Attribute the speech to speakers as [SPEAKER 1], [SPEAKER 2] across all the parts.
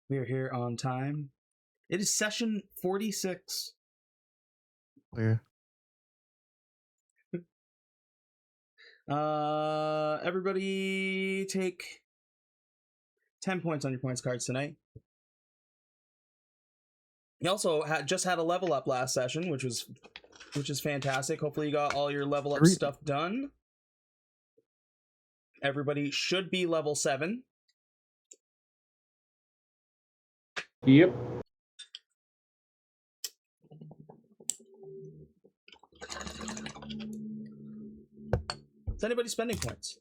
[SPEAKER 1] We are here on time. It is session 46.
[SPEAKER 2] Where?
[SPEAKER 1] Everybody take 10 points on your points cards tonight. You also just had a level up last session, which is fantastic. Hopefully you got all your level up stuff done. Everybody should be level 7.
[SPEAKER 3] Yep.
[SPEAKER 1] Is anybody spending points?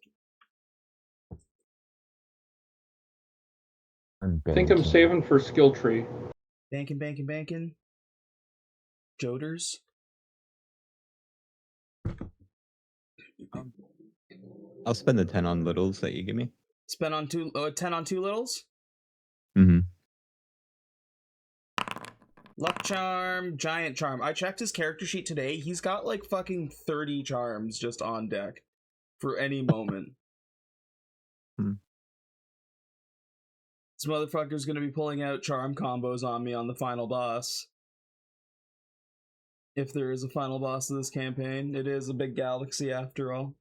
[SPEAKER 3] I think I'm saving for skill tree.
[SPEAKER 1] Banking. Joders.
[SPEAKER 2] I'll spend the 10 on littles that you give me.
[SPEAKER 1] Spend on 10 on 2 littles?
[SPEAKER 2] Mm-hmm.
[SPEAKER 1] Luck charm, giant charm. I checked his character sheet today. He's got like fucking 30 charms just on deck for any moment. This motherfucker's gonna be pulling out charm combos on me on the final boss. If there is a final boss of this campaign. It is a big galaxy after all.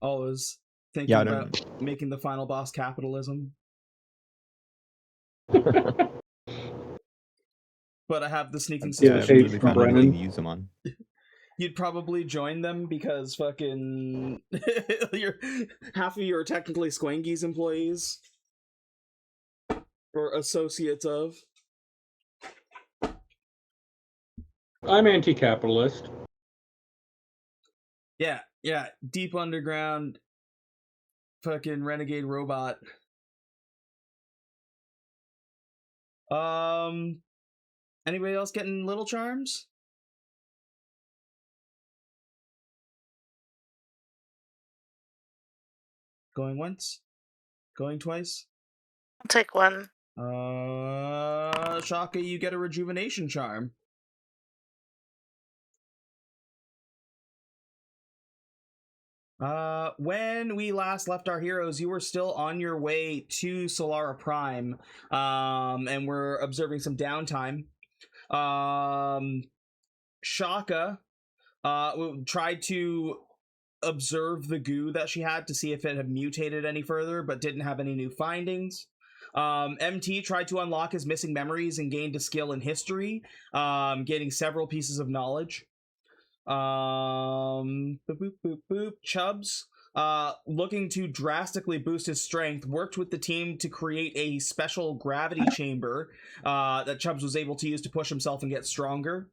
[SPEAKER 1] Always thinking about making the final boss capitalism. But I have the sneaking suspicion
[SPEAKER 2] use them on.
[SPEAKER 1] You'd probably join them because fucking half of you are technically Squangy's employees or associates of.
[SPEAKER 3] I'm anti-capitalist.
[SPEAKER 1] Yeah, deep underground fucking renegade robot. Anybody else getting little charms? Going once? Going twice?
[SPEAKER 4] I'll take one.
[SPEAKER 1] Chaka, you get a rejuvenation charm. When we last left our heroes, you were still on your way to Solara Prime, and we're observing some downtime. Chaka, tried to observe the goo that she had to see if it had mutated any further, but didn't have any new findings. MT tried to unlock his missing memories and gained a skill in history, gaining several pieces of knowledge. Chubbs, looking to drastically boost his strength, worked with the team to create a special gravity chamber that Chubbs was able to use to push himself and get stronger.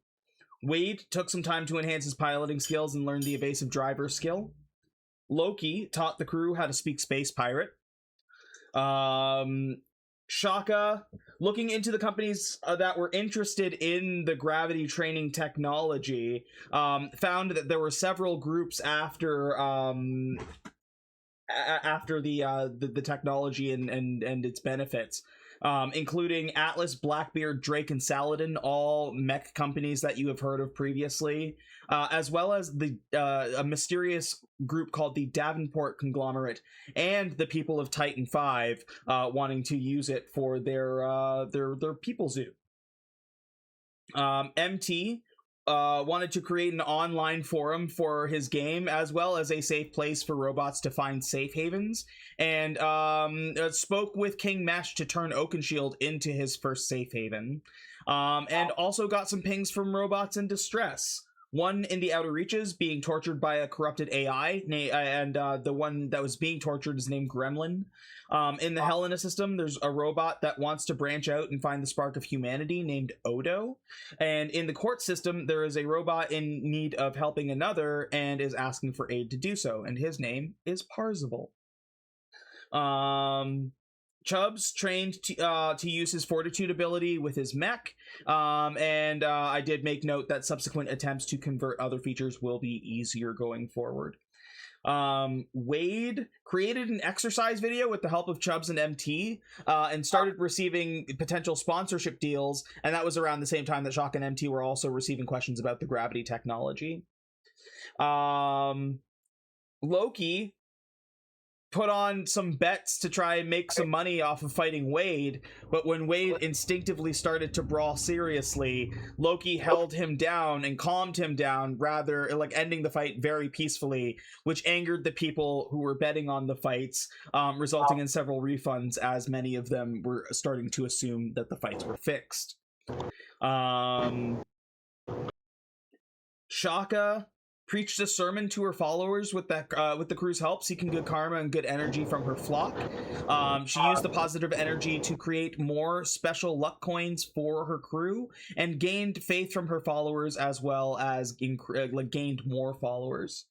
[SPEAKER 1] Wade took some time to enhance his piloting skills and learned the evasive driver skill. Loki taught the crew how to speak space pirate. Chaka, looking into the companies that were interested in the gravity training technology, found that there were several groups after the technology and its benefits, including Atlas, Blackbeard, Drake, and Saladin, all mech companies that you have heard of previously, as well as a mysterious group called the Davenport Conglomerate and the people of Titan 5 wanting to use it for their people zoo. MT wanted to create an online forum for his game, as well as a safe place for robots to find safe havens, and spoke with King Mesh to turn Oakenshield into his first safe haven, and also got some pings from robots in distress. One in the Outer Reaches being tortured by a corrupted AI, and the one that was being tortured is named Gremlin. In the Helena system, there's a robot that wants to branch out and find the spark of humanity named Odo. And in the court system, there is a robot in need of helping another and is asking for aid to do so, and his name is Parzival. Chubbs trained to use his fortitude ability with his mech, and I did make note that subsequent attempts to convert other features will be easier going forward. Wade created an exercise video with the help of Chubbs and MT, and started receiving potential sponsorship deals, and that was around the same time that Chaka and MT were also receiving questions about the gravity technology. Loki put on some bets to try and make some money off of fighting Wade, but when Wade instinctively started to brawl seriously, Loki held him down and calmed him down, rather like ending the fight very peacefully, which angered the people who were betting on the fights, resulting in several refunds, as many of them were starting to assume that the fights were fixed. Chaka preached a sermon to her followers with the crew's help, seeking good karma and good energy from her flock. She used the positive energy to create more special luck coins for her crew and gained faith from her followers, as well as gained more followers.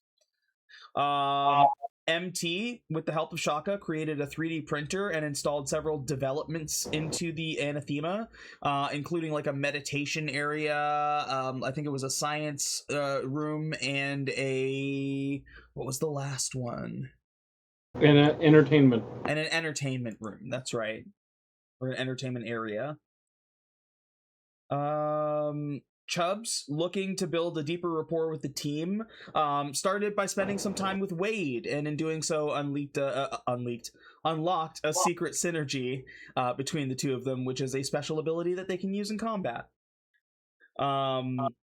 [SPEAKER 1] MT, with the help of Chaka, created a 3D printer and installed several developments into the anathema, including like a meditation area, I think it was a science room, and what was the last one?
[SPEAKER 3] And entertainment.
[SPEAKER 1] And an entertainment room, that's right. Or an entertainment area. Chubbs, looking to build a deeper rapport with the team, started by spending some time with Wade, and in doing so unlocked a secret synergy between the two of them, which is a special ability that they can use in combat.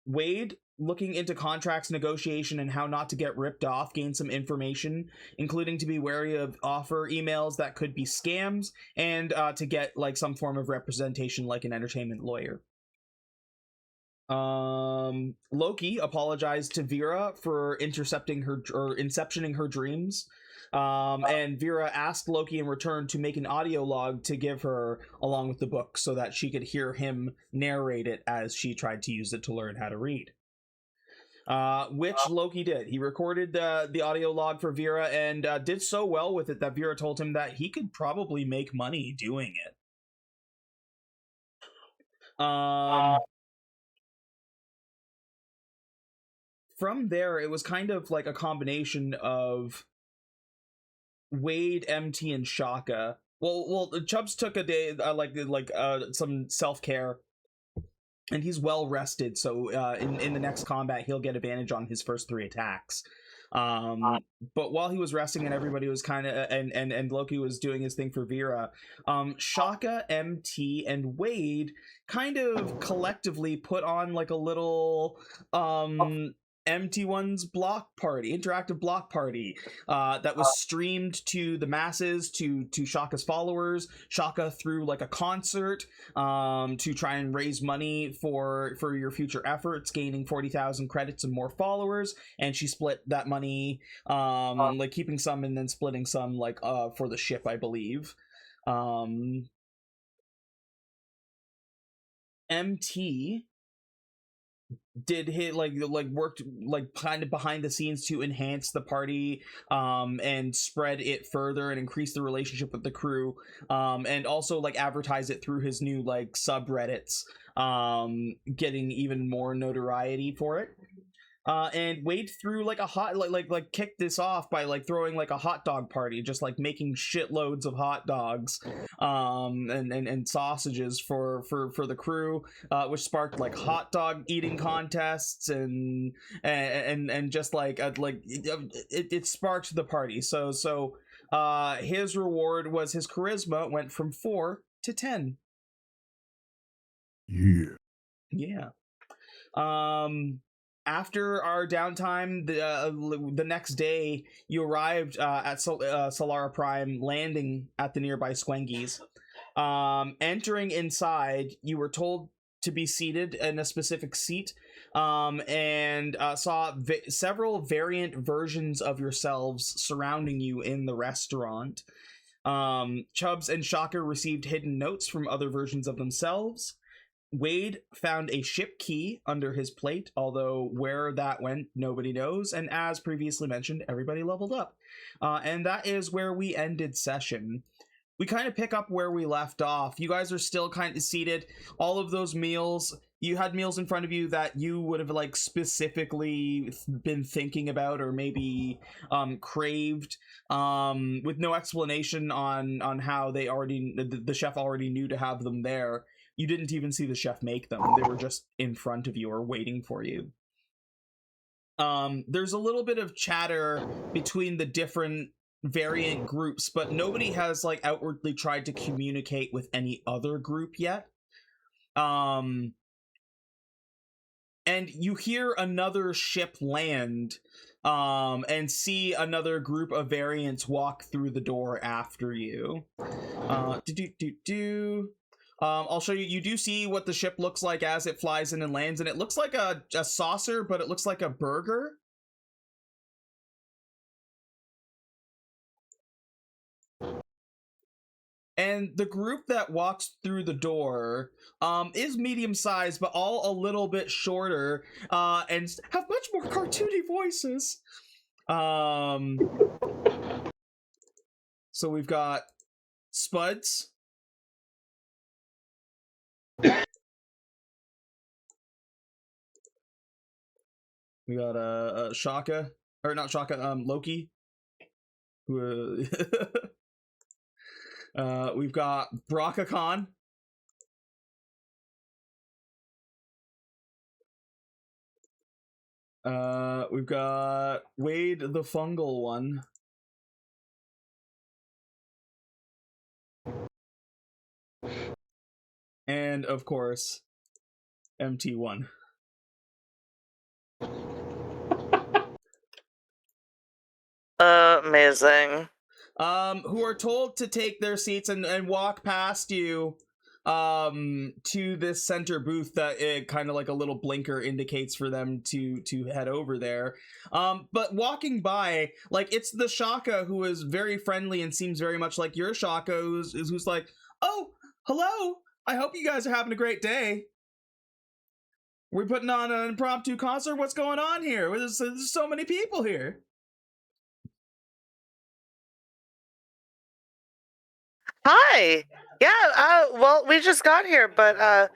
[SPEAKER 1] Wade, looking into contracts negotiation and how not to get ripped off, gained some information, including to be wary of offer emails that could be scams, and to get like some form of representation like an entertainment lawyer. Loki apologized to Vera for inceptioning her dreams, and Vera asked Loki in return to make an audio log to give her along with the book so that she could hear him narrate it as she tried to use it to learn how to read, which Loki did. He recorded the audio log for Vera and did so well with it that Vera told him that he could probably make money doing it. From there, it was kind of like a combination of Wade, MT, and Chaka. Well, Chubbs took a day, some self-care, and he's well rested. So in the next combat, he'll get advantage on his first 3 attacks. But while he was resting and everybody was kind of and Loki was doing his thing for Vera, Chaka, MT, and Wade kind of collectively put on like a little MT1's interactive block party that was streamed to the masses, to Shaka's followers. Chaka threw like a concert to try and raise money for your future efforts, gaining 40,000 credits and more followers, and she split that money, like keeping some and then splitting some like for the ship, I believe. MT did hit worked like kind of behind the scenes to enhance the party and spread it further and increase the relationship with the crew, and also like advertise it through his new like subreddits, getting even more notoriety for it. And Wade threw like a hot kicked this off by like throwing like a hot dog party, just like making shitloads of hot dogs and sausages for the crew, which sparked like hot dog eating contests and just like it sparked the party. So his reward was his charisma went from 4 to 10. Yeah. After our downtime, the next day, you arrived at Solara Prime, landing at the nearby Squengies. Entering inside, you were told to be seated in a specific seat, and saw several variant versions of yourselves surrounding you in the restaurant. Chubbs and Chaka received hidden notes from other versions of themselves. Wade found a ship key under his plate, although where that went, nobody knows. And as previously mentioned, everybody leveled up. And that is where we ended session. We kind of pick up where we left off. You guys are still kind of seated. All of those meals, you had meals in front of you that you would have like specifically been thinking about or maybe craved, with no explanation on how they the chef already knew to have them there. You didn't even see the chef make them. They were just in front of you or waiting for you. There's a little bit of chatter between the different variant groups, but nobody has like outwardly tried to communicate with any other group yet. And you hear another ship land, and see another group of variants walk through the door after you. I'll show you. You do see what the ship looks like as it flies in and lands, and it looks like a saucer, but it looks like a burger. And the group that walks through the door is medium-sized, but all a little bit shorter, and have much more cartoony voices. So we've got Spuds. We got Chaka, or not Chaka, Loki. We've got Brocacon. We've got Wade the fungal one. And of course, MT1.
[SPEAKER 4] Amazing.
[SPEAKER 1] Who are told to take their seats and walk past you to this center booth that it kind of like a little blinker indicates for them to head over there. But walking by, like, it's the Chaka who is very friendly and seems very much like your Chaka, who's like, oh, hello, I hope you guys are having a great day. We're putting on an impromptu concert. What's going on here? There's so many people here.
[SPEAKER 4] Hi. Yeah, well, we just got here, but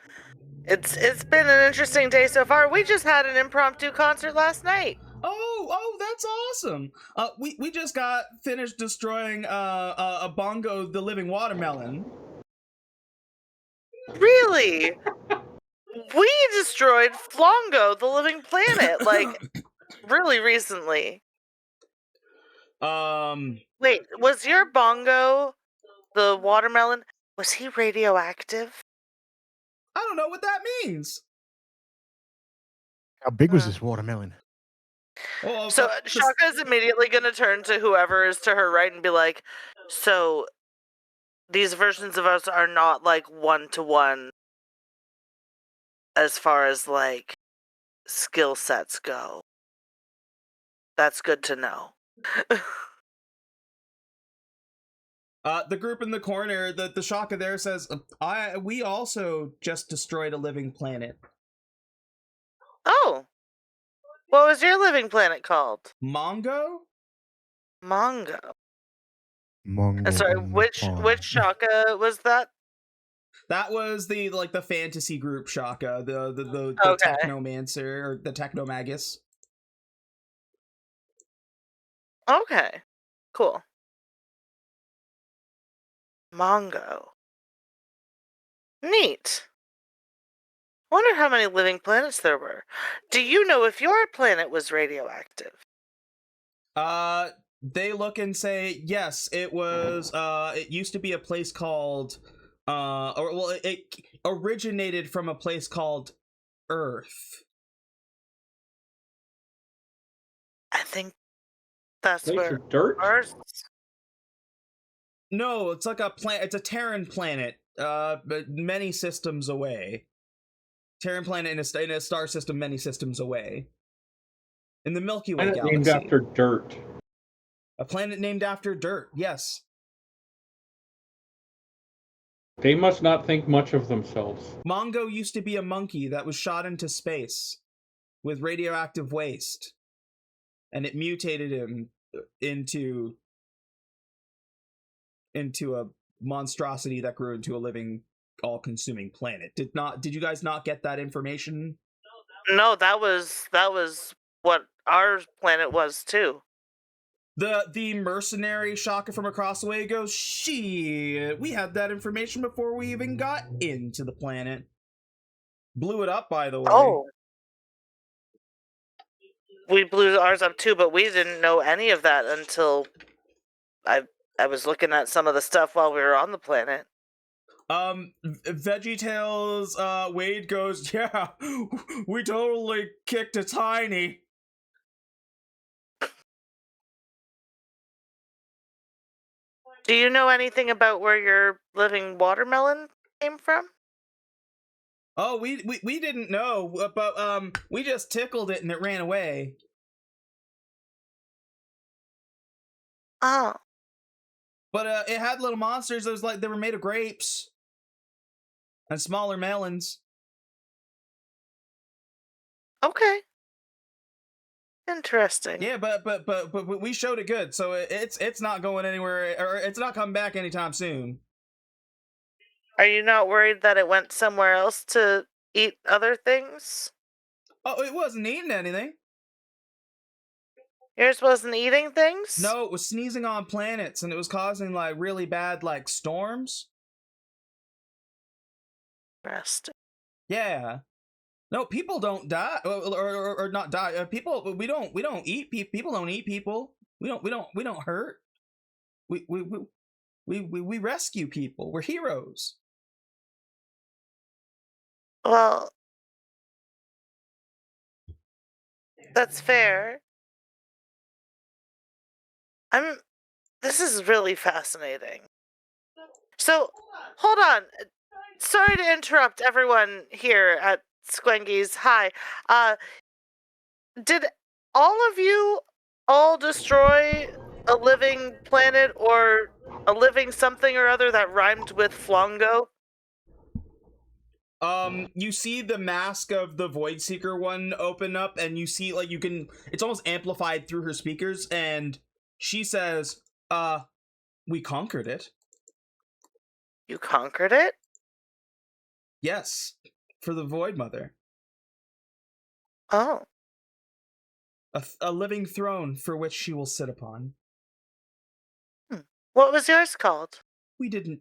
[SPEAKER 4] it's been an interesting day so far. We just had an impromptu concert last night.
[SPEAKER 1] Oh, that's awesome. We just got finished destroying a bongo, the living watermelon.
[SPEAKER 4] Really? We destroyed Flongo, the living planet, like really recently. Wait, was your bongo, the watermelon, was he radioactive?
[SPEAKER 1] I don't know what that means.
[SPEAKER 5] How big was this watermelon?
[SPEAKER 1] Oh,
[SPEAKER 4] So Chaka is immediately going to turn to whoever is to her right and be like, so these versions of us are not like one-to-one as far as like skill sets go. That's good to know.
[SPEAKER 1] The group in the corner, the Chaka there says, we also just destroyed a living planet.
[SPEAKER 4] Oh. What was your living planet called?
[SPEAKER 1] Mongo?
[SPEAKER 4] Mongo.
[SPEAKER 5] Mongo.
[SPEAKER 4] I'm sorry, which Chaka was that?
[SPEAKER 1] That was the fantasy group Chaka, the
[SPEAKER 4] Okay.
[SPEAKER 1] Technomancer, or the Technomagus.
[SPEAKER 4] Okay. Cool. Mongo. Neat. Wonder how many living planets there were. Do you know if your planet was radioactive?
[SPEAKER 1] They look and say, yes, it was, it used to be a place called, it originated from a place called Earth.
[SPEAKER 4] I think that's
[SPEAKER 3] Place
[SPEAKER 4] where
[SPEAKER 3] of dirt?
[SPEAKER 4] ours.
[SPEAKER 1] No, it's like it's a Terran planet, but many systems away. Terran planet in a star system many systems away. In the Milky Way galaxy.
[SPEAKER 3] Named after dirt.
[SPEAKER 1] A planet named after dirt, yes.
[SPEAKER 3] They must not think much of themselves.
[SPEAKER 1] Mongo used to be a monkey that was shot into space with radioactive waste. And it mutated him into a monstrosity that grew into a living, all-consuming planet. Did you guys not get that information?
[SPEAKER 4] No, that was what our planet was too.
[SPEAKER 1] The mercenary Chaka from across the way goes, shit, we had that information before we even got into the planet. Blew it up, by the way.
[SPEAKER 4] Oh. We blew ours up too, but we didn't know any of that until I was looking at some of the stuff while we were on the planet.
[SPEAKER 1] VeggieTales, Wade goes, yeah, we totally kicked a tiny.
[SPEAKER 4] Do you know anything about where your living watermelon came from?
[SPEAKER 1] Oh, we didn't know, but we just tickled it and it ran away.
[SPEAKER 4] Oh,
[SPEAKER 1] But it had little monsters that was like they were made of grapes and smaller melons.
[SPEAKER 4] okay. Interesting.
[SPEAKER 1] Yeah, but we showed it good, so it's not going anywhere, or it's not coming back anytime soon.
[SPEAKER 4] Are you not worried that it went somewhere else to eat other things?
[SPEAKER 1] Oh, it wasn't eating anything.
[SPEAKER 4] Yours wasn't eating things?
[SPEAKER 1] No, it was sneezing on planets, and it was causing like really bad like storms.
[SPEAKER 4] Interesting.
[SPEAKER 1] Yeah. No, people don't die, or not die. People, we don't eat people. People don't eat people. We don't hurt. We rescue people. We're heroes.
[SPEAKER 4] Well, that's fair. This is really fascinating. So, hold on. Sorry to interrupt everyone here at Squengies. Hi. Did all of you all destroy a living planet or a living something or other that rhymed with Flongo?
[SPEAKER 1] You see the mask of the Void Seeker one open up, and you see like it's almost amplified through her speakers, and she says, we conquered it.
[SPEAKER 4] You conquered it?
[SPEAKER 1] Yes, for the Void Mother.
[SPEAKER 4] Oh.
[SPEAKER 1] A living throne for which she will sit upon.
[SPEAKER 4] What was yours called?
[SPEAKER 1] We didn't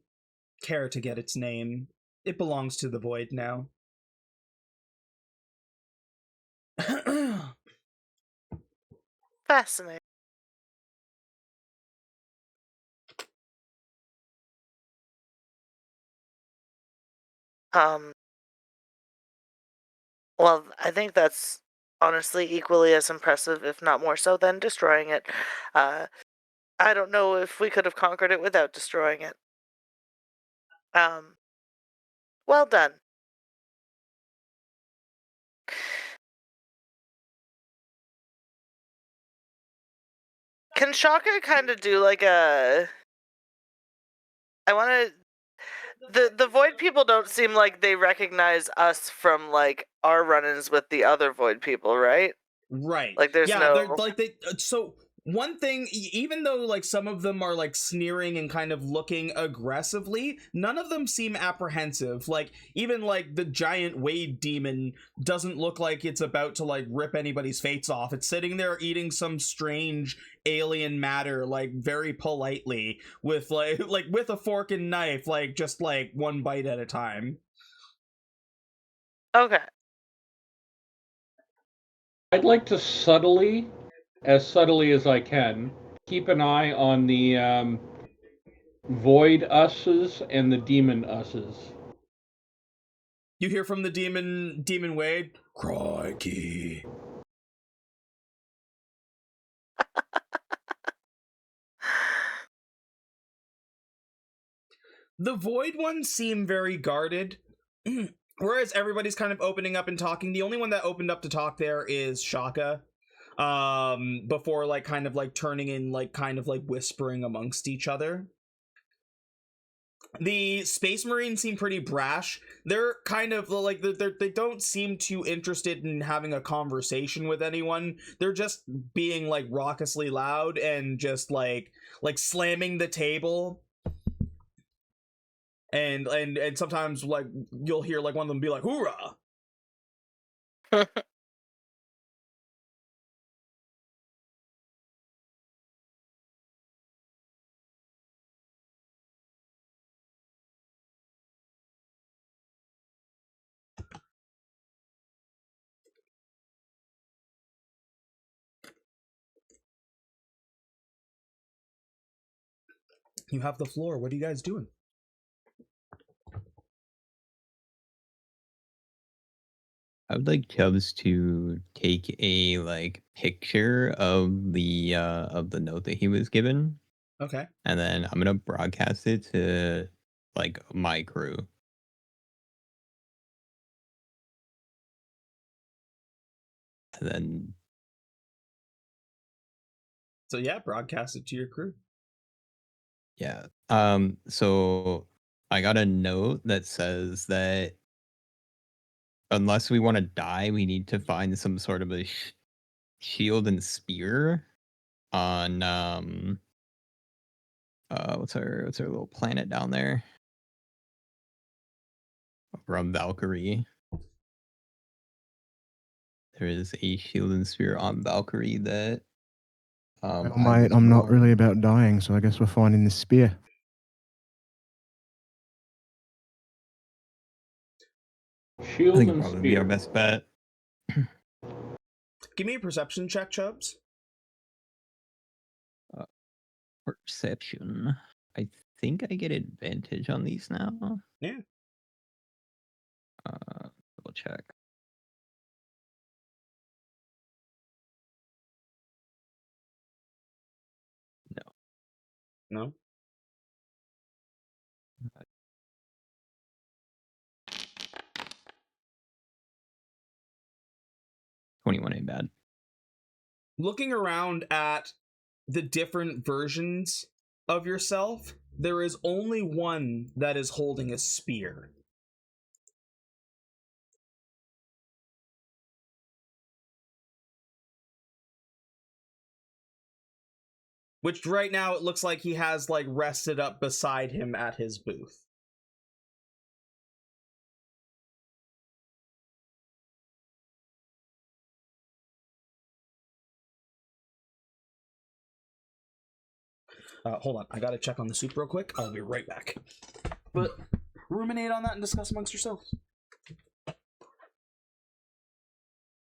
[SPEAKER 1] care to get its name. It belongs to the Void now.
[SPEAKER 4] Fascinating. Well, I think that's honestly equally as impressive, if not more so, than destroying it. I don't know if we could have conquered it without destroying it. Well done. Can Chaka kind of do like a... I want to... The Void people don't seem like they recognize us from, like, our run-ins with the other Void people, right?
[SPEAKER 1] Right.
[SPEAKER 4] Like, there's
[SPEAKER 1] yeah,
[SPEAKER 4] no...
[SPEAKER 1] they're like so one thing, even though like some of them are like sneering and kind of looking aggressively, none of them seem apprehensive. Like even like the giant Wade demon doesn't look like it's about to like rip anybody's face off. It's sitting there eating some strange alien matter, like very politely, with like with a fork and knife, like just like one bite at a time.
[SPEAKER 4] Okay.
[SPEAKER 3] I'd like to as subtly as I can, keep an eye on the void us's and the demon us's.
[SPEAKER 1] You hear from the demon Wade, crikey. The Void ones seem very guarded, whereas everybody's kind of opening up and talking. The only one that opened up to talk there is Chaka, before like kind of like turning in like kind of like whispering amongst each other. The Space Marines seem pretty brash. They're kind of like they don't seem too interested in having a conversation with anyone. They're just being like raucously loud and just like slamming the table. And sometimes like you'll hear like one of them be like hoorah. You have the floor. What are you guys doing?
[SPEAKER 2] I would like Chubbs to take a picture of the note that he was given,
[SPEAKER 1] Okay.
[SPEAKER 2] and then I'm gonna broadcast it to my crew. And then
[SPEAKER 1] So yeah, broadcast it to your crew.
[SPEAKER 2] yeah. So I got a note that says that unless we want to die, we need to find some sort of a shield and spear on what's our little planet down there from Valkyrie. There is a shield and spear on Valkyrie that
[SPEAKER 5] Well,
[SPEAKER 2] I
[SPEAKER 5] mate,
[SPEAKER 2] was
[SPEAKER 5] I'm not
[SPEAKER 2] warned.
[SPEAKER 5] really about dying, so I guess we're finding this spear.
[SPEAKER 2] I
[SPEAKER 3] Shield
[SPEAKER 2] think it'd
[SPEAKER 3] and
[SPEAKER 2] probably be our
[SPEAKER 3] spear.
[SPEAKER 2] best bet.
[SPEAKER 1] Give me a perception check, Chubbs.
[SPEAKER 2] Perception. I think I get advantage on these now.
[SPEAKER 1] Yeah.
[SPEAKER 2] Double check.
[SPEAKER 1] No.
[SPEAKER 2] 21 ain't bad.
[SPEAKER 1] Looking around at the different versions of yourself, there is only one that is holding a spear. Which right now it looks like he has rested up beside him at his booth. Hold on, I gotta check on the soup real quick. I'll be right back. But ruminate on that and discuss amongst yourselves.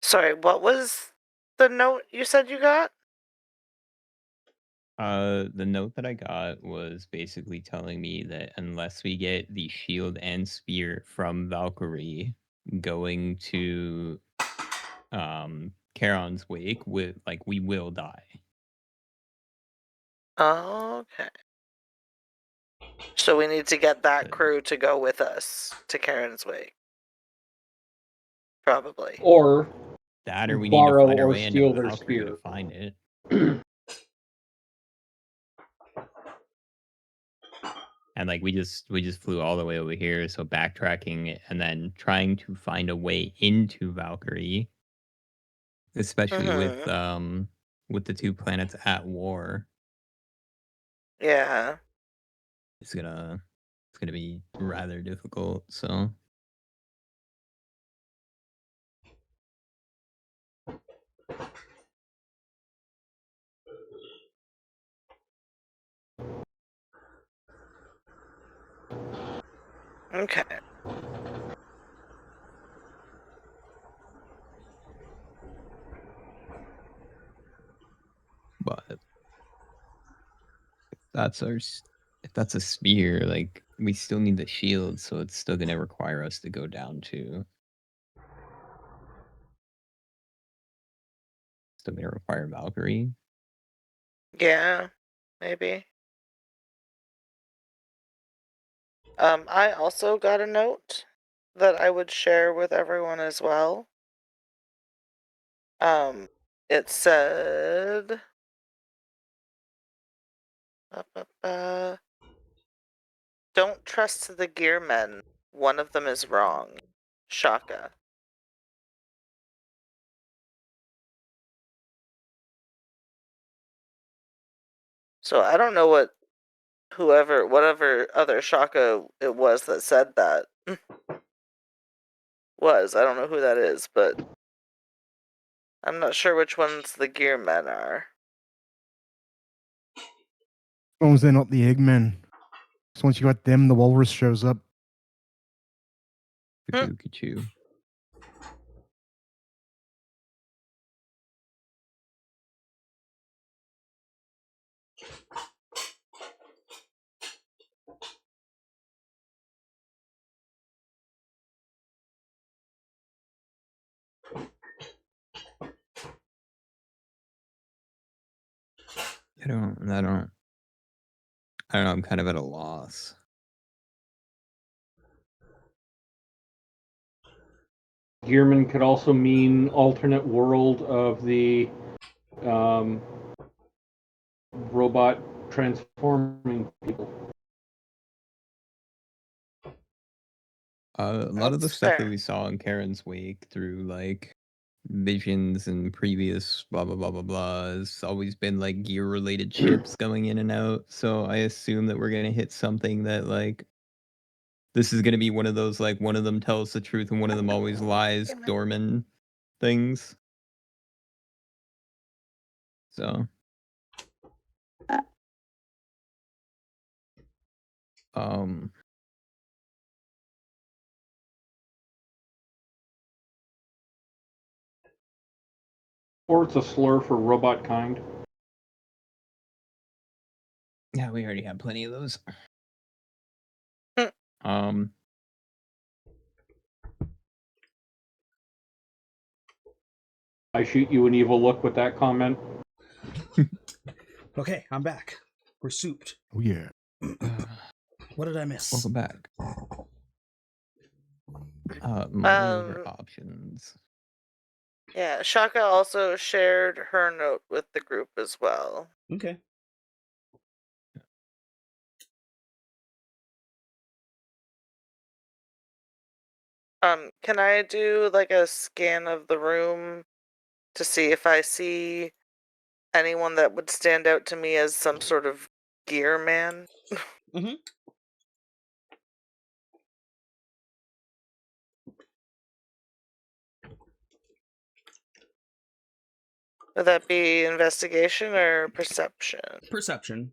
[SPEAKER 4] Sorry, what was the note you said you got?
[SPEAKER 2] The note that I got was basically telling me that unless we get the shield and spear from Valkyrie going to Charon's wake, we will die.
[SPEAKER 4] Okay. So we need to get that
[SPEAKER 2] But-
[SPEAKER 4] crew to go with us to Karen's wake. Probably.
[SPEAKER 3] Or
[SPEAKER 2] That or we need to
[SPEAKER 3] borrow
[SPEAKER 2] find our
[SPEAKER 3] or
[SPEAKER 2] way into
[SPEAKER 3] steal their
[SPEAKER 2] Valkyrie to
[SPEAKER 3] spear.
[SPEAKER 2] find it. And we just flew all the way over here, so backtracking and then trying to find a way into Valkyrie, especially with the two planets at war,
[SPEAKER 4] Yeah.
[SPEAKER 2] it's gonna be rather difficult. So
[SPEAKER 4] Okay.
[SPEAKER 2] but if that's a spear, we still need the shield, so it's still gonna require us to go down to. Still gonna require Valkyrie.
[SPEAKER 4] Yeah. Maybe. I also got a note that I would share with everyone as well. It said, don't trust the gear men. One of them is wrong. Chaka. So I don't know whatever other Chaka it was that said that was. I don't know who that is, but I'm not sure which ones the gear men are.
[SPEAKER 5] As long as they're not the Eggmen. So once you got them, the walrus shows up.
[SPEAKER 2] Kachu. I don't know. I'm kind of at a loss.
[SPEAKER 3] Gearman could also mean alternate world of the robot transforming people.
[SPEAKER 2] A lot of the
[SPEAKER 4] That's
[SPEAKER 2] stuff that
[SPEAKER 4] fair.
[SPEAKER 2] we saw in Karen's wake through like visions and previous blah blah blah blah blah has always been like gear related ships going in and out. So I assume that we're gonna hit something that like this is gonna be one of those like one of them tells the truth and one of them always lies Dorman things. So
[SPEAKER 3] Or it's a slur for robot kind.
[SPEAKER 2] yeah, we already have plenty of those.
[SPEAKER 4] Mm.
[SPEAKER 3] I shoot you an evil look with that comment.
[SPEAKER 1] Okay, I'm back. We're souped.
[SPEAKER 5] Oh yeah.
[SPEAKER 1] What did I miss?
[SPEAKER 2] Welcome back. Monitor options.
[SPEAKER 4] Yeah, Chaka also shared her note with the group as well.
[SPEAKER 1] Okay.
[SPEAKER 4] Can I do like a scan of the room to see if I see anyone that would stand out to me as some sort of gear man?
[SPEAKER 1] Mm-hmm.
[SPEAKER 4] Would that be investigation or perception?
[SPEAKER 1] Perception.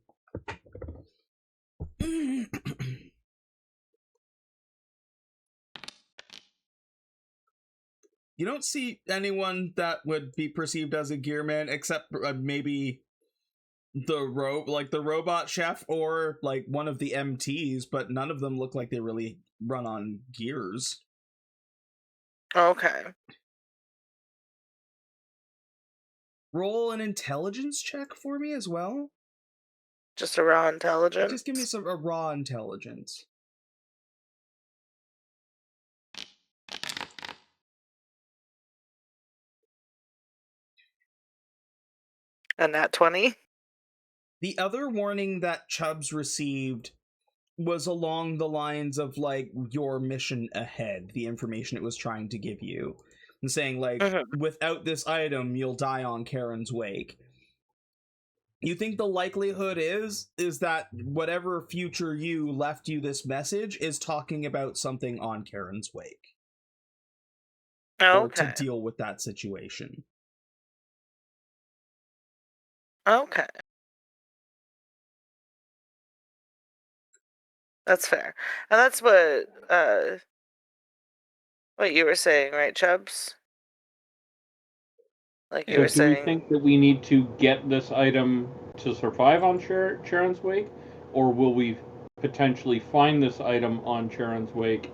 [SPEAKER 1] You don't see anyone that would be perceived as a gearman except maybe the robot chef or like one of the MTs, but none of them look like they really run on gears.
[SPEAKER 4] Okay.
[SPEAKER 1] Roll an intelligence check for me as well.
[SPEAKER 4] Just a raw intelligence?
[SPEAKER 1] Just give me a raw intelligence.
[SPEAKER 4] And that 20?
[SPEAKER 1] The other warning that Chubbs received was along the lines of like your mission ahead, the information it was trying to give you, and saying like without this item you'll die on Karen's wake. You think the likelihood is that whatever future you left you this message is talking about something on Karen's wake, or to
[SPEAKER 4] Okay.
[SPEAKER 1] deal with that situation.
[SPEAKER 4] Okay. That's fair. And that's what you were saying, right, Chubbs? Like you
[SPEAKER 3] So
[SPEAKER 4] were
[SPEAKER 3] do we
[SPEAKER 4] saying.
[SPEAKER 3] think that we need to get this item to survive on Charon's wake? Or will we potentially find this item on Charon's wake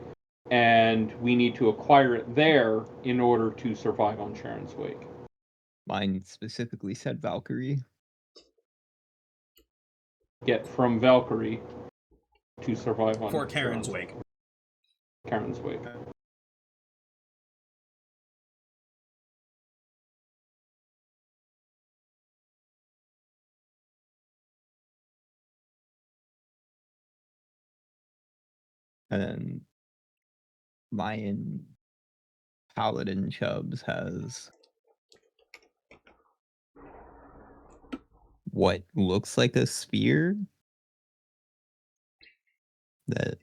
[SPEAKER 3] and we need to acquire it there in order to survive on Charon's wake?
[SPEAKER 2] Mine specifically said Valkyrie.
[SPEAKER 3] Get from Valkyrie to survive on
[SPEAKER 1] For Karen's wake.
[SPEAKER 3] Karen's wake.
[SPEAKER 2] And then Mayan Paladin Chubbs has what looks like a spear that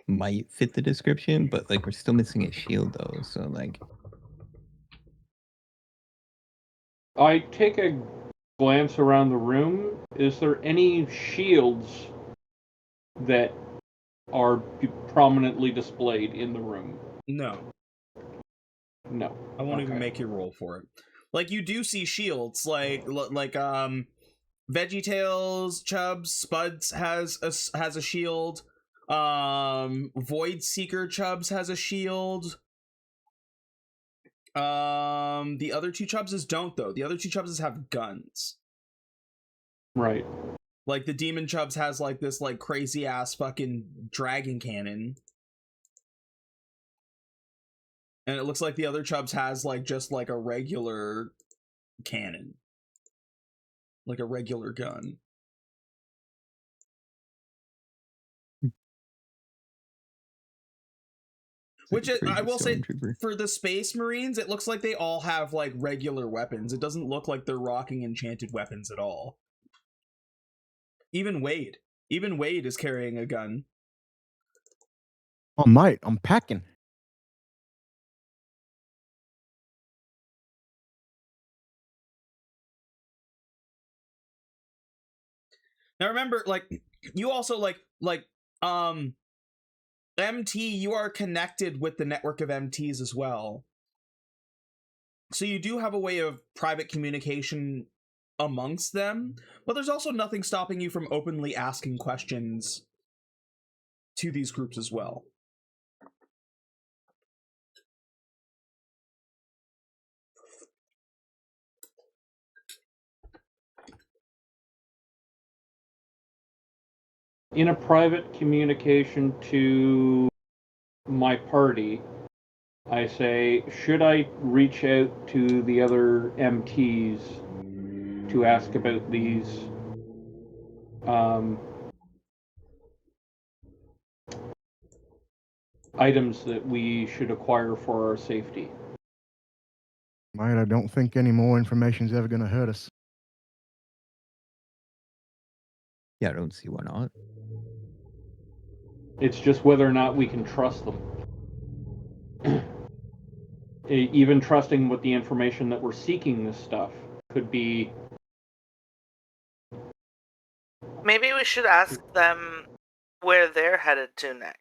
[SPEAKER 2] might fit the description, but like we're still missing a shield though, so like
[SPEAKER 3] I take a glance around the room. Is there any shields that are prominently displayed in the room?
[SPEAKER 1] No.
[SPEAKER 3] No.
[SPEAKER 1] I won't even make you roll for it. Like, you do see shields, like VeggieTales, Chubbs, Spuds has a shield. Void Seeker Chubbs has a shield. The other two Chubbses don't, though. The other two Chubbses have guns.
[SPEAKER 3] Right.
[SPEAKER 1] Like the Demon Chubbs has like this like crazy ass fucking dragon cannon. And it looks like the other Chubbs has like just like a regular cannon. Like a regular gun. Which I will say, for the Space Marines, it looks like they all have like regular weapons. It doesn't look like they're rocking enchanted weapons at all. Even Wade is carrying a gun.
[SPEAKER 5] Oh, mate, I'm packing.
[SPEAKER 1] Now remember, like, you also MT, you are connected with the network of MTs as well. So you do have a way of private communication amongst them, but there's also nothing stopping you from openly asking questions to these groups as well.
[SPEAKER 3] In a private communication to my party, I say, should I reach out to the other MTs to ask about these items that we should acquire for our safety?
[SPEAKER 5] Mate, I don't think any more information's ever going to hurt us.
[SPEAKER 2] Yeah, I don't see why not.
[SPEAKER 3] It's just whether or not we can trust them. Even trusting with the information that we're seeking this stuff could be...
[SPEAKER 4] Maybe we should ask them where they're headed to next.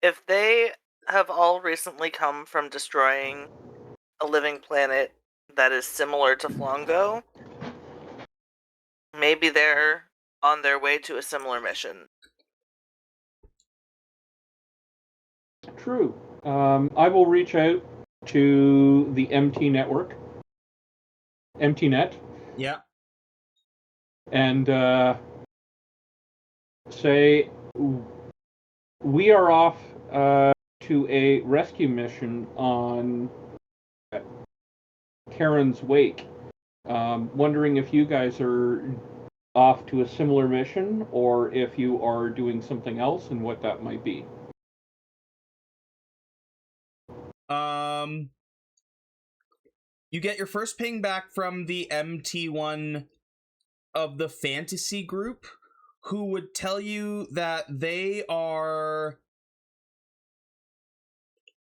[SPEAKER 4] If they have all recently come from destroying a living planet that is similar to Flongo, maybe they're on their way to a similar mission.
[SPEAKER 3] True. I will reach out to the MT network, MTNet.
[SPEAKER 1] Yeah.
[SPEAKER 3] And say, we are off to a rescue mission on Karen's wake. Wondering if you guys are off to a similar mission, or if you are doing something else, and what that might be.
[SPEAKER 1] You get your first ping back from the MT1 of the fantasy group, who would tell you that they are...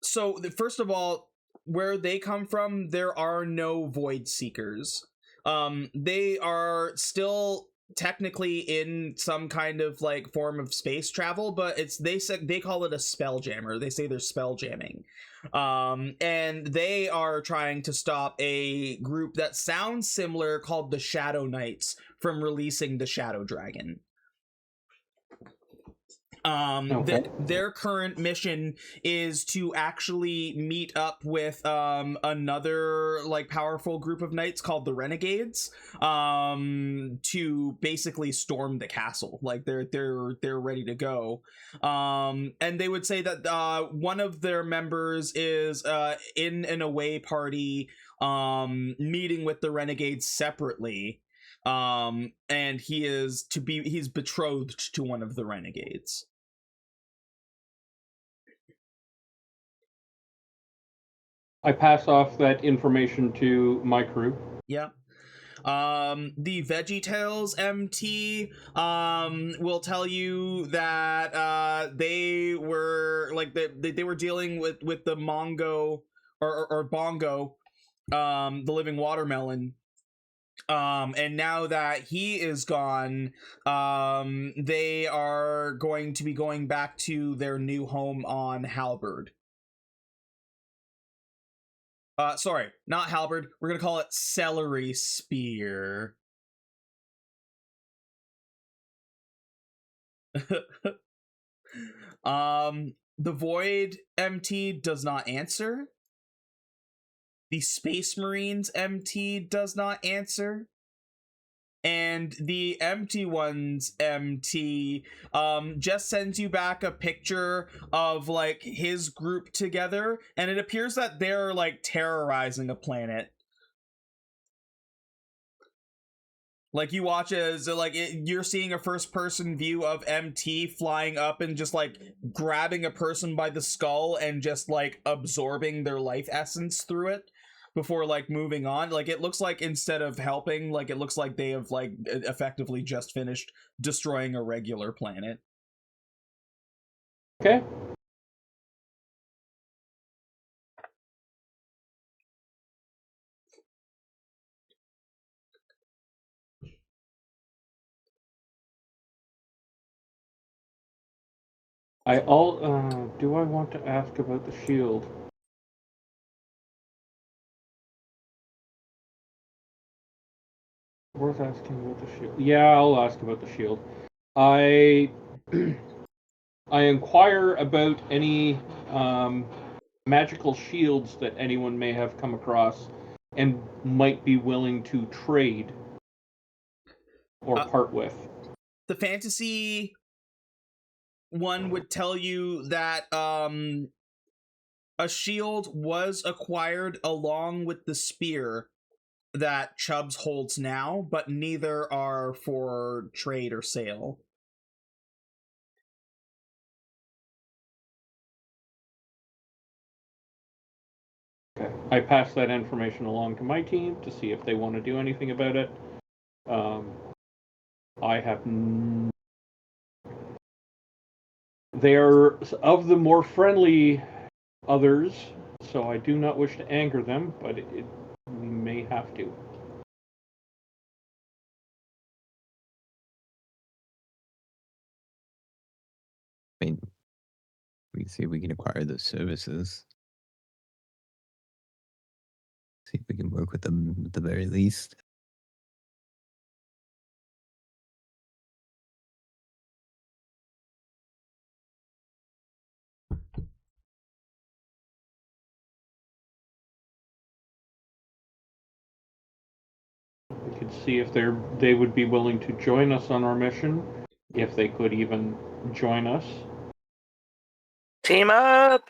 [SPEAKER 1] So, first of all, where they come from, there are no Void Seekers. They are still technically in some kind of like form of space travel, but they call it a spell jammer. They say they're spell jamming. And they are trying to stop a group that sounds similar called the Shadow Knights from releasing the Shadow Dragon. Their current mission is to actually meet up with another like powerful group of knights called the Renegades to basically storm the castle. Like they're ready to go. And they would say that one of their members is in an away party meeting with the Renegades separately. And he's betrothed to one of the Renegades.
[SPEAKER 3] I pass off that information to my crew.
[SPEAKER 1] Yeah. The VeggieTales MT will tell you that they were like they were dealing with the Mongo or Bongo, the living watermelon. And now that he is gone, they are going to be going back to their new home on Halberd. Sorry, not halberd. We're gonna call it celery spear. The Void MT does not answer. The Space Marines MT does not answer. and the empty one's MT just sends you back a picture of like his group together, and it appears that they're like terrorizing a planet. Like you watch as like you're seeing a first person view of MT flying up and just like grabbing a person by the skull and just like absorbing their life essence through it before like moving on. Like it looks like instead of helping, like it looks like they have like effectively just finished destroying a regular planet.
[SPEAKER 3] Okay. Do I want to ask about the shield? Worth asking about the shield. Yeah, I'll ask about the shield. I inquire about any magical shields that anyone may have come across and might be willing to trade or part with.
[SPEAKER 1] The fantasy one would tell you that a shield was acquired along with the spear that Chubbs holds now, but neither are for trade or sale.
[SPEAKER 3] Okay. I pass that information along to my team to see if they want to do anything about it. I have they are of the more friendly others, so I do not wish to anger them, but we may have to.
[SPEAKER 2] I mean, we can see if we can acquire those services. See if we can work with them at the very least.
[SPEAKER 3] We could see if they would be willing to join us on our mission, if they could even join us.
[SPEAKER 4] Team up!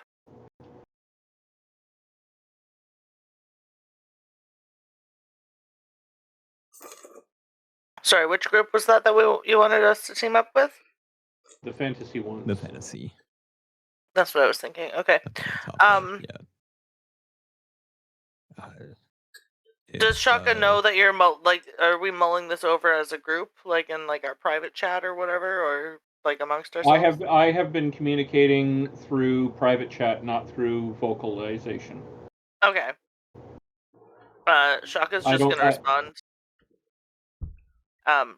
[SPEAKER 4] Sorry, which group was that you wanted us to team up with?
[SPEAKER 3] The fantasy one.
[SPEAKER 2] The fantasy.
[SPEAKER 4] That's what I was thinking. Okay.
[SPEAKER 2] Yeah.
[SPEAKER 4] Does Chaka know that you're are we mulling this over as a group, like in like our private chat or whatever, or like amongst ourselves?
[SPEAKER 3] I have been communicating through private chat, not through vocalization.
[SPEAKER 4] Okay. Chaka's just gonna respond. Do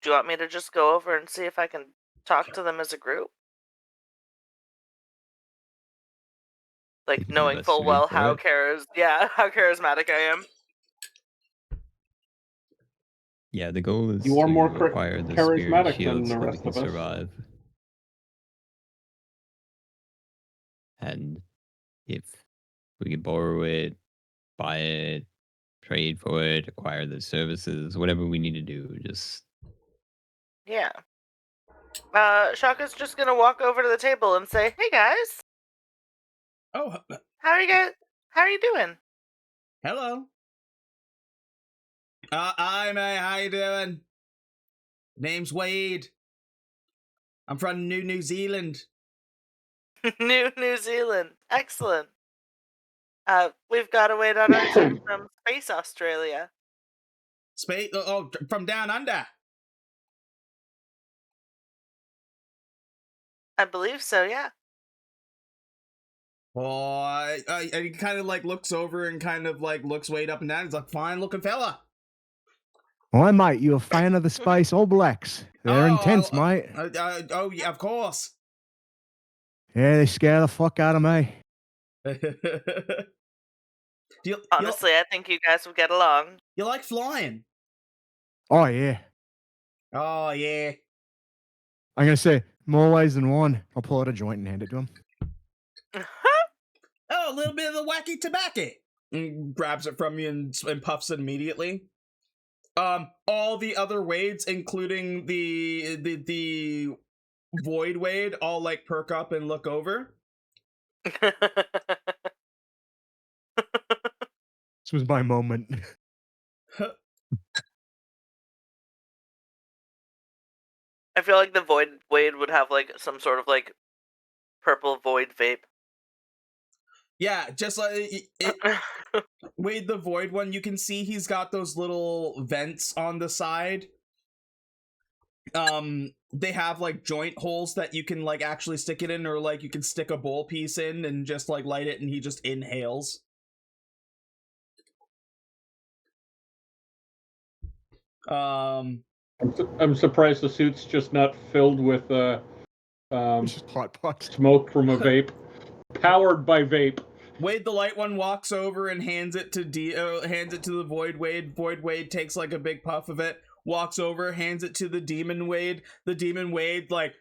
[SPEAKER 4] you want me to just go over and see if I can talk to them as a group? Like knowing full well how charismatic I am.
[SPEAKER 2] Yeah, the goal is
[SPEAKER 3] you are
[SPEAKER 2] to
[SPEAKER 3] more
[SPEAKER 2] acquire the
[SPEAKER 3] charismatic
[SPEAKER 2] spirit
[SPEAKER 3] than
[SPEAKER 2] shields
[SPEAKER 3] the
[SPEAKER 2] so we
[SPEAKER 3] rest
[SPEAKER 2] can
[SPEAKER 3] of us.
[SPEAKER 2] survive. And if we can borrow it, buy it, trade for it, acquire the services, whatever we need to do, just...
[SPEAKER 4] Yeah. Chaka's just gonna walk over to the table and say, "Hey guys,
[SPEAKER 1] Oh,
[SPEAKER 4] how are you doing?"
[SPEAKER 1] hello. Hi, mate. How you doing? Name's Wade. I'm from New Zealand.
[SPEAKER 4] New Zealand, excellent. We've got a Wade on our team from Space Australia.
[SPEAKER 1] Space? Oh, from down under.
[SPEAKER 4] I believe so. Yeah.
[SPEAKER 1] Oh, he kind of like looks over and kind of like looks Wade up and down. He's like, fine looking fella.
[SPEAKER 5] Why, mate, you a fan of the Space All Blacks? They're intense, mate.
[SPEAKER 1] Oh, yeah, of course.
[SPEAKER 5] Yeah, they scare the fuck out of me.
[SPEAKER 4] Honestly, I think you guys would get along.
[SPEAKER 1] You like flying?
[SPEAKER 5] Oh, yeah.
[SPEAKER 1] Oh, yeah.
[SPEAKER 5] I'm going to say, more ways than one. I'll pull out a joint and hand it to him.
[SPEAKER 1] Oh, a little bit of the wacky tobacco. And grabs it from you and puffs it immediately. All the other Wades, including the Void Wade, all like perk up and look over.
[SPEAKER 5] This was my moment.
[SPEAKER 4] I feel like the Void Wade would have like some sort of like purple void vape.
[SPEAKER 1] Yeah, just like Wade the Void one, you can see he's got those little vents on the side. They have like joint holes that you can like actually stick it in, or like you can stick a bowl piece in and just like light it and he just inhales.
[SPEAKER 3] I'm surprised the suit's just not filled with
[SPEAKER 5] It's just hot pot.
[SPEAKER 3] smoke from a vape, powered by vape.
[SPEAKER 1] Wade the Light One walks over and hands it to the Void Wade. Void Wade takes like a big puff of it, walks over, hands it to the Demon Wade. The Demon Wade like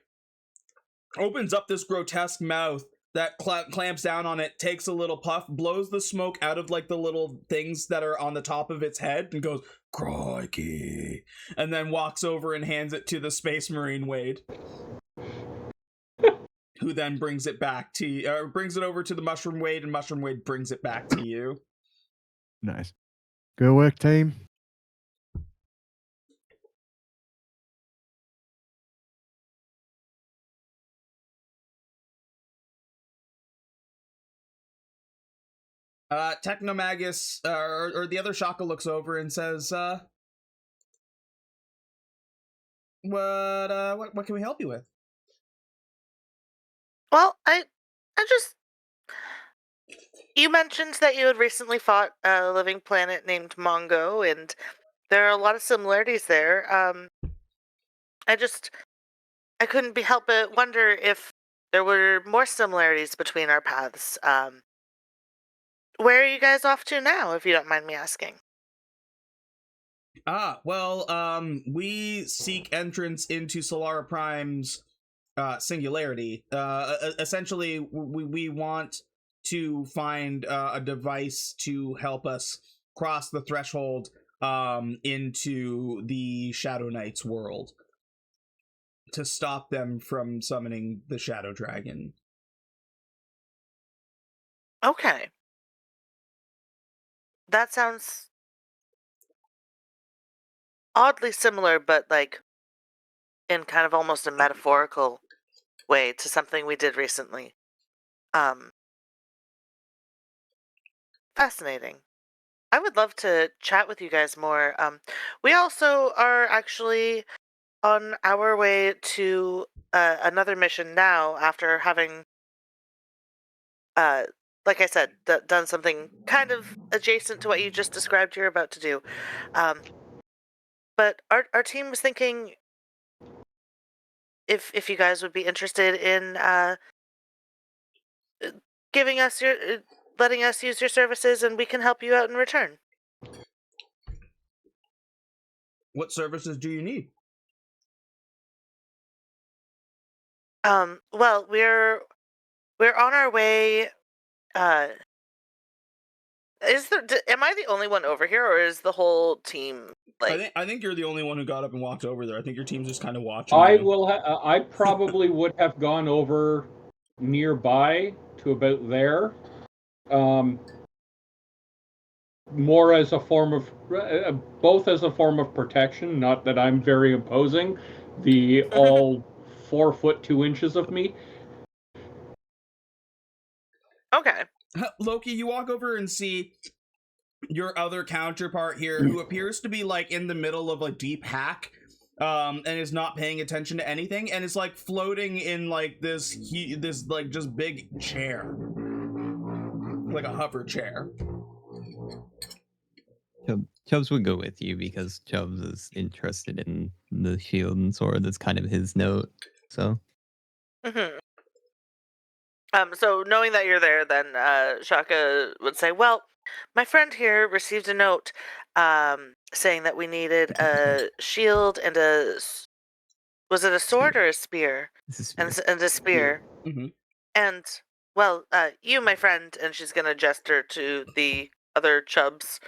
[SPEAKER 1] opens up this grotesque mouth that clamps down on it, takes a little puff, blows the smoke out of like the little things that are on the top of its head, and goes, "Crikey," and then walks over and hands it to the Space Marine Wade, who then brings it back to brings it over to the Mushroom Wade, and Mushroom Wade brings it back to you.
[SPEAKER 5] Nice. Good work, team.
[SPEAKER 1] Technomagus, or the other Chaka looks over and says, what can we help you with?
[SPEAKER 4] Well, I just... You mentioned that you had recently fought a living planet named Mongo, and there are a lot of similarities there. I couldn't help but wonder if there were more similarities between our paths. Where are you guys off to now, if you don't mind me asking?
[SPEAKER 1] We seek entrance into Solara Prime's singularity. Essentially, we want to find a device to help us cross the threshold into the Shadow Knight's world, to stop them from summoning the Shadow Dragon.
[SPEAKER 4] Okay. That sounds oddly similar, but like in kind of almost a metaphorical way to something we did recently. Fascinating. I would love to chat with you guys more. We also are actually on our way to another mission now, after having, like I said, done something kind of adjacent to what you just described you're about to do. But our team was thinking if you guys would be interested in giving us letting us use your services, and we can help you out in return.
[SPEAKER 1] What services do you need?
[SPEAKER 4] Well, we're on our way. Am I the only one over here, or is the whole team like?
[SPEAKER 1] I think you're the only one who got up and walked over there. I think your team's just kind of watching.
[SPEAKER 3] I probably would have gone over nearby to about there. More as a form of both as a form of protection. Not that I'm very imposing. The all 4 foot 2 inches of me.
[SPEAKER 4] Okay.
[SPEAKER 1] Loki, you walk over and see your other counterpart here, who appears to be like in the middle of a deep hack, and is not paying attention to anything, and is like floating in like this like just big chair, like a hover chair.
[SPEAKER 2] Chubbs would go with you because Chubbs is interested in the shield and sword. That's kind of his note. So.
[SPEAKER 4] Mm-hmm. So knowing that you're there, then Chaka would say, "Well, my friend here received a note saying that we needed a shield and was it a sword or a spear? And a spear.
[SPEAKER 1] Mm-hmm.
[SPEAKER 4] And well, you, my friend," and she's gonna gesture to the other Chubbs.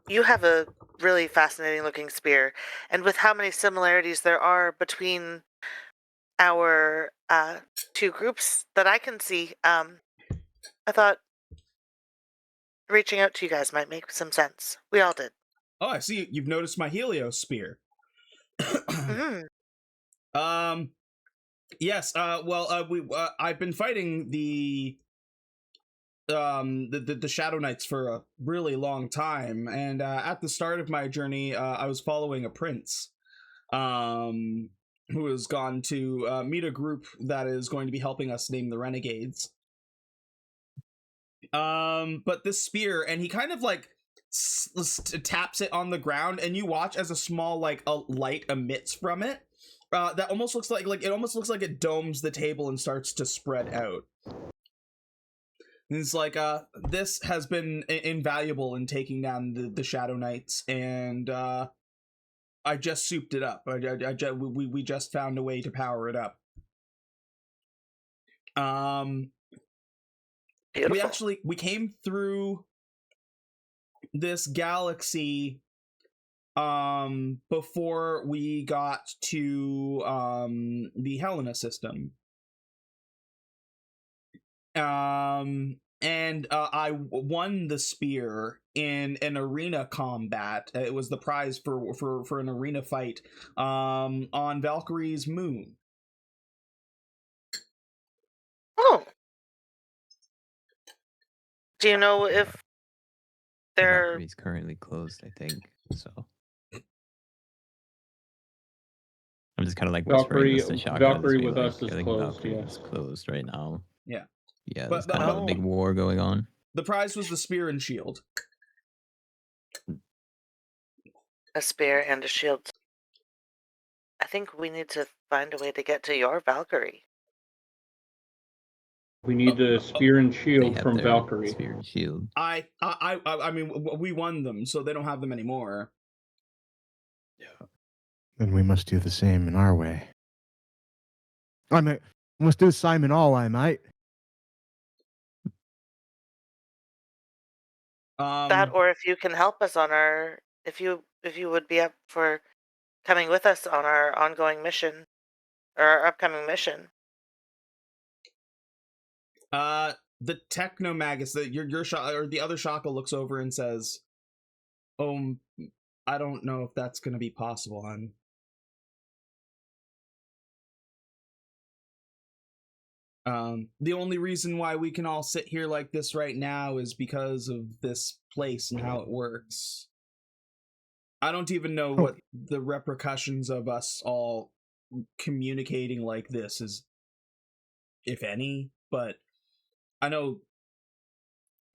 [SPEAKER 4] you have a really fascinating looking spear, and with how many similarities there are between our two groups that I can see, I thought reaching out to you guys might make some sense. We all did.
[SPEAKER 1] Oh, I see. You've noticed my Helios spear.
[SPEAKER 4] Mhm.
[SPEAKER 1] Yes. I've been fighting the Shadow Knights for a really long time, and at the start of my journey, I was following a prince, who has gone to meet a group that is going to be helping us name the Renegades. But this spear, and he kind of like taps it on the ground, and you watch as a small like a light emits from it. That almost looks like it almost looks like it domes the table and starts to spread out. And it's like this has been invaluable in taking down the Shadow Knights, and I just souped it up. We just found a way to power it up.
[SPEAKER 4] Beautiful.
[SPEAKER 1] We came through this galaxy before we got to the Helena system. And I won the spear in an arena combat. It was the prize for an arena fight on Valkyrie's moon.
[SPEAKER 4] Oh. Do you know if they're...
[SPEAKER 2] Valkyrie's currently closed, I think. So I'm just kind of like whispering this to Chaka.
[SPEAKER 3] Valkyrie with us
[SPEAKER 2] I
[SPEAKER 3] is
[SPEAKER 2] think
[SPEAKER 3] closed.
[SPEAKER 2] Valkyrie
[SPEAKER 3] Yes,
[SPEAKER 2] is closed right now.
[SPEAKER 1] Yeah.
[SPEAKER 2] Yeah,
[SPEAKER 1] But
[SPEAKER 2] there's kind of a big war going on.
[SPEAKER 1] The prize was the spear and shield.
[SPEAKER 4] A spear and a shield. I think we need to find a way to get to your Valkyrie.
[SPEAKER 3] we need the spear and shield from Valkyrie.
[SPEAKER 2] Spear and shield.
[SPEAKER 1] I mean, we won them, so they don't have them anymore.
[SPEAKER 2] Yeah.
[SPEAKER 5] Then we must do the same in our way. I mean, we must do the same in our way, mate.
[SPEAKER 4] That, or if you can help us on our, if you would be up for coming with us on our ongoing mission, or our upcoming mission.
[SPEAKER 1] The Technomagus, your or the other Chaka looks over and says, I don't know if that's gonna be possible, hon. The only reason why we can all sit here like this right now is because of this place and how it works. I don't even know what the repercussions of us all communicating like this is, if any, but I know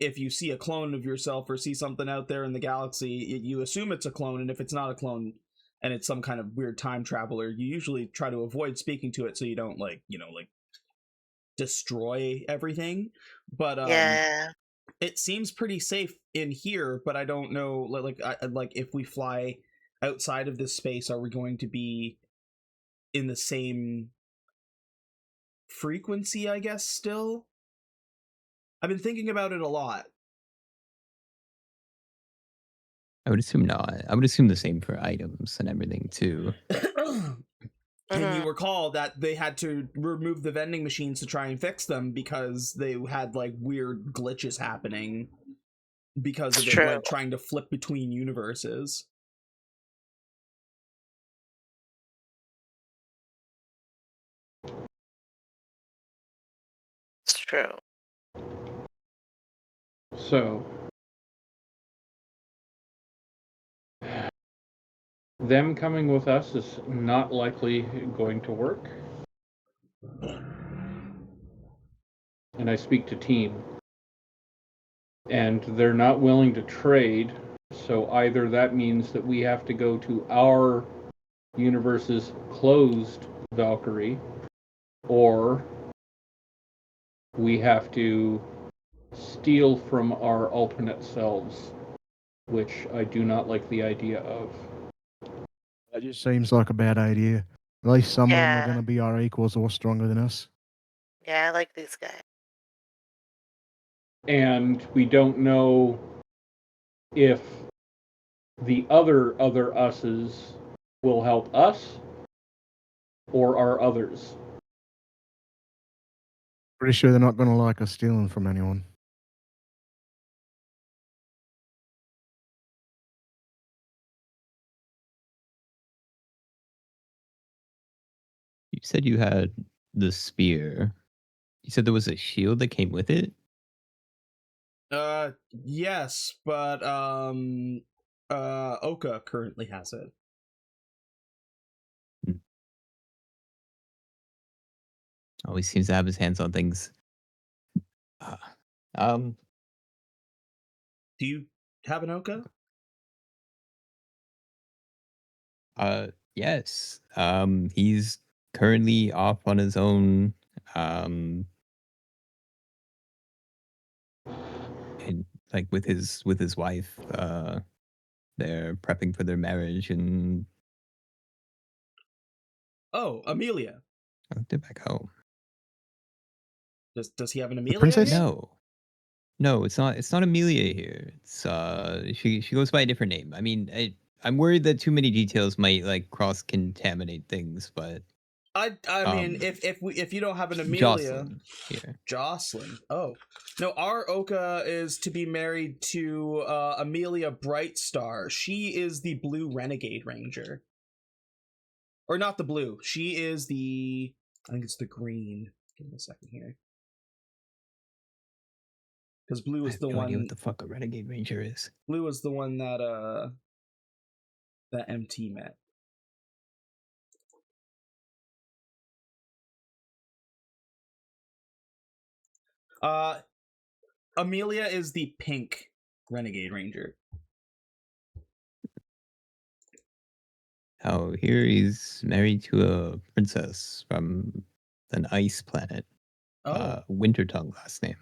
[SPEAKER 1] if you see a clone of yourself or see something out there in the galaxy, you assume it's a clone, and if it's not a clone and it's some kind of weird time traveler, you usually try to avoid speaking to it so you don't like destroy everything. But
[SPEAKER 4] Yeah.
[SPEAKER 1] it seems pretty safe in here, but I don't know like if we fly outside of this space, are we going to be in the same frequency, I guess, still? I've been thinking about it a lot.
[SPEAKER 2] I would assume not. I would assume the same for items and everything too.
[SPEAKER 1] And you recall that they had to remove the vending machines to try and fix them because they had like weird glitches happening because of it, like trying to flip between universes.
[SPEAKER 4] It's true.
[SPEAKER 3] So, them coming with us is not likely going to work. And I speak to team. And they're not willing to trade, so either that means that we have to go to our universe's closed Valkyrie, or we have to steal from our alternate selves, which I do not like the idea of.
[SPEAKER 5] That just seems like a bad idea. At least some of them are going to be our equals or stronger than us.
[SPEAKER 4] Yeah, I like these guys.
[SPEAKER 3] And we don't know if the other us's will help us, or our others.
[SPEAKER 5] Pretty sure they're not going to like us stealing from anyone.
[SPEAKER 2] You said you had the spear. You said there was a shield that came with it?
[SPEAKER 1] Yes, but Oka currently has it.
[SPEAKER 2] Always seems to have his hands on things.
[SPEAKER 1] Do you have an Oka?
[SPEAKER 2] Yes. He's currently off on his own. And like with his wife. They're prepping for their marriage, and
[SPEAKER 1] Oh, Amelia.
[SPEAKER 2] they're back home.
[SPEAKER 1] Does he have an Amelia?
[SPEAKER 5] princess?
[SPEAKER 1] here?
[SPEAKER 2] No, it's not. It's not Amelia here. It's she goes by a different name. I mean, I'm worried that too many details might like cross contaminate things, but
[SPEAKER 1] I mean, if you don't have an Amelia,
[SPEAKER 2] Jocelyn here.
[SPEAKER 1] Jocelyn. Oh no, our Oka is to be married to Amelia Brightstar. She is the blue renegade ranger, or not the blue. She is the. I think it's the green. Give me a second here, because blue
[SPEAKER 2] I
[SPEAKER 1] is
[SPEAKER 2] have
[SPEAKER 1] the
[SPEAKER 2] no
[SPEAKER 1] one.
[SPEAKER 2] idea what the fuck a renegade ranger is.
[SPEAKER 1] Blue is the one that that MT met. Amelia is the pink renegade ranger.
[SPEAKER 2] Oh, here he's married to a princess from an ice planet.
[SPEAKER 1] Oh,
[SPEAKER 2] Wintertongue last name.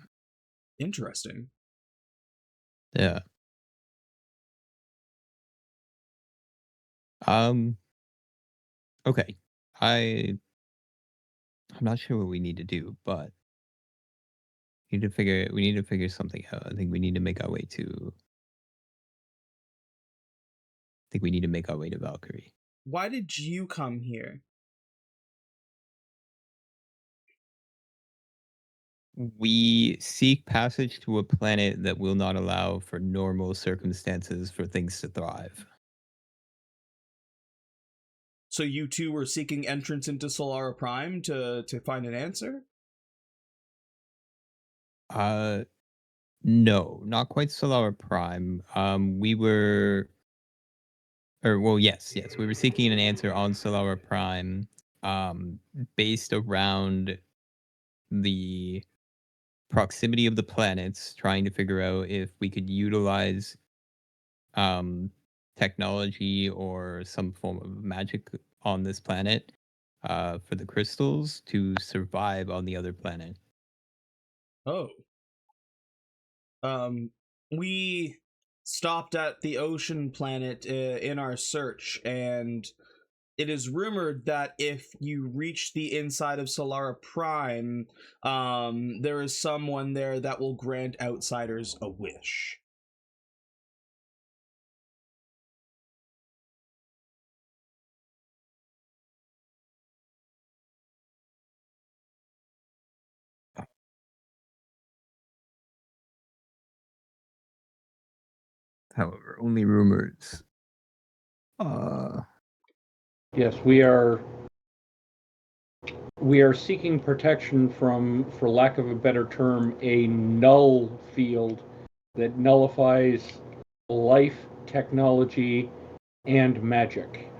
[SPEAKER 1] interesting.
[SPEAKER 2] Yeah. Okay. I'm not sure what we need to do, but we need to figure something out. I think we need to make our way to Valkyrie.
[SPEAKER 1] Why did you come here?
[SPEAKER 2] We seek passage to a planet that will not allow for normal circumstances for things to thrive.
[SPEAKER 1] So you two were seeking entrance into Solara Prime to find an answer?
[SPEAKER 2] No, not quite Solar Prime. Yes, we were seeking an answer on Solar Prime, based around the proximity of the planets, trying to figure out if we could utilize technology or some form of magic on this planet for the crystals to survive on the other planet.
[SPEAKER 1] Oh. We stopped at the ocean planet in our search, and it is rumored that if you reach the inside of Solara Prime, there is someone there that will grant outsiders a wish.
[SPEAKER 2] However, only rumors.
[SPEAKER 3] Yes, we are seeking protection from, for lack of a better term, a null field that nullifies life, technology, and magic.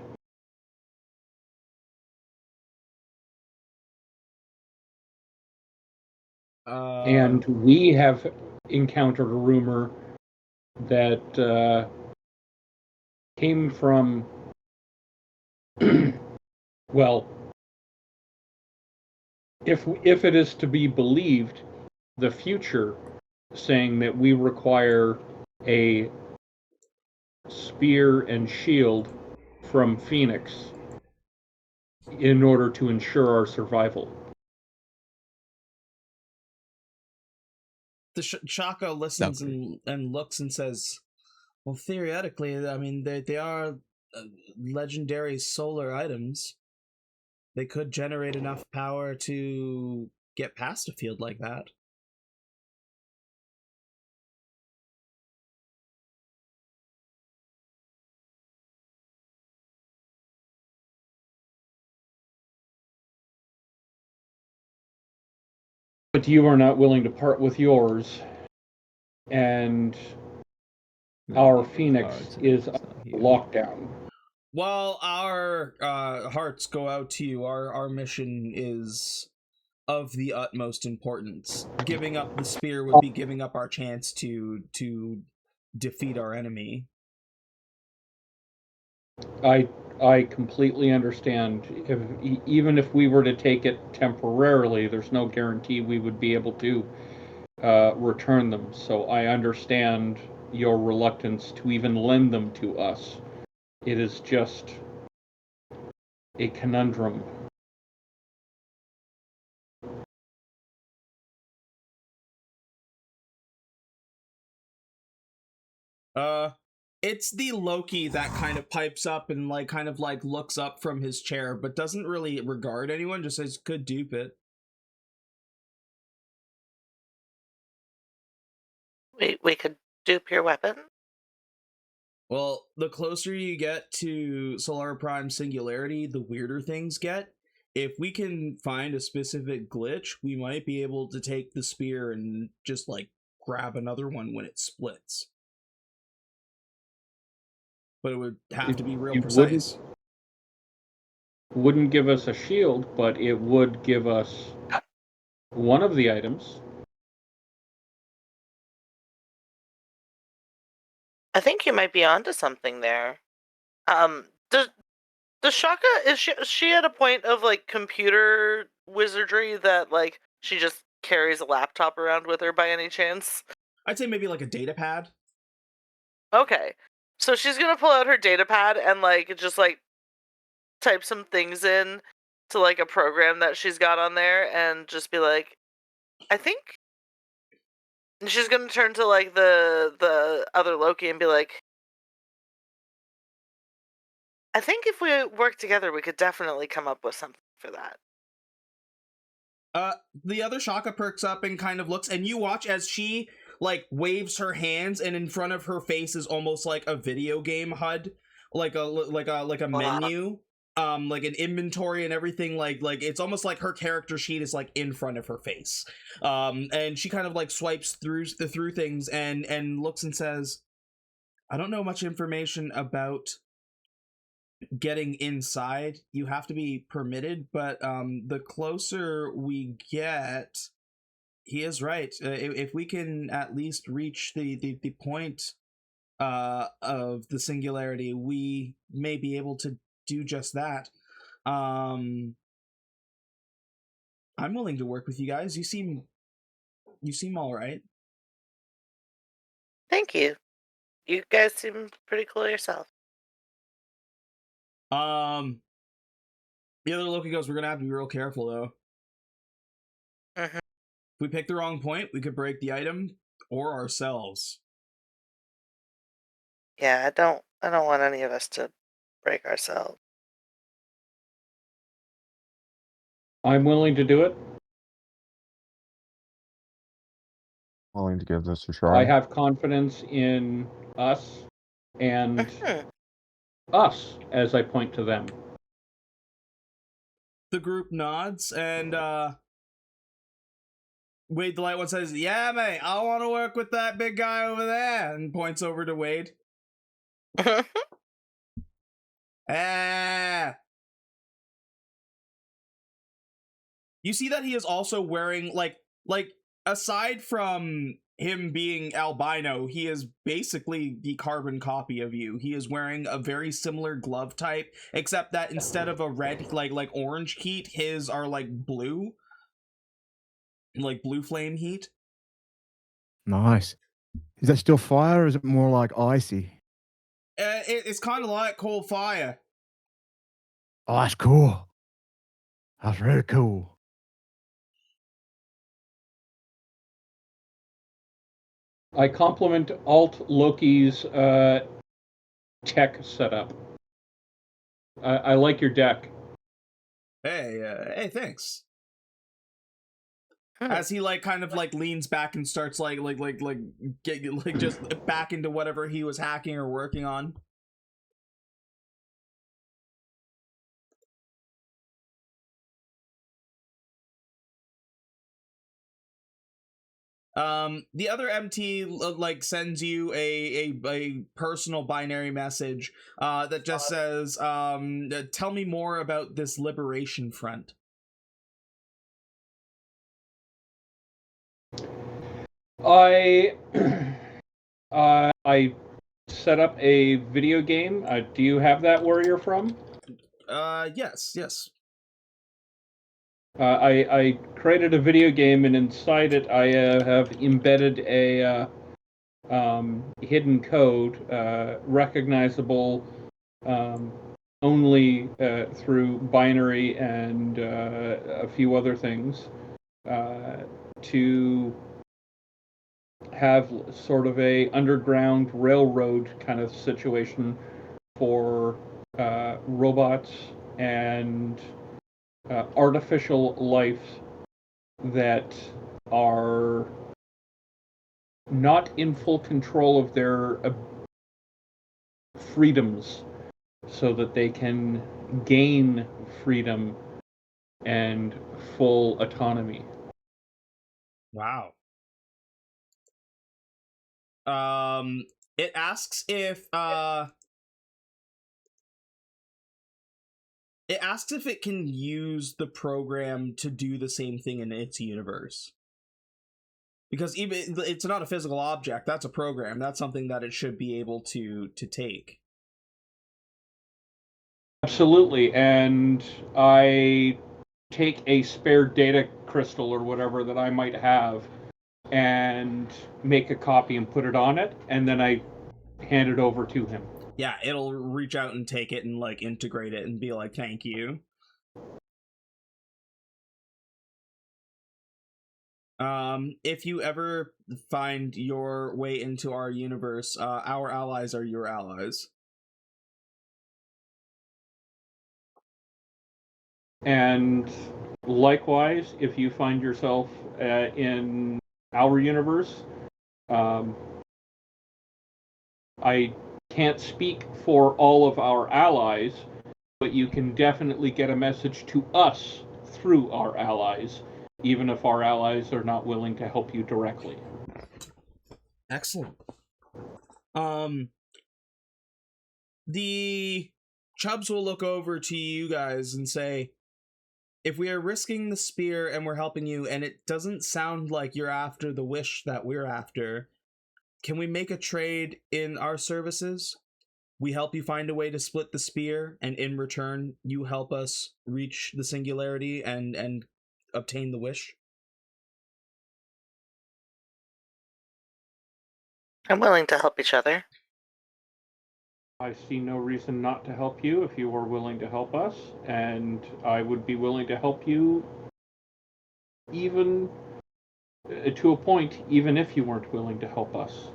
[SPEAKER 3] And we have encountered a rumor that came from, well, if it is to be believed, the future, saying that we require a spear and shield from Phoenix in order to ensure our survival.
[SPEAKER 1] The Chaka listens and looks and says, Well, theoretically, I mean, they are legendary solar items. They could generate enough power to get past a field like that.
[SPEAKER 3] But you are not willing to part with yours, and our Phoenix is locked down.
[SPEAKER 1] While our hearts go out to you, our mission is of the utmost importance. Giving up the spear would be giving up our chance to defeat our enemy.
[SPEAKER 3] I completely understand. Even if we were to take it temporarily, there's no guarantee we would be able to return them. So I understand your reluctance to even lend them to us. It is just a conundrum.
[SPEAKER 1] It's the Loki that kind of pipes up and kind of looks up from his chair, but doesn't really regard anyone, just says, "Could dupe it."
[SPEAKER 4] We could dupe your weapon?
[SPEAKER 1] Well, the closer you get to Solar Prime Singularity, the weirder things get. If we can find a specific glitch, we might be able to take the spear and just, grab another one when it splits. But it would have to be real precise.
[SPEAKER 3] Wouldn't give us a shield, but it would give us one of the items.
[SPEAKER 4] I think you might be onto something there. Does Chaka, is she at a point of computer wizardry that she just carries a laptop around with her by any chance?
[SPEAKER 1] I'd say maybe a data pad.
[SPEAKER 4] Okay. So she's gonna pull out her data pad and just type some things in to a program that she's got on there and just be like, I think. And she's gonna turn to the other Loki and be like, I think if we work together, we could definitely come up with something for that.
[SPEAKER 1] The other Chaka perks up and kind of looks, and you watch as she waves her hands, and in front of her face is almost like a video game HUD, like a menu, like an inventory and everything. Like it's almost like her character sheet is in front of her face. And she kind of swipes through things and looks and says, "I don't know much information about getting inside. You have to be permitted, but the closer we get, he is right. If we can at least reach the point of the singularity, we may be able to do just that. I'm willing to work with you guys. You seem all right."
[SPEAKER 4] Thank you. You guys seem pretty cool yourself.
[SPEAKER 1] The other Loki goes, "We're gonna have to be real careful though.
[SPEAKER 4] Mm-hmm.
[SPEAKER 1] If we pick the wrong point, we could break the item or ourselves."
[SPEAKER 4] Yeah, I don't want any of us to break ourselves.
[SPEAKER 3] I'm willing to do it.
[SPEAKER 6] Willing to give this a try.
[SPEAKER 3] I have confidence in us and us as I point to them.
[SPEAKER 1] The group nods, and Wade the Light One says, "Yeah, mate, I want to work with that big guy over there," and points over to Wade. You see that he is also wearing, aside from him being albino, he is basically the carbon copy of you. He is wearing a very similar glove type, except that instead of a red, like orange heat, his are blue. Blue flame heat.
[SPEAKER 5] Nice. Is that still fire or is it more icy?
[SPEAKER 1] It's kind of like cold fire.
[SPEAKER 5] Oh, that's cool. That's really cool.
[SPEAKER 3] I compliment Alt Loki's tech setup. I like your deck.
[SPEAKER 1] Hey, thanks.
[SPEAKER 4] Hmm.
[SPEAKER 1] As he like kind of like leans back and starts get just back into whatever he was hacking or working on. The other MT like sends you a personal binary message that just says tell me more about this liberation front.
[SPEAKER 3] I I set up a video game. Do you have that where you're from?
[SPEAKER 1] Yes.
[SPEAKER 3] I created a video game, and inside it, I have embedded a hidden code, recognizable only through binary and a few other things, to have sort of a underground railroad kind of situation for robots and artificial life that are not in full control of their freedoms, so that they can gain freedom and full autonomy.
[SPEAKER 1] Wow. It asks if it can use the program to do the same thing in its universe. Because even it's not a physical object, that's a program. That's something that it should be able to take.
[SPEAKER 3] Absolutely, and I take a spare data crystal or whatever that I might have and make a copy and put it on it, and then I hand it over to him.
[SPEAKER 1] Yeah, it'll reach out and take it and like integrate it and be like, thank you. If you ever find your way into our universe, our allies are your allies.
[SPEAKER 3] And likewise, if you find yourself in our universe, I can't speak for all of our allies, but you can definitely get a message to us through our allies, even if our allies are not willing to help you directly.
[SPEAKER 1] Excellent. The Chubbs will look over to you guys and say, if we are risking the spear and we're helping you, and it doesn't sound like you're after the wish that we're after, can we make a trade in our services? We help you find a way to split the spear, and in return, you help us reach the singularity and obtain the wish.
[SPEAKER 4] I'm willing to help each other.
[SPEAKER 3] I see no reason not to help you if you are willing to help us, and I would be willing to help you even to a point, even if you weren't willing to help us.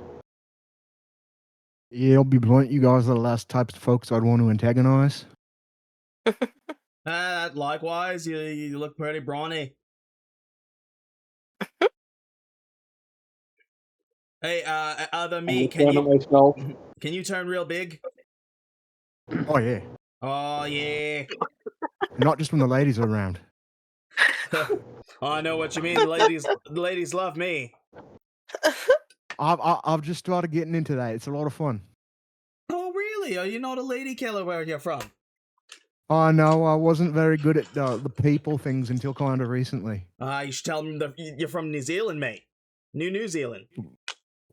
[SPEAKER 5] Yeah, I'll be blunt. You guys are the last types of folks I'd want to antagonize.
[SPEAKER 1] Likewise, you look pretty brawny. Hey, other me, can you turn real big?
[SPEAKER 5] Oh, yeah.
[SPEAKER 1] Oh, yeah.
[SPEAKER 5] Not just when the ladies are around.
[SPEAKER 1] Oh, I know what you mean. The ladies love me.
[SPEAKER 5] I've just started getting into that. It's a lot of fun.
[SPEAKER 1] Oh, really? Are you not a lady killer where you're from?
[SPEAKER 5] Oh, no, I wasn't very good at the people things until kind of recently.
[SPEAKER 1] You should tell them you're from New Zealand, mate. New Zealand.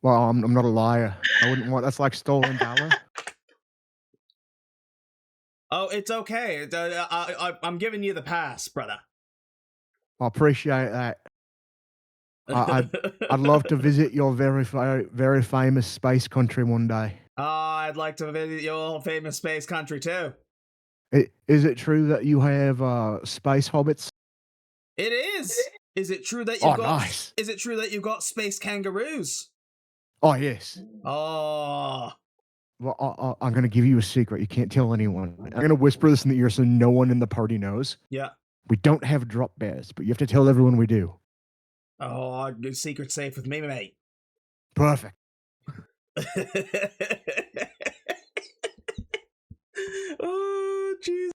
[SPEAKER 5] Well, I'm not a liar. I wouldn't want... That's like stolen valor.
[SPEAKER 1] Oh, it's okay. I'm giving you the pass, brother.
[SPEAKER 5] I appreciate that. I'd love to visit your very famous space country one day.
[SPEAKER 1] Oh, I'd like to visit your famous space country too.
[SPEAKER 5] Is it true that you have space hobbits?
[SPEAKER 1] It is. Is it true that
[SPEAKER 5] Nice.
[SPEAKER 1] Is it true that you've got space kangaroos?
[SPEAKER 5] Oh, yes.
[SPEAKER 1] Oh.
[SPEAKER 5] Well, I'm going to give you a secret. You can't tell anyone. I'm going to whisper this in the ear so no one in the party knows.
[SPEAKER 1] Yeah.
[SPEAKER 5] We don't have drop bears, but you have to tell everyone we do.
[SPEAKER 1] Oh, secret safe with me, mate.
[SPEAKER 5] Perfect.
[SPEAKER 1] Oh, jeez.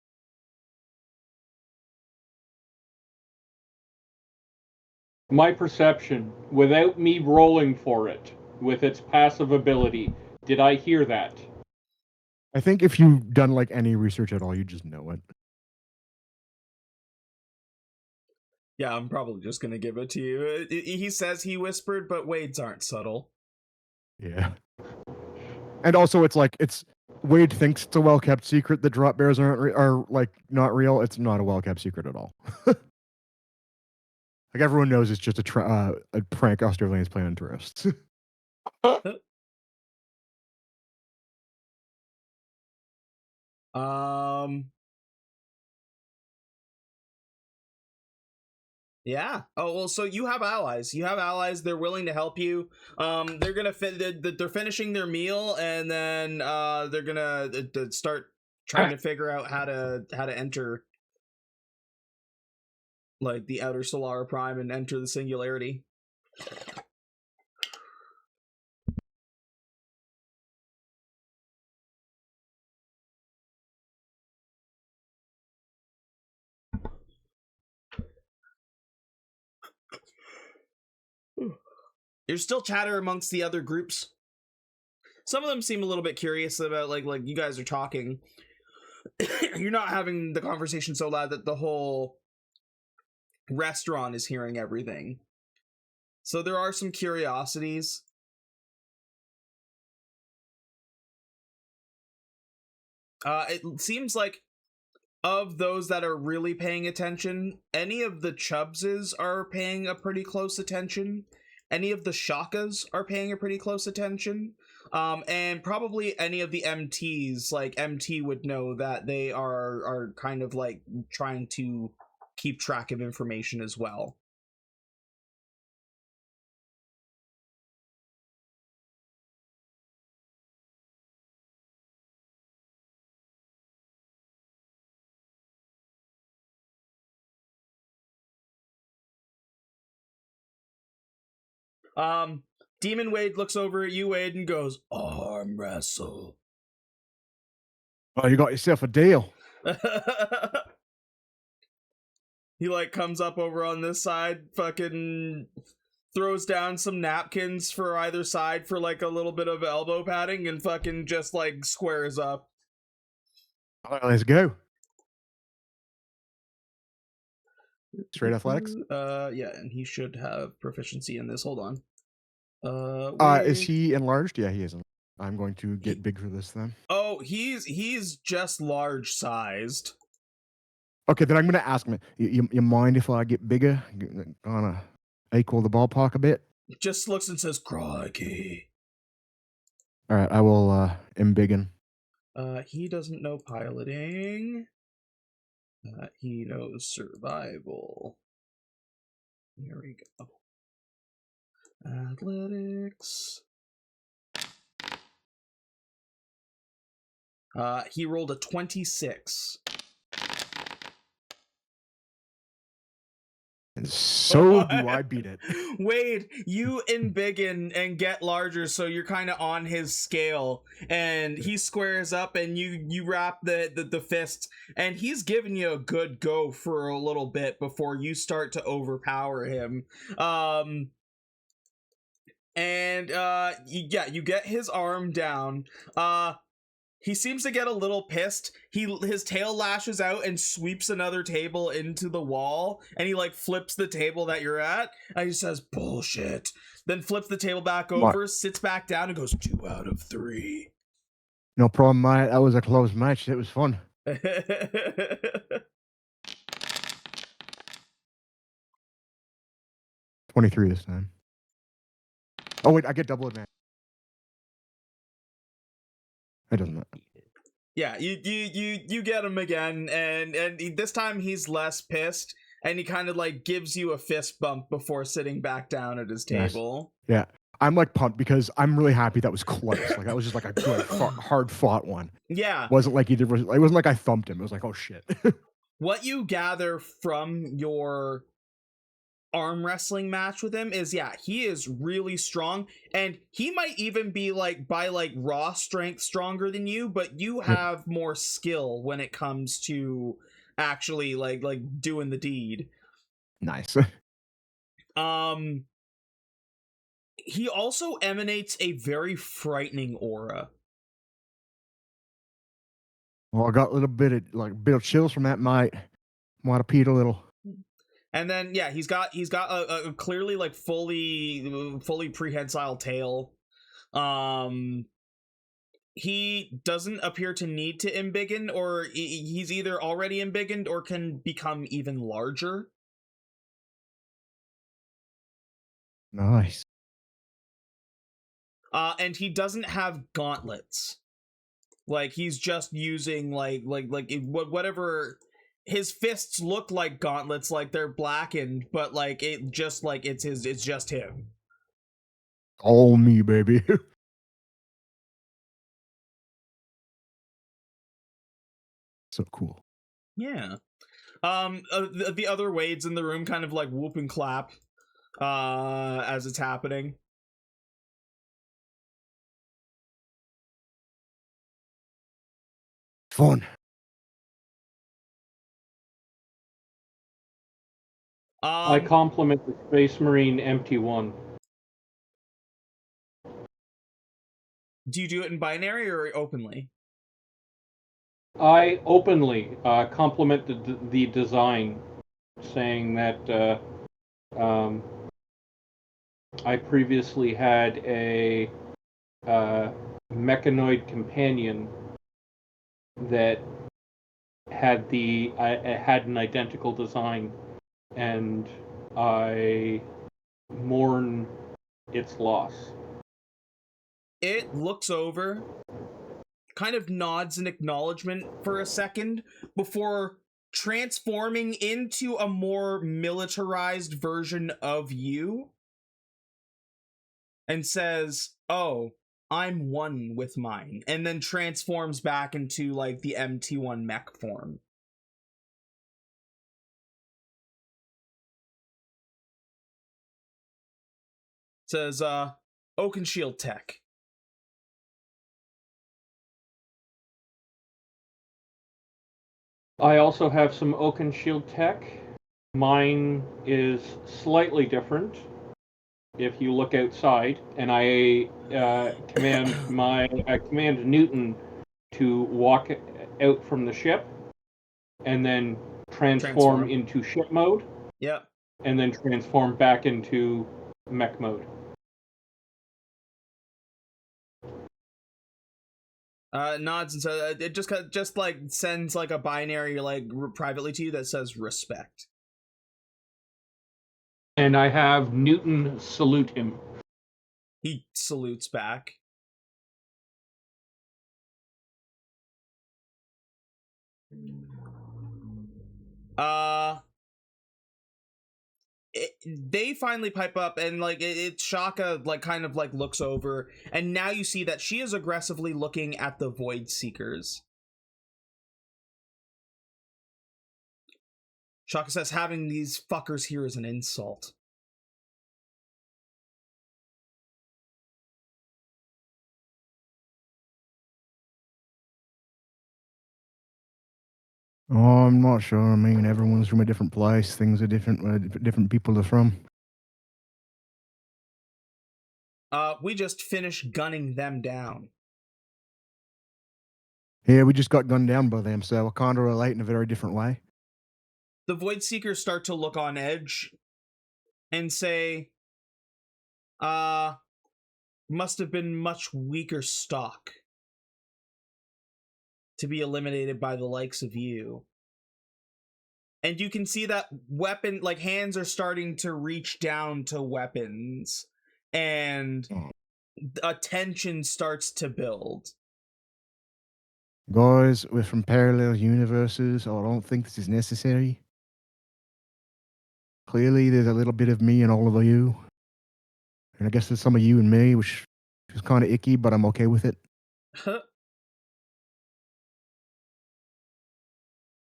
[SPEAKER 3] My perception, without me rolling for it, with its passive ability, did I hear that?
[SPEAKER 5] I think if you've done like any research at all, you just know it.
[SPEAKER 1] Yeah, I'm probably just gonna give it to you. He says he whispered, but Wade's aren't subtle.
[SPEAKER 5] Yeah. And also, it's Wade thinks it's a well kept secret. The drop bears are like not real. It's not a well kept secret at all. Like everyone knows, it's just a prank Australians play on tourists.
[SPEAKER 1] Yeah. Oh well. So you have allies. You have allies. They're willing to help you. They're gonna they're finishing their meal, and then they're gonna start trying to figure out how to enter like the outer Solar Prime and enter the Singularity. There's still chatter amongst the other groups. Some of them seem a little bit curious about like you guys are talking. You're not having the conversation so loud that the whole restaurant is hearing everything. So there are some curiosities. It seems like of those that are really paying attention, any of the Chubbses are paying a pretty close attention. Any of the Chakas are paying a pretty close attention. And probably any of the MTs, like MT would know that they are kind of like trying to keep track of information as well. Demon Wade looks over at you, Wade, and goes, "Arm wrestle."
[SPEAKER 5] Oh, you got yourself a deal.
[SPEAKER 1] He like comes up over on this side, fucking throws down some napkins for either side for like a little bit of elbow padding, and fucking just like squares up.
[SPEAKER 5] All right, let's go. Straight athletics?
[SPEAKER 1] Yeah, and he should have proficiency in this. Hold on.
[SPEAKER 5] Is he enlarged? Yeah, he is. I'm going to get big for this then.
[SPEAKER 1] Oh, he's just large sized.
[SPEAKER 5] Okay, then I'm going to ask him. You mind if I get bigger? Gonna equal the ballpark a bit?
[SPEAKER 1] Just looks and says, "Crikey."
[SPEAKER 5] All right, I will embiggen.
[SPEAKER 1] He doesn't know piloting. He knows survival. Here we go. Athletics. He rolled a 26.
[SPEAKER 5] And so do I beat it.
[SPEAKER 1] Wade, you embiggen and get larger, so you're kind of on his scale, and he squares up, and you wrap the fist, and he's giving you a good go for a little bit before you start to overpower him. You get his arm down. He seems to get a little pissed. His tail lashes out and sweeps another table into the wall, and he like flips the table that you're at, and he says, "Bullshit." Then flips the table back over, sits back down, and goes, 2 out of 3.
[SPEAKER 5] No problem, mate. That was a close match. It was fun. 23 this time. Oh wait, I get double advantage. It doesn't matter.
[SPEAKER 1] Yeah, you get him again, and this time he's less pissed, and he kind of like gives you a fist bump before sitting back down at his table.
[SPEAKER 5] Nice. Yeah. I'm like pumped because I'm really happy that was close. Like that was just like a good, hard fought one.
[SPEAKER 1] Yeah.
[SPEAKER 5] Wasn't like it wasn't like I thumped him. It was like, oh shit.
[SPEAKER 1] What you gather from your arm wrestling match with him is, yeah, he is really strong, and he might even be like by like raw strength stronger than you, but you have more skill when it comes to actually like doing the deed.
[SPEAKER 5] Nice.
[SPEAKER 1] He also emanates a very frightening aura.
[SPEAKER 5] Well, I got a little bit of chills from that, mate. Might have peed a little.
[SPEAKER 1] And then yeah, he's got a clearly like fully prehensile tail. He doesn't appear to need to embiggen, or he's either already embiggened or can become even larger.
[SPEAKER 5] Nice.
[SPEAKER 1] And he doesn't have gauntlets. Like he's just using like whatever. His fists look like gauntlets, like they're blackened, but like it just like it's just him.
[SPEAKER 5] All me, baby. So cool.
[SPEAKER 1] Yeah. The other Wades in the room kind of like whoop and clap as it's happening.
[SPEAKER 5] Fun.
[SPEAKER 3] I compliment the Space Marine MT1.
[SPEAKER 1] Do you do it in binary or openly?
[SPEAKER 3] I openly compliment the design, saying that I previously had a mechanoid companion that had an identical design, and I mourn its loss.
[SPEAKER 1] It looks over, kind of nods in acknowledgement for a second before transforming into a more militarized version of you, and says, "Oh, I'm one with mine," and then transforms back into like the MT1 mech form. Says, Oak and Shield Tech.
[SPEAKER 3] I also have some Oaken Shield tech. Mine is slightly different. If you look outside, and I command Newton to walk out from the ship, and then transform into ship mode.
[SPEAKER 1] Yep.
[SPEAKER 3] And then transform back into mech mode.
[SPEAKER 1] Nods and says it just like sends like a binary like privately to you that says respect.
[SPEAKER 3] And I have Newton salute him.
[SPEAKER 1] He salutes back. They finally pipe up, and like it's Chaka like kind of like looks over, and now you see that she is aggressively looking at the Void Seekers. Chaka says having these fuckers here is an insult.
[SPEAKER 5] Oh, I'm not sure. I mean, everyone's from a different place. Things are different where different people are from.
[SPEAKER 1] We just finished gunning them down.
[SPEAKER 5] Yeah, we just got gunned down by them, so I kind of relate in a very different way.
[SPEAKER 1] The Void Seekers start to look on edge and say, must have been much weaker stock to be eliminated by the likes of you. And you can see that weapon, like hands are starting to reach down to weapons, and a tension starts to build.
[SPEAKER 5] Guys, we're from parallel universes. I don't think this is necessary. Clearly, there's a little bit of me in all of you. And I guess there's some of you and me, which is kind of icky, but I'm okay with it.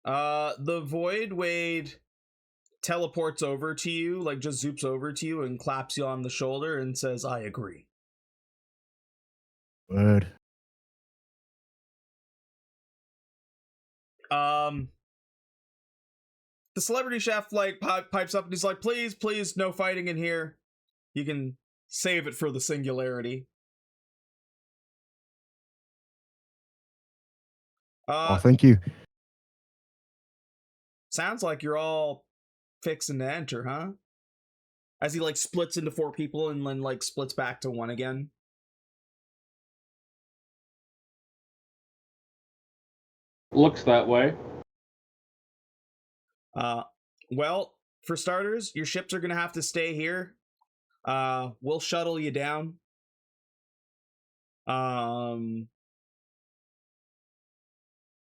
[SPEAKER 1] The Void Wade teleports over to you, like just zoops over to you and claps you on the shoulder and says, "I agree."
[SPEAKER 5] Word.
[SPEAKER 1] The celebrity chef like pipes up and he's like, please, no fighting in here. You can save it for the singularity.
[SPEAKER 5] Oh, thank you.
[SPEAKER 1] Sounds like you're all fixing to enter, huh? As he like splits into 4 people and then like splits back to 1 again.
[SPEAKER 3] Looks that way.
[SPEAKER 1] Well, for starters, your ships are gonna have to stay here. We'll shuttle you down.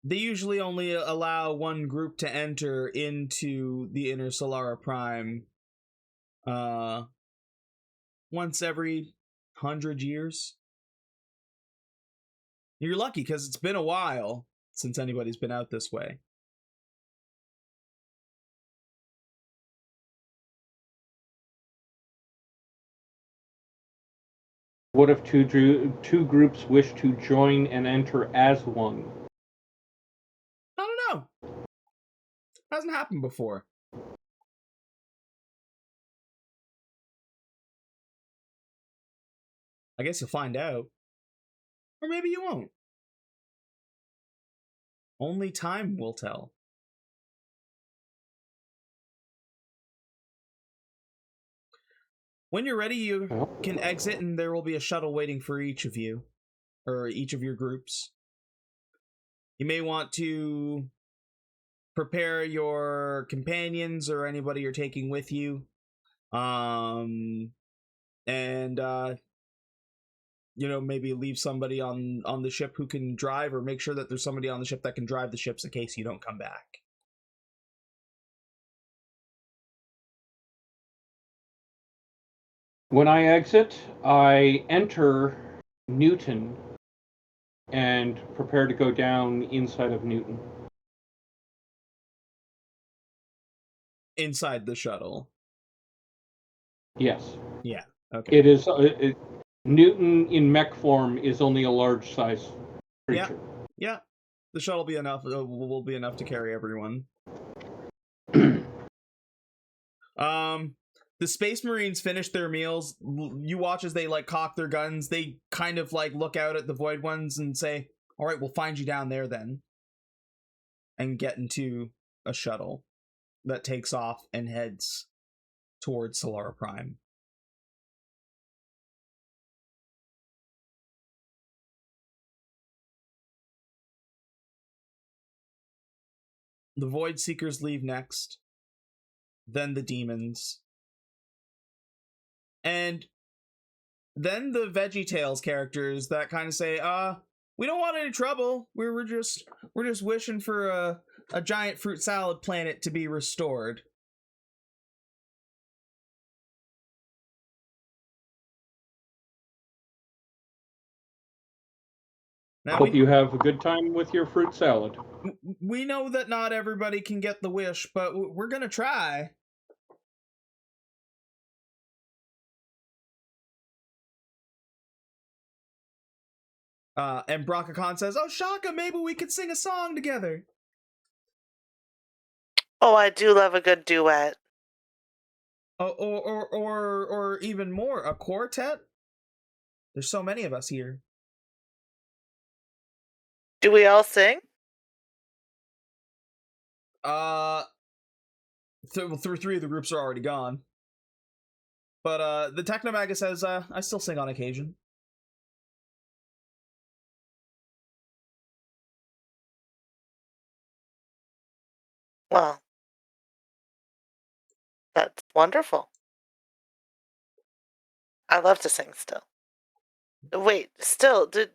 [SPEAKER 1] They usually only allow 1 group to enter into the inner Solara Prime once every 100 years. You're lucky because it's been a while since anybody's been out this way.
[SPEAKER 3] What if two groups wish to join and enter as one?
[SPEAKER 1] I don't know. Hasn't happened before. I guess you'll find out. Or maybe you won't. Only time will tell. When you're ready, you can exit and there will be a shuttle waiting for each of you. Or each of your groups. You may want to prepare your companions or anybody you're taking with you. Maybe leave somebody on the ship who can drive, or make sure that there's somebody on the ship that can drive the ships in case you don't come back.
[SPEAKER 3] When I exit, I enter Newton and prepare to go down inside of Newton.
[SPEAKER 1] Inside the shuttle.
[SPEAKER 3] Yes.
[SPEAKER 1] Yeah. Okay.
[SPEAKER 3] It is. Newton in mech form is only a large size creature.
[SPEAKER 1] Yeah. The shuttle will be enough. Will be enough to carry everyone. The Space Marines finish their meals. You watch as they like cock their guns. They kind of like look out at the Void ones and say, "All right, we'll find you down there then," and get into a shuttle that takes off and heads towards Solara Prime. The Void Seekers leave next, then the demons, and then the VeggieTales characters that kind of say, we don't want any trouble. We're just wishing for a giant fruit salad planet to be restored." Now
[SPEAKER 3] Hope you have a good time with your fruit salad.
[SPEAKER 1] We know that not everybody can get the wish, but we're gonna try. And Brocka says, "Oh, Chaka, maybe we could sing a song together."
[SPEAKER 4] Oh, I do love a good duet.
[SPEAKER 1] Oh, or even more, a quartet. There's so many of us here.
[SPEAKER 4] Do we all sing?
[SPEAKER 1] Through 3 of the groups are already gone. But the Technomagus says, I still sing on occasion.
[SPEAKER 4] Well, that's wonderful. I love to sing still. Wait, still, do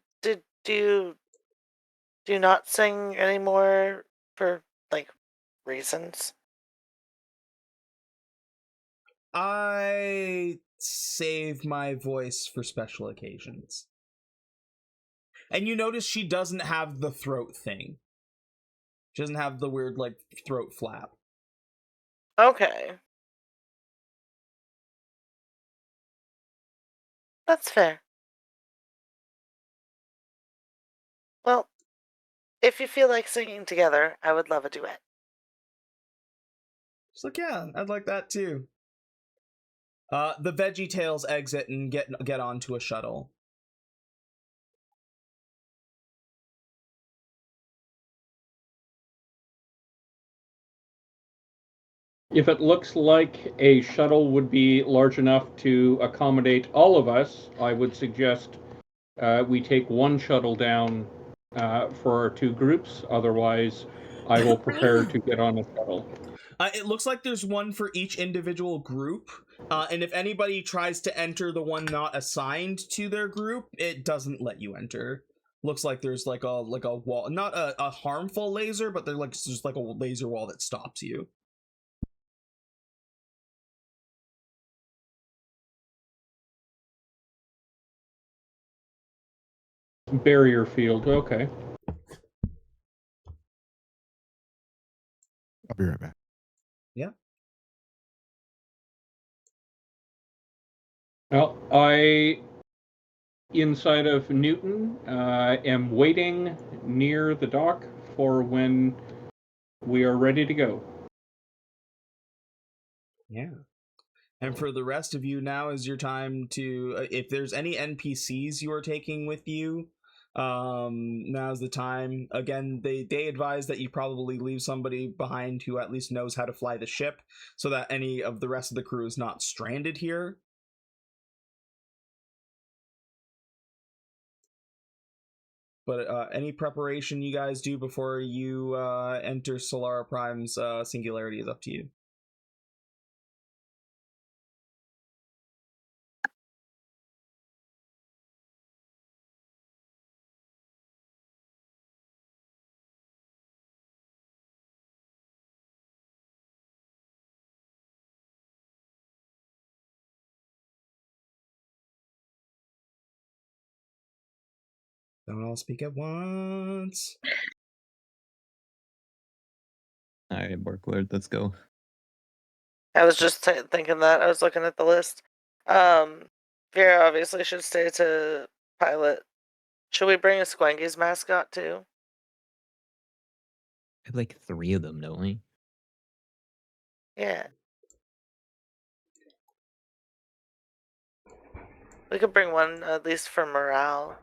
[SPEAKER 4] you not sing anymore for like reasons?
[SPEAKER 1] I save my voice for special occasions. And you notice she doesn't have the throat thing. She doesn't have the weird, like, throat flap.
[SPEAKER 4] Okay. That's fair. Well, if you feel like singing together, I would love a duet.
[SPEAKER 1] She's like, yeah, I'd like that too. The Veggie Tales exit and get onto a shuttle.
[SPEAKER 3] If it looks like a shuttle would be large enough to accommodate all of us, I would suggest we take one shuttle down for our two groups. Otherwise, I will prepare to get on a shuttle.
[SPEAKER 1] It looks like there's one for each individual group, and if anybody tries to enter the one not assigned to their group, it doesn't let you enter. Looks like there's like a wall, not a harmful laser, but there's like just like a laser wall that stops you.
[SPEAKER 3] Barrier field, okay.
[SPEAKER 5] I'll be right back.
[SPEAKER 1] Yeah.
[SPEAKER 3] Well, I, inside of Newton, am waiting near the dock for when we are ready to go.
[SPEAKER 1] Yeah. And for the rest of you, now is your time to, if there's any NPCs you are taking with you, now's the time. Again, they advise that you probably leave somebody behind who at least knows how to fly the ship, so that any of the rest of the crew is not stranded here. But any preparation you guys do before you enter Solara Prime's singularity is up to you. Don't all speak at once.
[SPEAKER 2] All right, Borklord, let's go.
[SPEAKER 4] I was just thinking that. I was looking at the list. Vera obviously should stay to pilot. Should we bring a Squangy's mascot too?
[SPEAKER 2] We have like 3 of them, don't we?
[SPEAKER 4] Yeah. We could bring one at least for morale.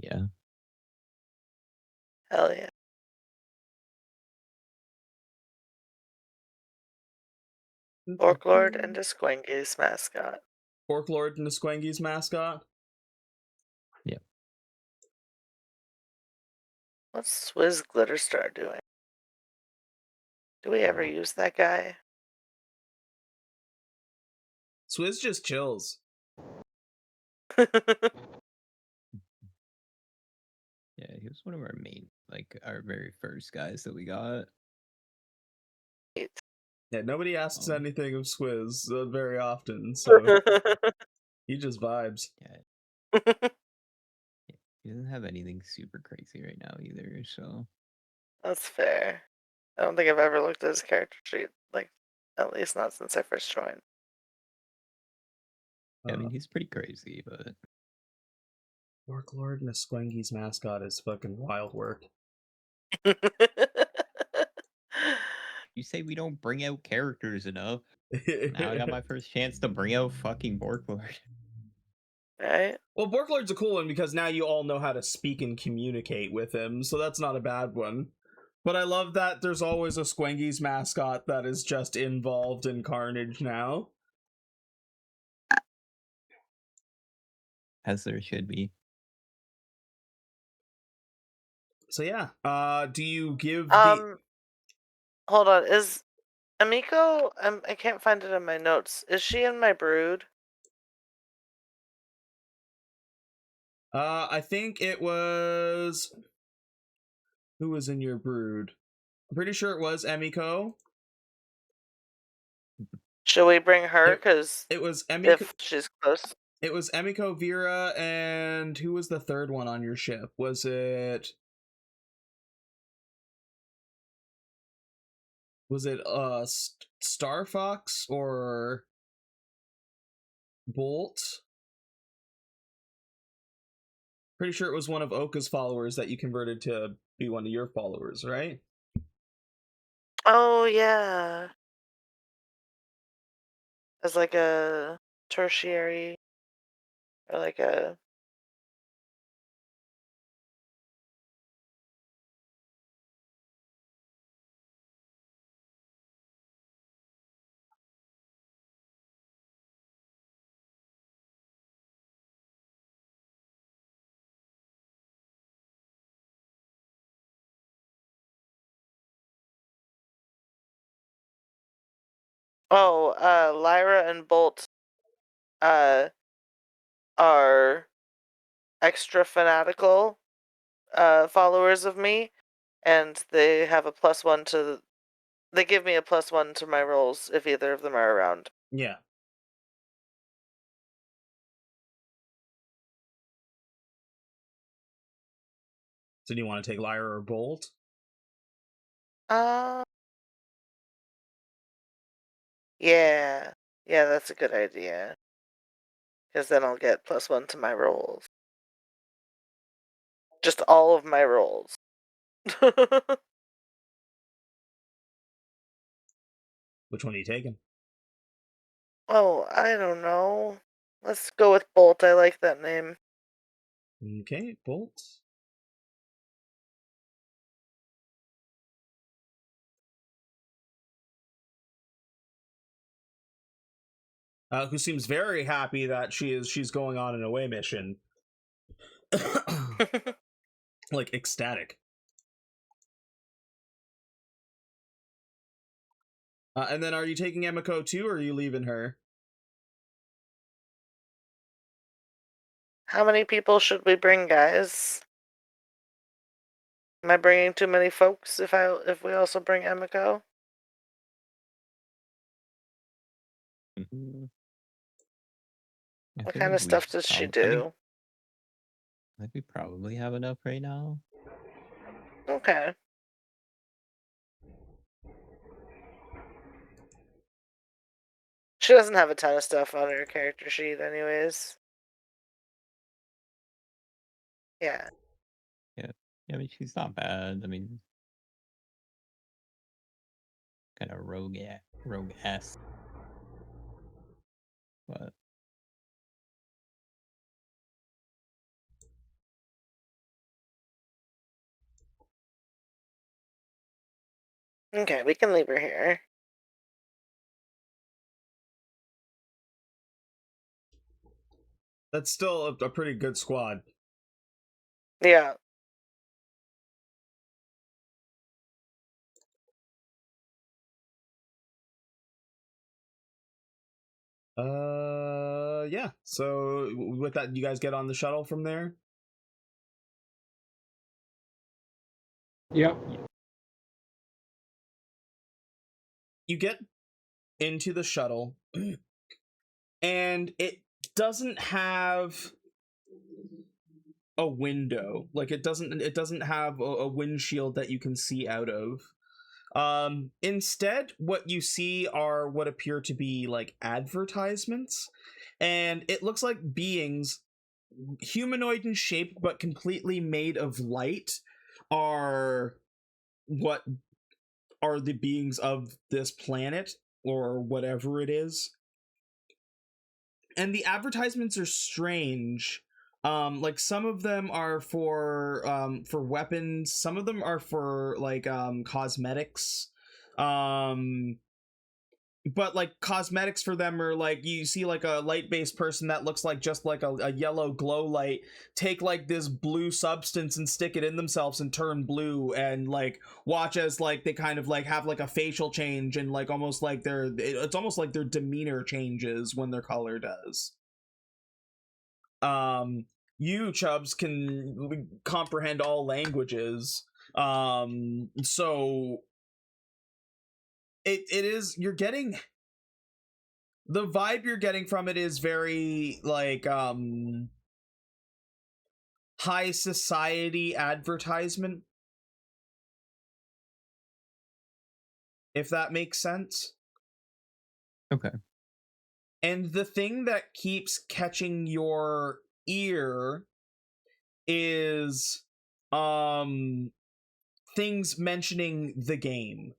[SPEAKER 2] Yeah.
[SPEAKER 4] Hell yeah. Orklord and a Squangy's mascot.
[SPEAKER 1] Orklord and a Squangy's mascot?
[SPEAKER 2] Yeah.
[SPEAKER 4] What's Swizz Glitterstar doing? Do we ever use that guy?
[SPEAKER 1] Swizz just chills.
[SPEAKER 2] Yeah, he was one of our main, like, our very first guys that we got.
[SPEAKER 1] Yeah, nobody asks anything of Swizz very often, so he just vibes.
[SPEAKER 2] Yeah. He doesn't have anything super crazy right now either, so.
[SPEAKER 4] That's fair. I don't think I've ever looked at his character sheet, like, at least not since I first joined.
[SPEAKER 2] Yeah, I mean, he's pretty crazy, but.
[SPEAKER 1] Orklord and a Squangy's mascot is fucking wild work.
[SPEAKER 2] You say we don't bring out characters enough. Now I got my first chance to bring out fucking Borklord.
[SPEAKER 4] Right?
[SPEAKER 1] Well, Borklord's a cool one because now you all know how to speak and communicate with him, so that's not a bad one. But I love that there's always a Squangy's mascot that is just involved in carnage now.
[SPEAKER 2] As there should be.
[SPEAKER 1] So yeah, do you give
[SPEAKER 4] hold on, is Amiko, I can't find it in my notes. Is she in my brood?
[SPEAKER 1] I think it was... Who was in your brood? I'm pretty sure it was Emiko.
[SPEAKER 4] Should we bring her? Because
[SPEAKER 1] It was Emiko.
[SPEAKER 4] if she's close.
[SPEAKER 1] It was Emiko, Vera, and who was the third one on your ship? Was it Star Fox or Bolt? Pretty sure it was one of Oka's followers that you converted to be one of your followers, right?
[SPEAKER 4] Oh, yeah. As like a tertiary or like a... Oh, Lyra and Bolt are extra fanatical followers of me, and they have a +1 to... They give me a +1 to my rolls if either of them are around.
[SPEAKER 1] Yeah. So do you want to take Lyra or Bolt?
[SPEAKER 4] Yeah. Yeah, that's a good idea. Because then I'll get +1 to my rolls. Just all of my rolls.
[SPEAKER 1] Which one are you taking?
[SPEAKER 4] Oh, I don't know. Let's go with Bolt. I like that name.
[SPEAKER 1] Okay, Bolt. Who seems very happy that she's going on an away mission. Like ecstatic. And then are you taking Emiko too, or are you leaving her?
[SPEAKER 4] How many people should we bring, guys? Am I bringing too many folks if we also bring Emiko? What kind of stuff does she do?
[SPEAKER 2] I think we probably have enough right now.
[SPEAKER 4] Okay. She doesn't have a ton of stuff on her character sheet anyways. Yeah.
[SPEAKER 2] Yeah, I mean, she's not bad. I mean, kind of rogue-esque. But
[SPEAKER 4] Okay, we can leave her here.
[SPEAKER 1] That's still a pretty good squad.
[SPEAKER 4] Yeah.
[SPEAKER 1] Yeah. So with that, you guys get on the shuttle from there?
[SPEAKER 3] Yep.
[SPEAKER 1] You get into the shuttle, and it doesn't have a window. Like it doesn't have a windshield that you can see out of. Instead, what you see are what appear to be like advertisements, and it looks like beings, humanoid in shape but completely made of light, are what are the beings of this planet or whatever it is. And the advertisements are strange. Like some of them are for weapons, some of them are for like cosmetics. But like cosmetics for them are like, you see like a light-based person that looks like just like a yellow glow light take like this blue substance and stick it in themselves and turn blue, and like watch as like they kind of like have like a facial change, and like almost like it's almost like their demeanor changes when their color does. you, Chubbs, can comprehend all languages. So it is, you're getting, the vibe you're getting from it is very like high society advertisement, if that makes sense.
[SPEAKER 2] Okay.
[SPEAKER 1] And the thing that keeps catching your ear is things mentioning the game.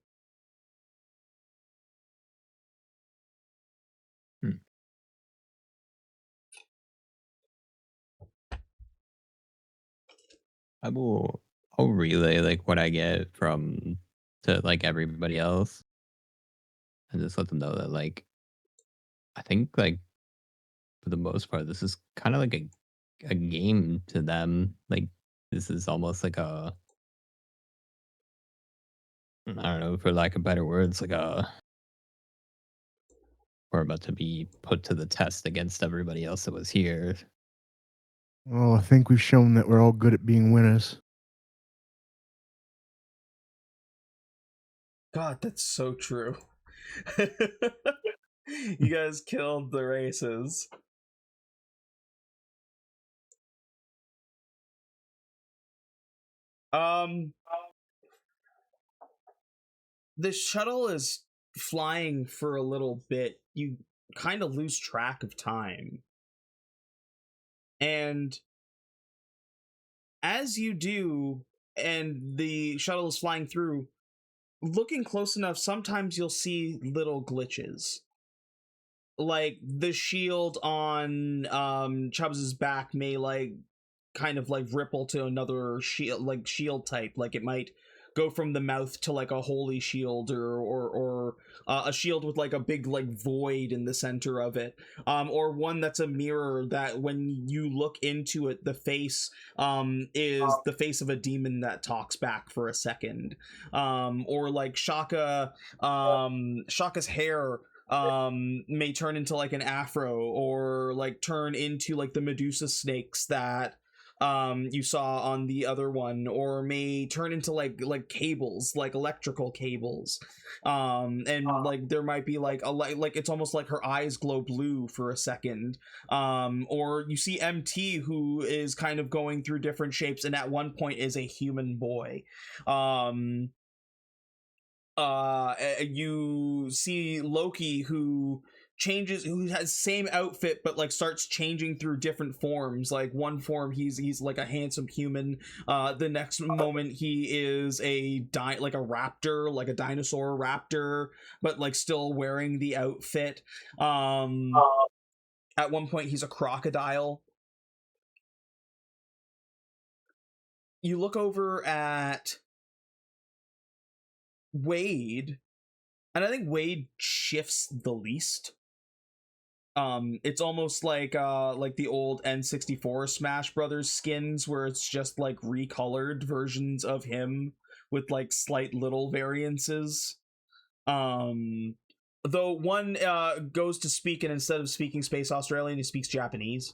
[SPEAKER 2] I'll relay like what I get from to like everybody else, and just let them know that like I think like for the most part this is kind of like a game to them. Like this is almost like a, I don't know, for lack of better words, like we're about to be put to the test against everybody else that was here.
[SPEAKER 5] Well, I think we've shown that we're all good at being winners.
[SPEAKER 1] God, that's so true. You guys killed the races. The shuttle is flying for a little bit. You kind of lose track of time. And as you do, and the shuttle is flying through, looking close enough, sometimes you'll see little glitches. Like the shield on Chubbs's back may like kind of like ripple to another shield, like shield type, like it might go from the mouth to like a holy shield, or a shield with like a big like void in the center of it, or one that's a mirror that when you look into it, the face is the face of a demon that talks back for a second, or like Chaka's hair may turn into like an afro, or like turn into like the Medusa snakes that you saw on the other one, or may turn into like cables, like electrical cables, and like there might be like a like it's almost like her eyes glow blue for a second, or you see MT, who is kind of going through different shapes and at one point is a human boy. You see Loki, who has same outfit but like starts changing through different forms. Like one form he's like a handsome human, the next moment he is like a raptor, like a dinosaur raptor, but like still wearing the outfit. At one point he's a crocodile. You look over at Wade, and I think Wade shifts the least. It's almost like the old N64 Smash Brothers skins, where it's just like recolored versions of him with like slight little variances. Though one goes to speak, and instead of speaking Space Australian, he speaks Japanese.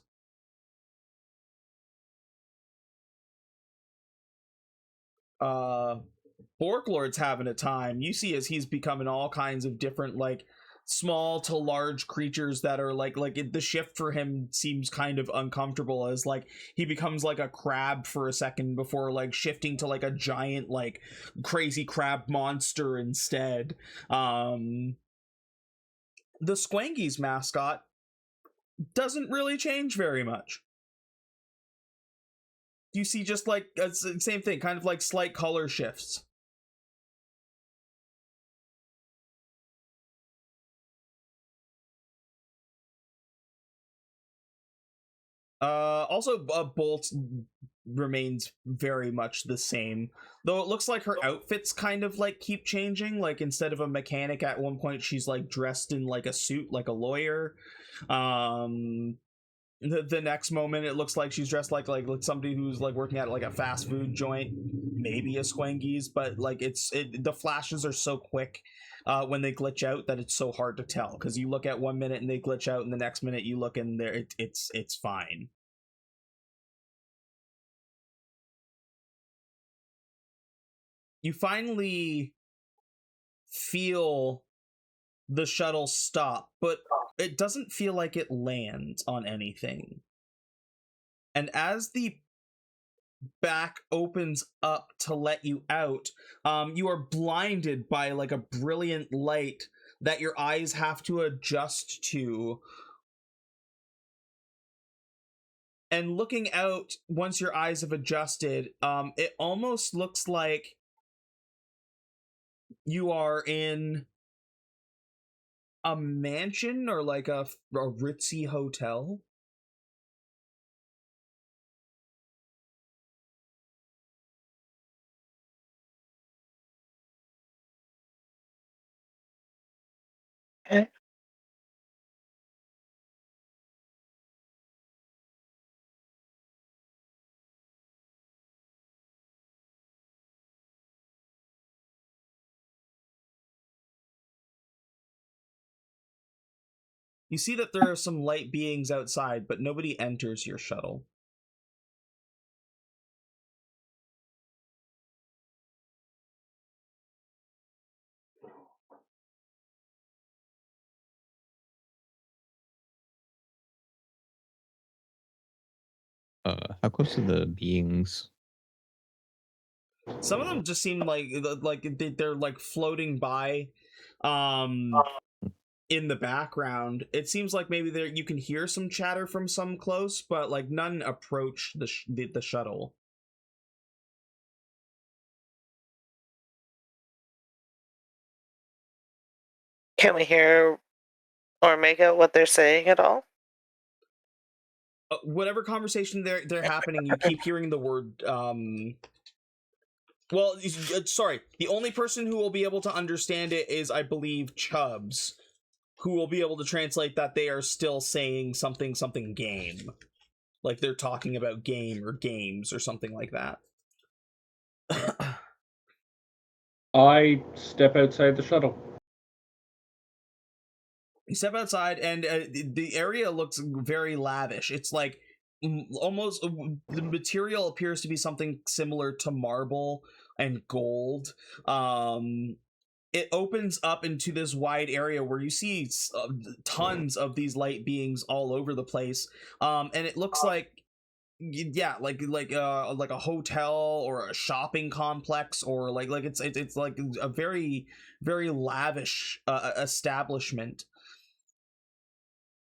[SPEAKER 1] Borklord's having a time. You see as he's becoming all kinds of different like small to large creatures that are like the shift for him seems kind of uncomfortable, as like he becomes like a crab for a second before like shifting to like a giant like crazy crab monster instead. The Squangy's mascot doesn't really change very much. You see just like same thing, kind of like slight color shifts. Also, Bolt remains very much the same, though it looks like her outfits kind of like keep changing. Like instead of a mechanic at one point, she's like dressed in like a suit, like a lawyer. The next moment, it looks like she's dressed like somebody who's like working at like a fast food joint, maybe a Squangy's, but like the flashes are so quick when they glitch out that it's so hard to tell, because you look at 1 minute and they glitch out, and the next minute you look in there, it's fine. you finally feel the shuttle stop, but it doesn't feel like it lands on anything. And as the back opens up to let you out, you are blinded by like a brilliant light that your eyes have to adjust to. And looking out, once your eyes have adjusted, it almost looks like you are in a mansion or like a ritzy hotel. You see that there are some light beings outside, but nobody enters your shuttle.
[SPEAKER 2] How close are the beings?
[SPEAKER 1] Some of them just seem like they're like floating by in the background. It seems like maybe there you can hear some chatter from some close, but like none approach the shuttle.
[SPEAKER 4] Can we hear or make out what they're saying at all?
[SPEAKER 1] Whatever conversation they're happening, you keep hearing the word well, sorry, the only person who will be able to understand it is, I believe, Chubbs, who will be able to translate that they are still saying something game, like they're talking about game or games or something like that.
[SPEAKER 3] I step outside the shuttle.
[SPEAKER 1] You step outside, and the area looks very lavish. It's like almost the material appears to be something similar to marble and gold. It opens up into this wide area where you see tons of these light beings all over the place, and it looks like like a hotel or a shopping complex, or like it's like a very lavish establishment.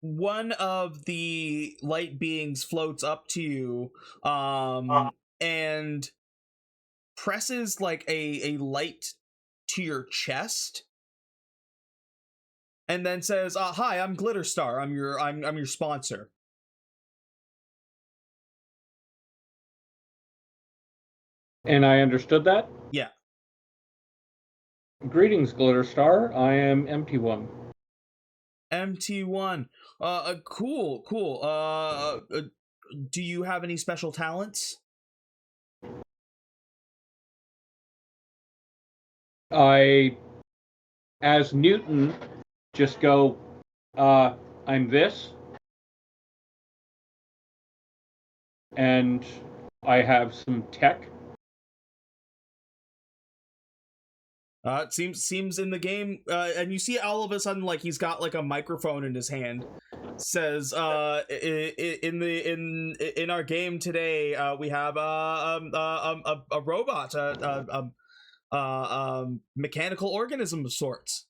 [SPEAKER 1] One of the light beings floats up to you and presses like a light to your chest, and then says, "Hi, I'm Glitterstar. I'm your sponsor."
[SPEAKER 3] And I understood that?
[SPEAKER 1] Yeah.
[SPEAKER 3] Greetings, Glitterstar. I am MT1.
[SPEAKER 1] MT1. Cool. Do you have any special talents?
[SPEAKER 3] I, as Newton, just go, I'm this. And I have some tech.
[SPEAKER 1] It seems in the game, and you see all of a sudden, like he's got like a microphone in his hand. Says, in our game today, we have a robot, mechanical organism of sorts.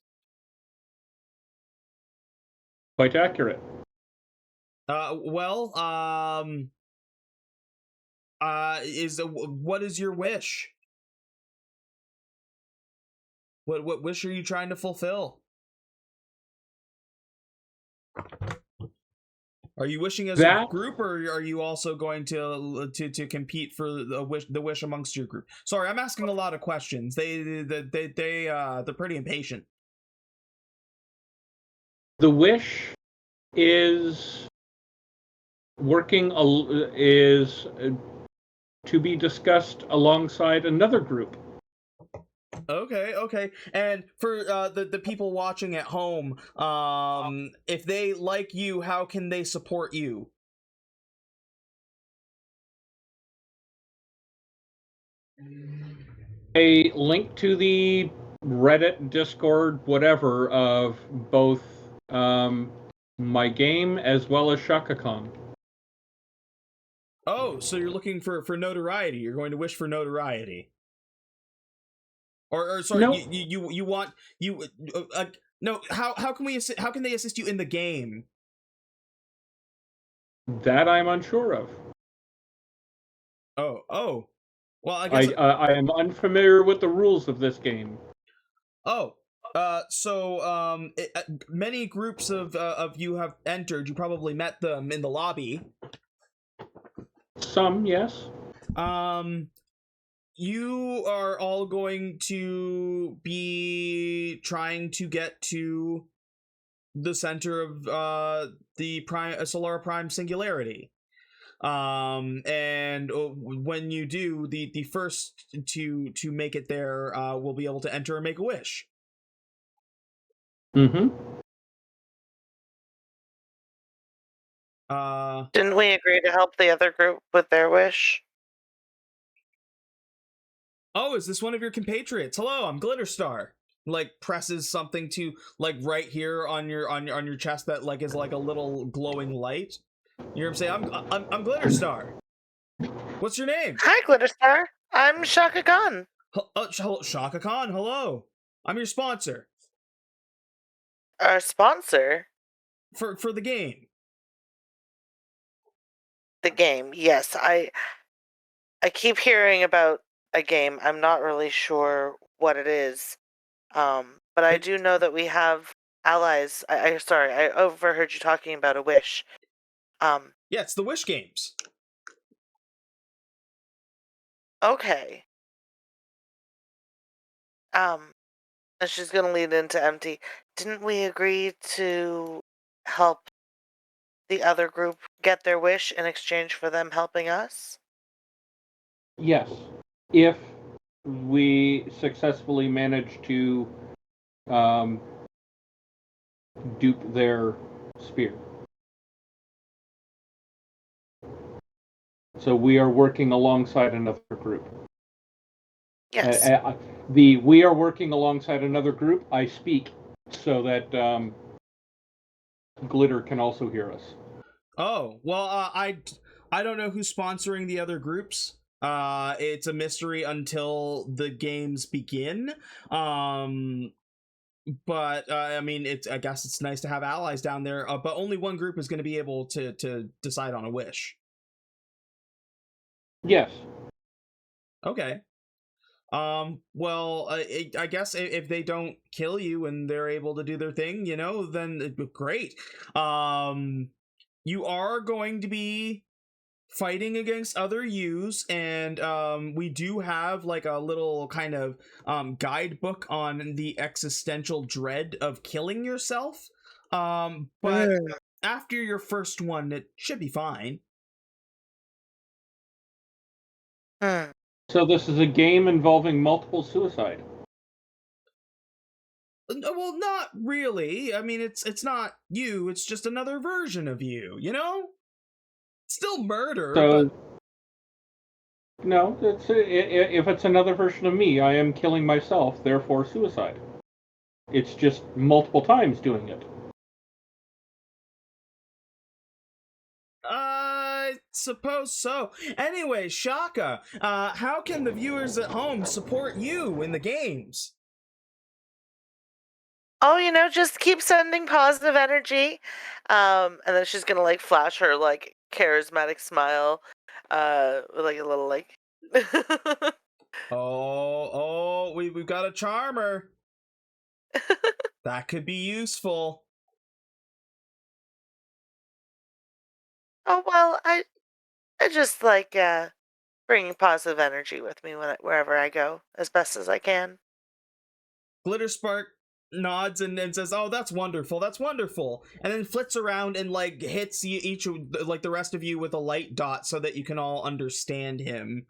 [SPEAKER 3] Quite accurate.
[SPEAKER 1] Well, what is your wish? What wish are you trying to fulfill? Are you wishing as a group, or are you also going to compete for the wish amongst your group? Sorry, I'm asking a lot of questions. They're pretty impatient.
[SPEAKER 3] The wish is to be discussed alongside another group.
[SPEAKER 1] Okay. And for the people watching at home, if they like you, how can they support you?
[SPEAKER 3] a link to the Reddit, Discord, whatever of both my game as well as ShakaCon.
[SPEAKER 1] Oh, so you're looking for notoriety. You're going to wish for notoriety. Or sorry,
[SPEAKER 3] Nope.
[SPEAKER 1] you want no. How can we how can they assist you in the game?
[SPEAKER 3] That I'm unsure of.
[SPEAKER 1] Oh. Well, I guess
[SPEAKER 3] I am unfamiliar with the rules of this game.
[SPEAKER 1] Many groups of you have entered. You probably met them in the lobby.
[SPEAKER 3] Some, yes.
[SPEAKER 1] You are all going to be trying to get to the center of the Solara Prime Singularity. And when you do, the first to make it there will be able to enter and make a wish.
[SPEAKER 3] Mm-hmm.
[SPEAKER 4] Didn't we agree to help the other group with their wish?
[SPEAKER 1] Oh, is this one of your compatriots? Hello, I'm Glitterstar. Like presses something to like right here on your chest that like is like a little glowing light. You know what I'm saying? I'm Glitterstar. What's your name?
[SPEAKER 4] Hi, Glitterstar. I'm Chaka Khan.
[SPEAKER 1] Chaka Khan. Hello. I'm your sponsor
[SPEAKER 4] Our sponsor?
[SPEAKER 1] for the game.
[SPEAKER 4] The game. Yes, I keep hearing about a game. I'm not really sure what it is. But I do know that we have allies. Sorry, I overheard you talking about a wish.
[SPEAKER 1] Yeah, it's the Wish games.
[SPEAKER 4] Okay. And she's gonna lead into empty. Didn't we agree to help the other group get their wish in exchange for them helping us?
[SPEAKER 3] Yes. If we successfully manage to dupe their spear. So we are working alongside another group.
[SPEAKER 4] Yes.
[SPEAKER 3] We are working alongside another group. I speak so that Glitter can also hear us.
[SPEAKER 1] Oh, well, I don't know who's sponsoring the other groups. It's a mystery until the games begin. But I mean, I guess it's nice to have allies down there. But only one group is going to be able to decide on a wish.
[SPEAKER 3] Yes.
[SPEAKER 1] Okay. Well, I guess if they don't kill you and they're able to do their thing, you know, then great. You are going to be fighting against other U's, and we do have like a little kind of guidebook on the existential dread of killing yourself. But after your first one, it should be fine.
[SPEAKER 3] So this is a game involving multiple suicide.
[SPEAKER 1] Well, not really. I mean, it's not you. It's just another version of you. You know, still murder.
[SPEAKER 3] So
[SPEAKER 1] but...
[SPEAKER 3] no, if it's another version of me, I am killing myself, therefore suicide. It's just multiple times doing it.
[SPEAKER 1] I suppose so. Anyway, Chaka, how can the viewers at home support you in the games?
[SPEAKER 4] Oh, you know, just keep sending positive energy. And then she's gonna like flash her like charismatic smile, with like a little like.
[SPEAKER 1] We've got a charmer. That could be useful.
[SPEAKER 4] Oh well, I just like bringing positive energy with me wherever I go as best as I can.
[SPEAKER 1] Glitterspark nods and says, "Oh, that's wonderful. That's wonderful." And then flits around and like hits each like the rest of you with a light dot so that you can all understand him.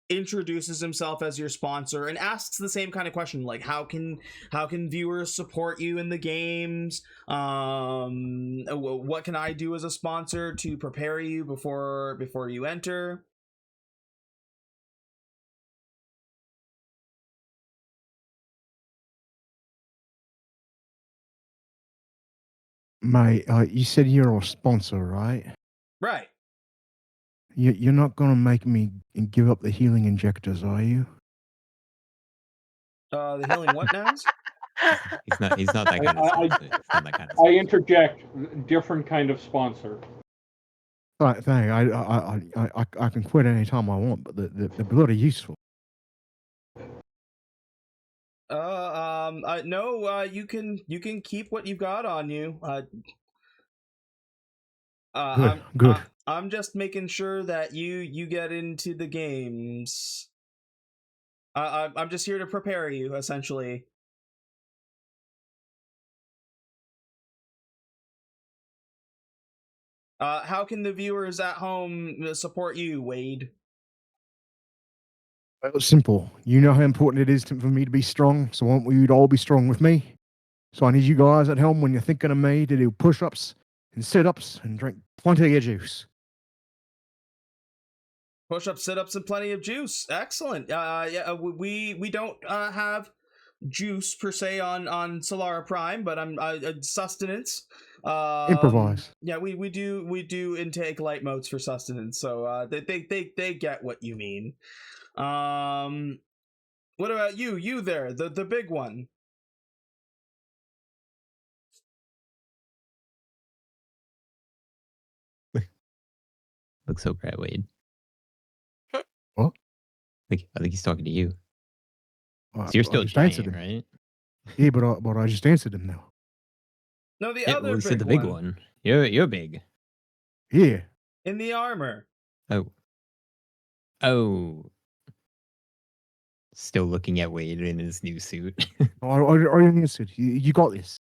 [SPEAKER 1] Introduces himself as your sponsor and asks the same kind of question, like how can viewers support you in the games? What can I do as a sponsor to prepare you before you enter?
[SPEAKER 5] Mate, you said you're a sponsor, right?
[SPEAKER 1] Right.
[SPEAKER 5] You're not gonna make me give up the healing injectors, are you?
[SPEAKER 1] The healing what nows?
[SPEAKER 2] He's not. He's not that kind of
[SPEAKER 3] I-
[SPEAKER 2] sponsor. He's not that kind of
[SPEAKER 3] I
[SPEAKER 2] sponsor.
[SPEAKER 3] interject. Different kind of sponsor.
[SPEAKER 5] Right, thank. I can quit any time I want, but the blood are useful.
[SPEAKER 1] No, you can keep what you've got on you.
[SPEAKER 5] Good.
[SPEAKER 1] I'm just making sure that you get into the games. I'm just here to prepare you, essentially. How can the viewers at home support you, Wade?
[SPEAKER 5] Well, it's simple. You know how important it is for me to be strong, so I want you to all be strong with me. So I need you guys at home, when you're thinking of me, to do push-ups and sit-ups and drink plenty of juice.
[SPEAKER 1] Push-ups, sit-ups, and plenty of juice. Excellent. We don't have juice per se on Solara Prime, but I'm sustenance.
[SPEAKER 5] Improvise.
[SPEAKER 1] Yeah, we do intake light modes for sustenance, so they get what you mean. What about you? You there, the big one.
[SPEAKER 2] Looks so bad, Wade.
[SPEAKER 5] What?
[SPEAKER 2] I think he's talking to you.
[SPEAKER 5] I-
[SPEAKER 2] So you're
[SPEAKER 5] I
[SPEAKER 2] still
[SPEAKER 5] just answered
[SPEAKER 2] giant,
[SPEAKER 5] him.
[SPEAKER 2] right?
[SPEAKER 5] Yeah, but I just answered him now.
[SPEAKER 1] No, the
[SPEAKER 2] Yeah,
[SPEAKER 1] other
[SPEAKER 2] well, he
[SPEAKER 1] big,
[SPEAKER 2] said the big one. You're big.
[SPEAKER 5] Yeah.
[SPEAKER 1] in the armor.
[SPEAKER 2] Oh. Still looking at Wade in his new suit.
[SPEAKER 5] I already answered. You got this.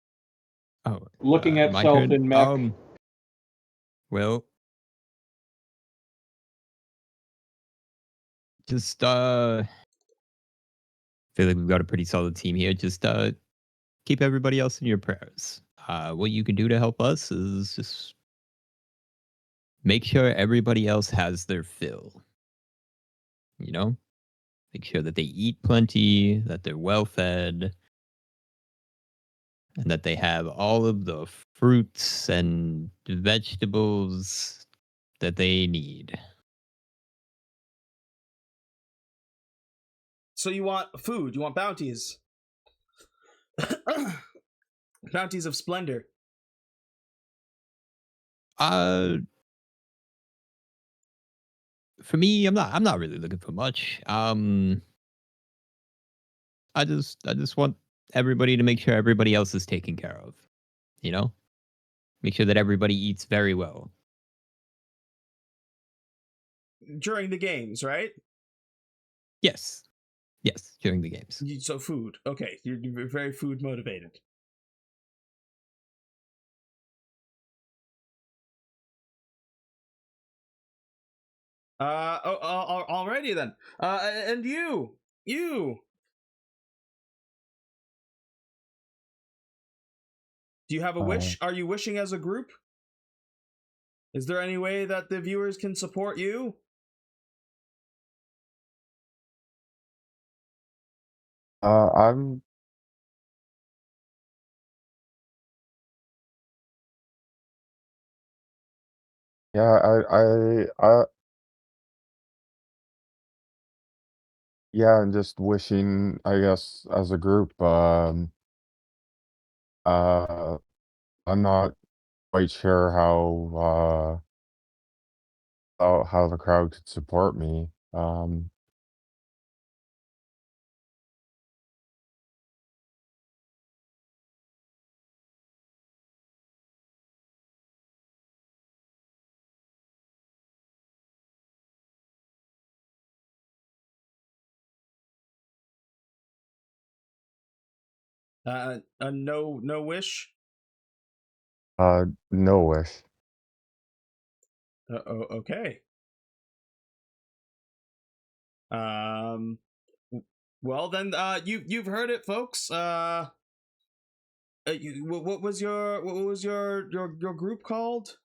[SPEAKER 2] Oh,
[SPEAKER 3] Looking at
[SPEAKER 2] my
[SPEAKER 3] self
[SPEAKER 2] turn?
[SPEAKER 3] in mech.
[SPEAKER 2] Well, just feel like we've got a pretty solid team here. Just keep everybody else in your prayers. What you can do to help us is just make sure everybody else has their fill. You know, make sure that they eat plenty, that they're well fed, and that they have all of the fruits and vegetables that they need.
[SPEAKER 1] So you want food? You want bounties? Bounties of splendor.
[SPEAKER 2] For me, I'm not really looking for much. I just want everybody to make sure everybody else is taken care of. You know? Make sure that everybody eats very well.
[SPEAKER 1] During the games, right?
[SPEAKER 2] Yes. Yes, during the games.
[SPEAKER 1] So food. Okay, you're very food motivated. Alrighty then. And you. Do you have a wish? Are you wishing as a group? Is there any way that the viewers can support you?
[SPEAKER 6] I'm yeah, yeah, and just wishing, I guess, as a group, uh, I'm not quite sure how the crowd could support me.
[SPEAKER 1] No wish.
[SPEAKER 6] No wish.
[SPEAKER 1] Okay. Well then, you've heard it, folks. What was your group called?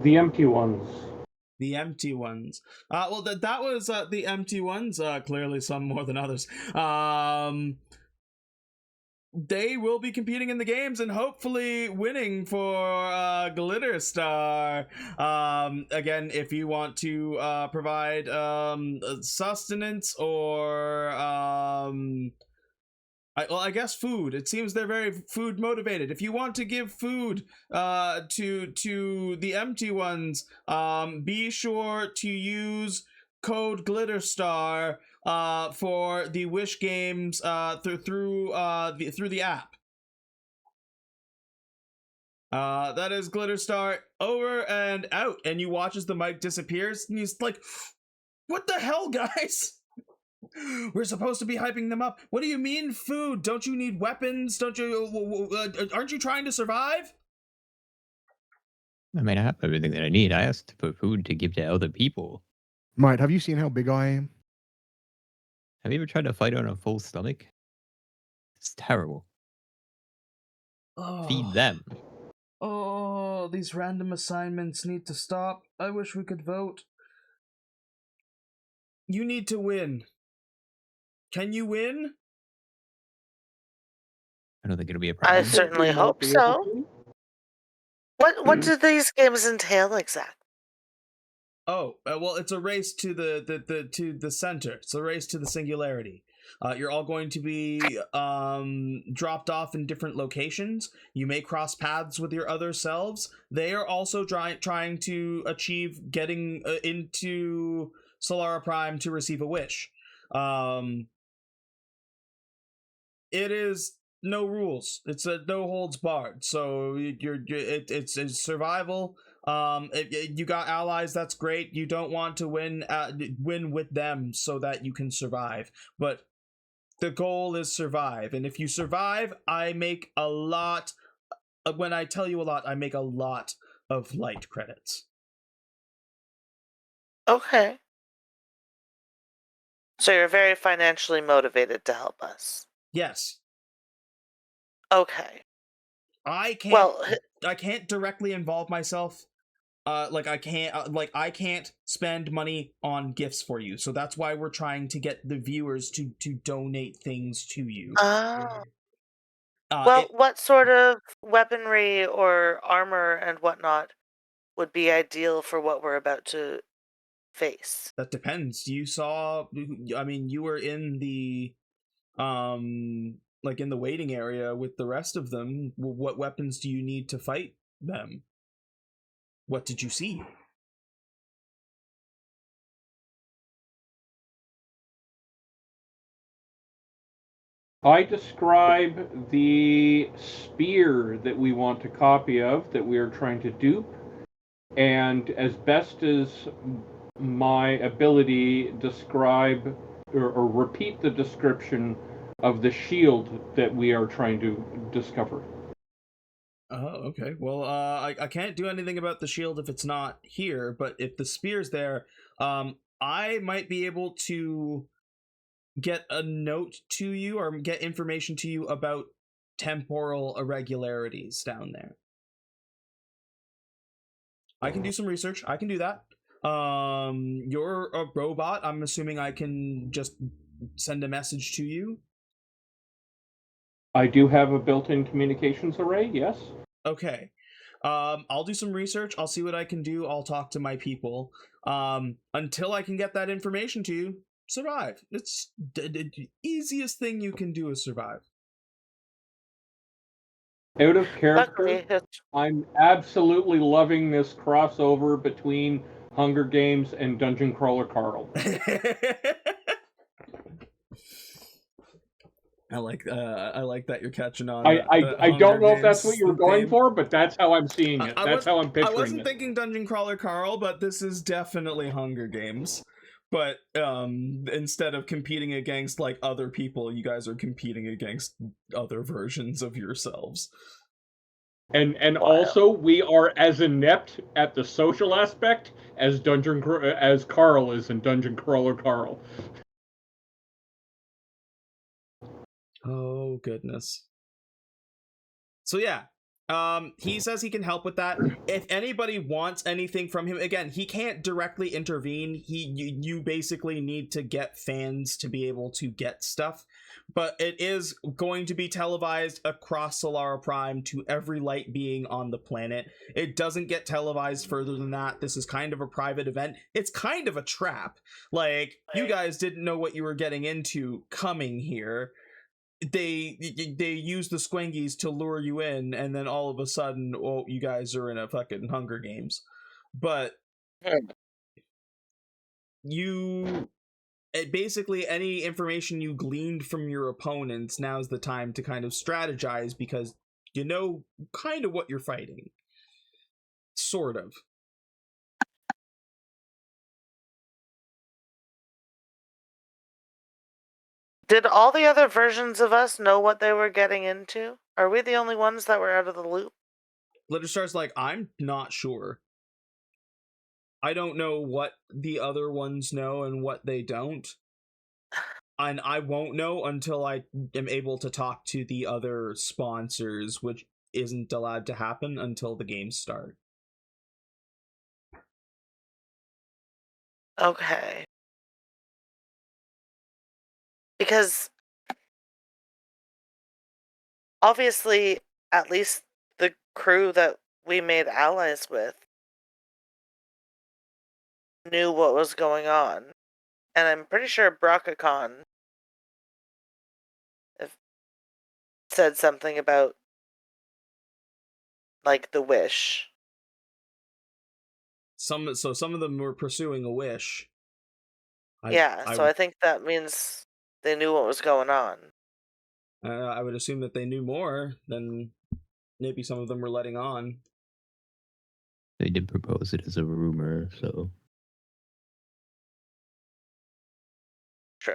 [SPEAKER 3] The empty ones.
[SPEAKER 1] The empty ones. Well, that was the empty ones. Clearly, some more than others. they will be competing in the games and hopefully winning for Glitter Star. Again, if you want to provide sustenance or I guess food. It seems they're very food motivated. If you want to give food to the empty ones, be sure to use code GlitterStar for the Wish games through the app. That is GlitterStar over and out. And you watch as the mic disappears, and he's like, "What the hell, guys? We're supposed to be hyping them up. What do you mean food? Don't you need weapons? Don't you? Aren't you trying to survive?"
[SPEAKER 2] I mean, I have everything that I need. I asked for food to give to other people.
[SPEAKER 5] Mate, have you seen how big I am?
[SPEAKER 2] Have you ever tried to fight on a full stomach? It's terrible. Feed them.
[SPEAKER 1] Oh, these random assignments need to stop. I wish we could vote. You need to win. Can you win?
[SPEAKER 2] I don't think it'll be a problem.
[SPEAKER 4] I certainly hope so. What do these games entail exactly?
[SPEAKER 1] Oh, well, it's a race to the center. It's a race to the singularity. You're all going to be dropped off in different locations. You may cross paths with your other selves. They are also trying to achieve getting into Solara Prime to receive a wish. It is no rules. It's a no holds barred. So it's survival. You got allies, that's great. You don't want to win with them so that you can survive, but the goal is survive. And if you survive, I make a lot. When I tell you a lot, I make a lot of light credits.
[SPEAKER 4] Okay. So you're very financially motivated to help us.
[SPEAKER 1] Yes.
[SPEAKER 4] Okay.
[SPEAKER 1] I can't directly involve myself. I can't spend money on gifts for you. So that's why we're trying to get the viewers to donate things to you.
[SPEAKER 4] What sort of weaponry or armor and whatnot would be ideal for what we're about to face?
[SPEAKER 1] That depends. You were in the in the waiting area with the rest of them. What weapons do you need to fight them? What did you see?
[SPEAKER 3] I describe the spear that we want a copy of, that we are trying to dupe, and as best as my ability, describe or repeat the description of the shield that we are trying to discover.
[SPEAKER 1] Oh, okay. Well, I can't do anything about the shield if it's not here, but if the spear's there, I might be able to get a note to you or get information to you about temporal irregularities down there. I can do some research. I can do that. You're a robot. I'm assuming I can just send a message to you.
[SPEAKER 3] I do have a built-in communications array, yes.
[SPEAKER 1] Okay. I'll do some research. I'll see what I can do. I'll talk to my people. Until I can get that information to you, survive. It's the easiest thing you can do is survive.
[SPEAKER 3] Out of character, I'm absolutely loving this crossover between Hunger Games and Dungeon Crawler Carl.
[SPEAKER 1] I like that you're catching on.
[SPEAKER 3] I don't know if that's what you were going for, but that's how I'm seeing it. That's how I'm picturing it.
[SPEAKER 1] I wasn't thinking Dungeon Crawler Carl, but this is definitely Hunger Games. But instead of competing against like other people, you guys are competing against other versions of yourselves.
[SPEAKER 3] And also, we are as inept at the social aspect as Carl is in Dungeon Crawler Carl.
[SPEAKER 1] Oh goodness. So yeah, he says he can help with that. If anybody wants anything from him, again, he can't directly intervene. You basically need to get fans to be able to get stuff. but it is going to be televised across Solara Prime to every light being on the planet. It doesn't get televised further than that. This is kind of a private event. It's kind of a trap. Like, you guys didn't know what you were getting into coming here. They use the Squengies to lure you in, and then all of a sudden, oh, you guys are in a fucking Hunger Games. But basically any information you gleaned from your opponents, now's the time to kind of strategize, because you know kind of what you're fighting. Sort of.
[SPEAKER 4] Did all the other versions of us know what they were getting into? Are we the only ones that were out of the loop?
[SPEAKER 1] Litterstar's like, I'm not sure. I don't know what the other ones know and what they don't. And I won't know until I am able to talk to the other sponsors, which isn't allowed to happen until the games start.
[SPEAKER 4] Okay. Because obviously, at least the crew that we made allies with knew what was going on. And I'm pretty sure BroccaCon said something about, like, the wish.
[SPEAKER 1] Some of them were pursuing a wish.
[SPEAKER 4] I think that means they knew what was going on.
[SPEAKER 1] I would assume that they knew more than maybe some of them were letting on.
[SPEAKER 2] They did propose it as a rumor, so...
[SPEAKER 4] True.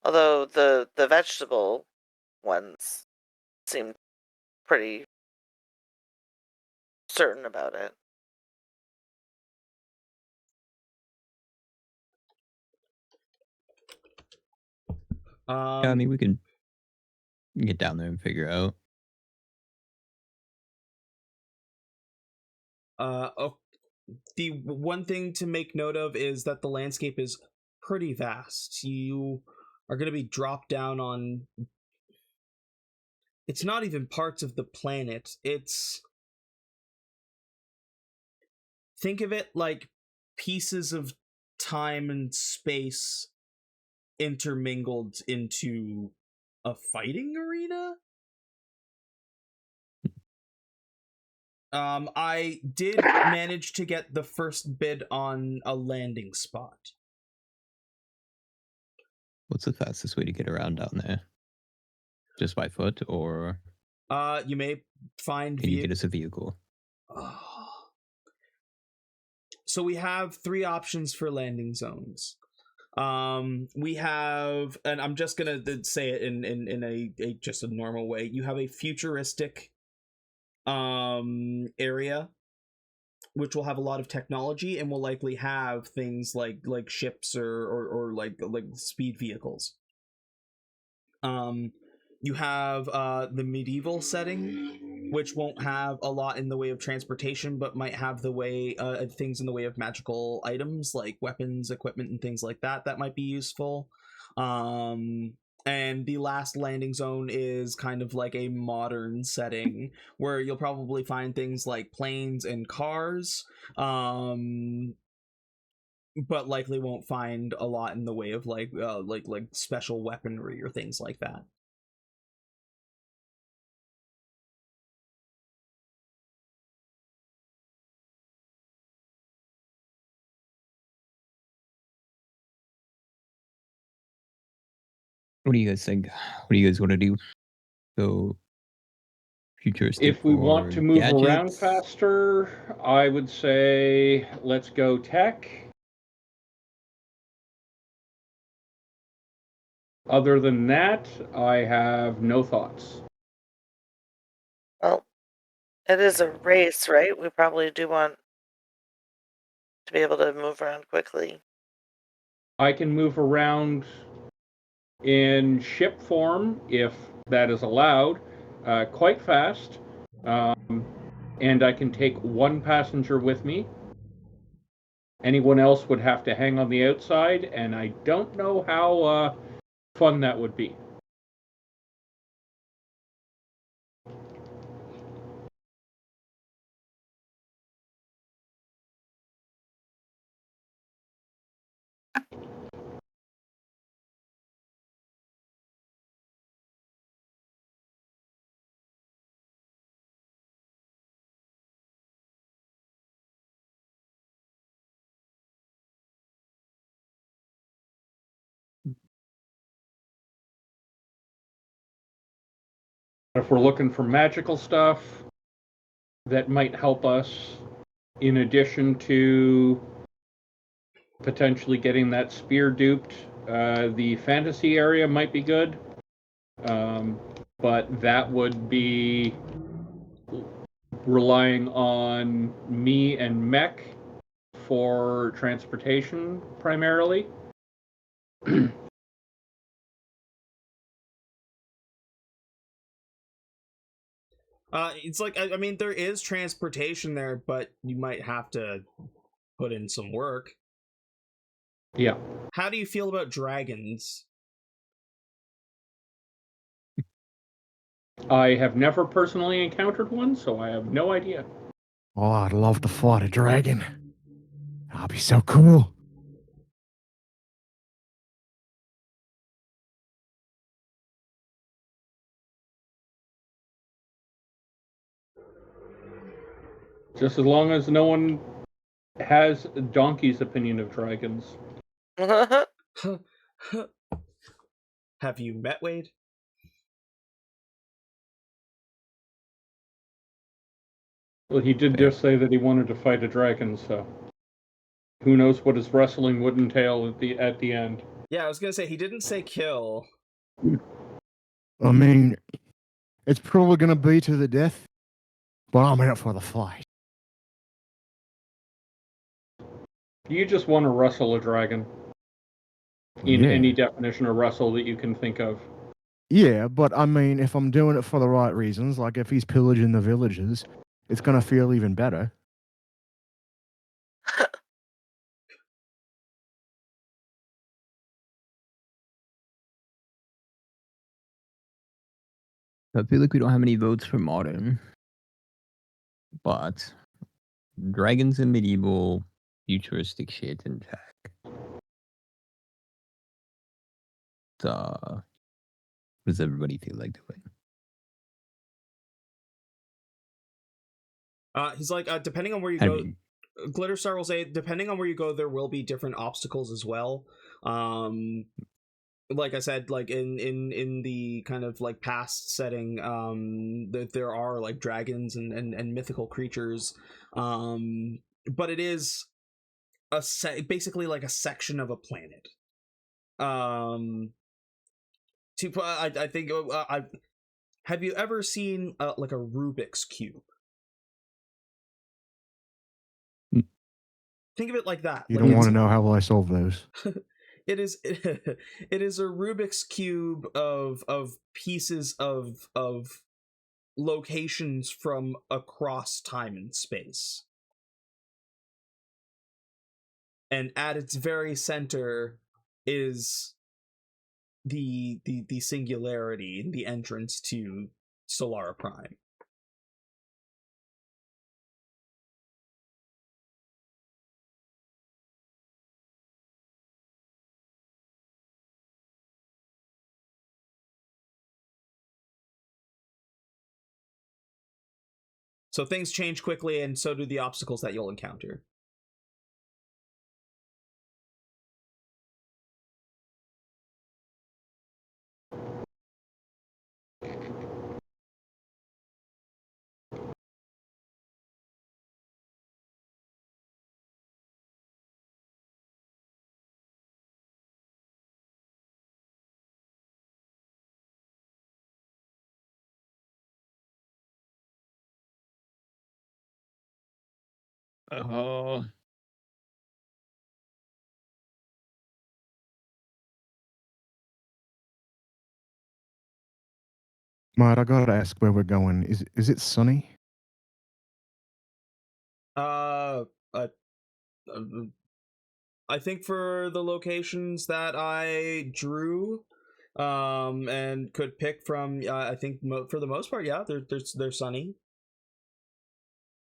[SPEAKER 4] Although the vegetable ones seemed pretty certain about it.
[SPEAKER 2] Yeah, I mean, we can get down there and figure out.
[SPEAKER 1] The one thing to make note of is that the landscape is pretty vast. You are going to be dropped down on... It's not even parts of the planet. It's... Think of it like pieces of time and space intermingled into a fighting arena? I did manage to get the first bid on a landing spot.
[SPEAKER 2] What's the fastest way to get around down there? Just by foot, or...
[SPEAKER 1] You may find...
[SPEAKER 2] Can you get us a vehicle?
[SPEAKER 1] So we have 3 options for landing zones. We have, and I'm just gonna say it in a just a normal way. You have a futuristic area, which will have a lot of technology and will likely have things like ships or like speed vehicles. You have the medieval setting, which won't have a lot in the way of transportation, but might have the way things in the way of magical items like weapons, equipment, and things like that might be useful. And the last landing zone is kind of like a modern setting where you'll probably find things like planes and cars, but likely won't find a lot in the way of like special weaponry or things like that.
[SPEAKER 2] What do you guys think? What do you guys want to do? So, futuristic.
[SPEAKER 3] If we want to move
[SPEAKER 2] gadgets?
[SPEAKER 3] around faster, I would say let's go tech. Other than that, I have no thoughts.
[SPEAKER 4] Well, it is a race, right? We probably do want to be able to move around quickly.
[SPEAKER 3] I can move around in ship form, if that is allowed, quite fast. And I can take 1 passenger with me. Anyone else would have to hang on the outside, and I don't know how fun that would be. If we're looking for magical stuff that might help us, in addition to potentially getting that spear duped, the fantasy area might be good. But that would be relying on me and Mech for transportation primarily.
[SPEAKER 1] It's like, I mean, there is transportation there, but you might have to put in some work.
[SPEAKER 3] Yeah.
[SPEAKER 1] How do you feel about dragons?
[SPEAKER 3] I have never personally encountered one, so I have no idea.
[SPEAKER 5] Oh, I'd love to fight a dragon. That'd be so cool.
[SPEAKER 3] Just as long as no one has Donkey's opinion of dragons.
[SPEAKER 1] Have you met Wade?
[SPEAKER 3] Well, he did just say that he wanted to fight a dragon, so who knows what his wrestling would entail at the end.
[SPEAKER 1] Yeah, I was gonna say, he didn't say kill.
[SPEAKER 5] I mean, it's probably going to be to the death, but I'm out for the fight.
[SPEAKER 3] You just want to wrestle a dragon in any definition of wrestle that you can think of.
[SPEAKER 5] Yeah, but I mean, if I'm doing it for the right reasons, like if he's pillaging the villages, it's going to feel even better.
[SPEAKER 2] I feel like we don't have any votes for modern, but dragons and medieval, futuristic shit and tech. What does everybody feel like doing?
[SPEAKER 1] He's like, depending on where you
[SPEAKER 2] I
[SPEAKER 1] go,
[SPEAKER 2] mean,
[SPEAKER 1] Glitterstar will say, depending on where you go, there will be different obstacles as well. Like I said, like in the kind of like past setting, that there are like dragons and mythical creatures, but it is basically like a section of a planet. I think have you ever seen like a Rubik's cube? Think of it like that.
[SPEAKER 5] You
[SPEAKER 1] Like,
[SPEAKER 5] don't want to know how I solve those.
[SPEAKER 1] it is it is a Rubik's cube of pieces of locations from across time and space. And at its very center is the singularity and the entrance to Solara Prime. So things change quickly, and so do the obstacles that you'll encounter.
[SPEAKER 2] oh,
[SPEAKER 5] Matt, I gotta ask where we're going. Is it sunny?
[SPEAKER 1] Uh, uh, I think for the locations that I drew, and could pick from. I think for the most part, yeah, they're sunny.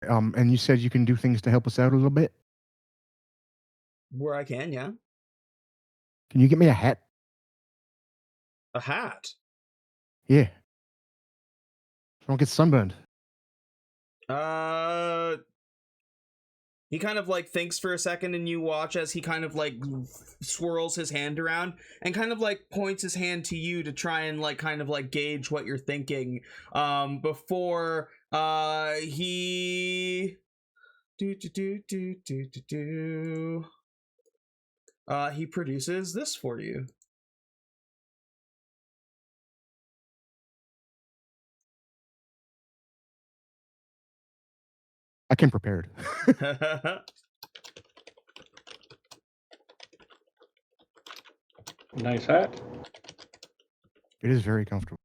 [SPEAKER 5] And you said you can do things to help us out a little bit.
[SPEAKER 1] Where I can, yeah.
[SPEAKER 5] Can you get me a hat?
[SPEAKER 1] A hat.
[SPEAKER 5] Yeah. So I don't get sunburned.
[SPEAKER 1] He kind of like thinks for a second, and you watch as he kind of like swirls his hand around and kind of like points his hand to you to try and like kind of like gauge what you're thinking. Before he he produces this for you.
[SPEAKER 5] I came prepared.
[SPEAKER 3] Nice hat.
[SPEAKER 5] It is very comfortable.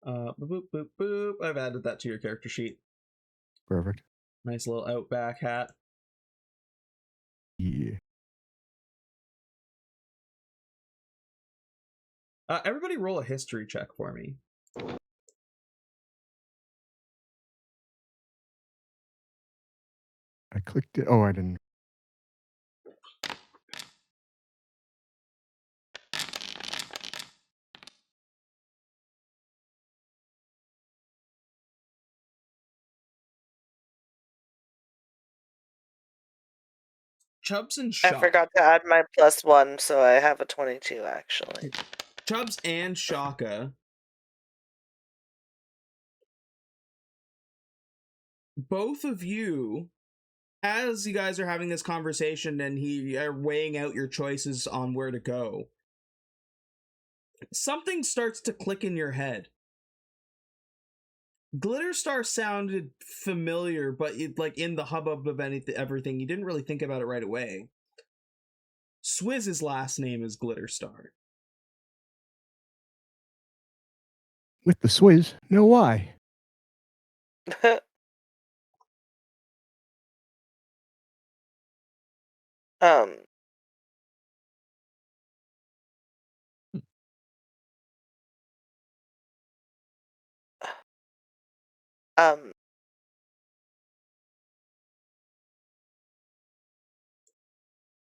[SPEAKER 1] Boop, boop, boop, boop. I've added that to your character sheet.
[SPEAKER 5] Perfect.
[SPEAKER 1] Nice little Outback hat.
[SPEAKER 5] Yeah.
[SPEAKER 1] Everybody roll a history check for me.
[SPEAKER 5] I clicked it. Oh, I didn't.
[SPEAKER 1] Chubbs and
[SPEAKER 4] I
[SPEAKER 1] Shaka.
[SPEAKER 4] forgot to add my +1, so I have a 22 actually.
[SPEAKER 1] Chubbs and Chaka. Both of you, as you guys are having this conversation and he are weighing out your choices on where to go, something starts to click in your head. Glitterstar sounded familiar, but like in the hubbub of everything, you didn't really think about it right away. Swizz's last name is Glitterstar.
[SPEAKER 5] With the Swizz? No, why?
[SPEAKER 4] um. Um.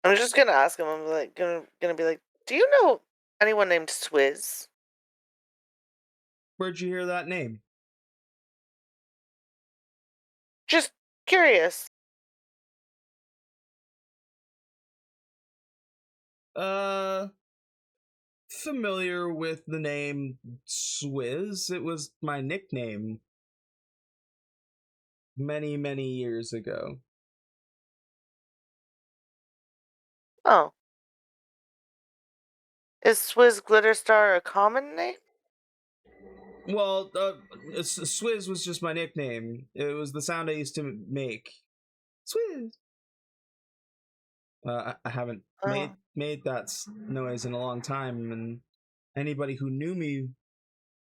[SPEAKER 4] I'm just gonna ask him. I'm like gonna be like, do you know anyone named Swizz?
[SPEAKER 1] Where'd you hear that name?
[SPEAKER 4] Just curious.
[SPEAKER 1] Familiar with the name Swizz. It was my nickname many, many years ago.
[SPEAKER 4] Oh. Is Swizz Glitterstar a common name?
[SPEAKER 1] Well, Swizz was just my nickname. It was the sound I used to make. Swizz. I haven't made that noise in a long time, and anybody who knew me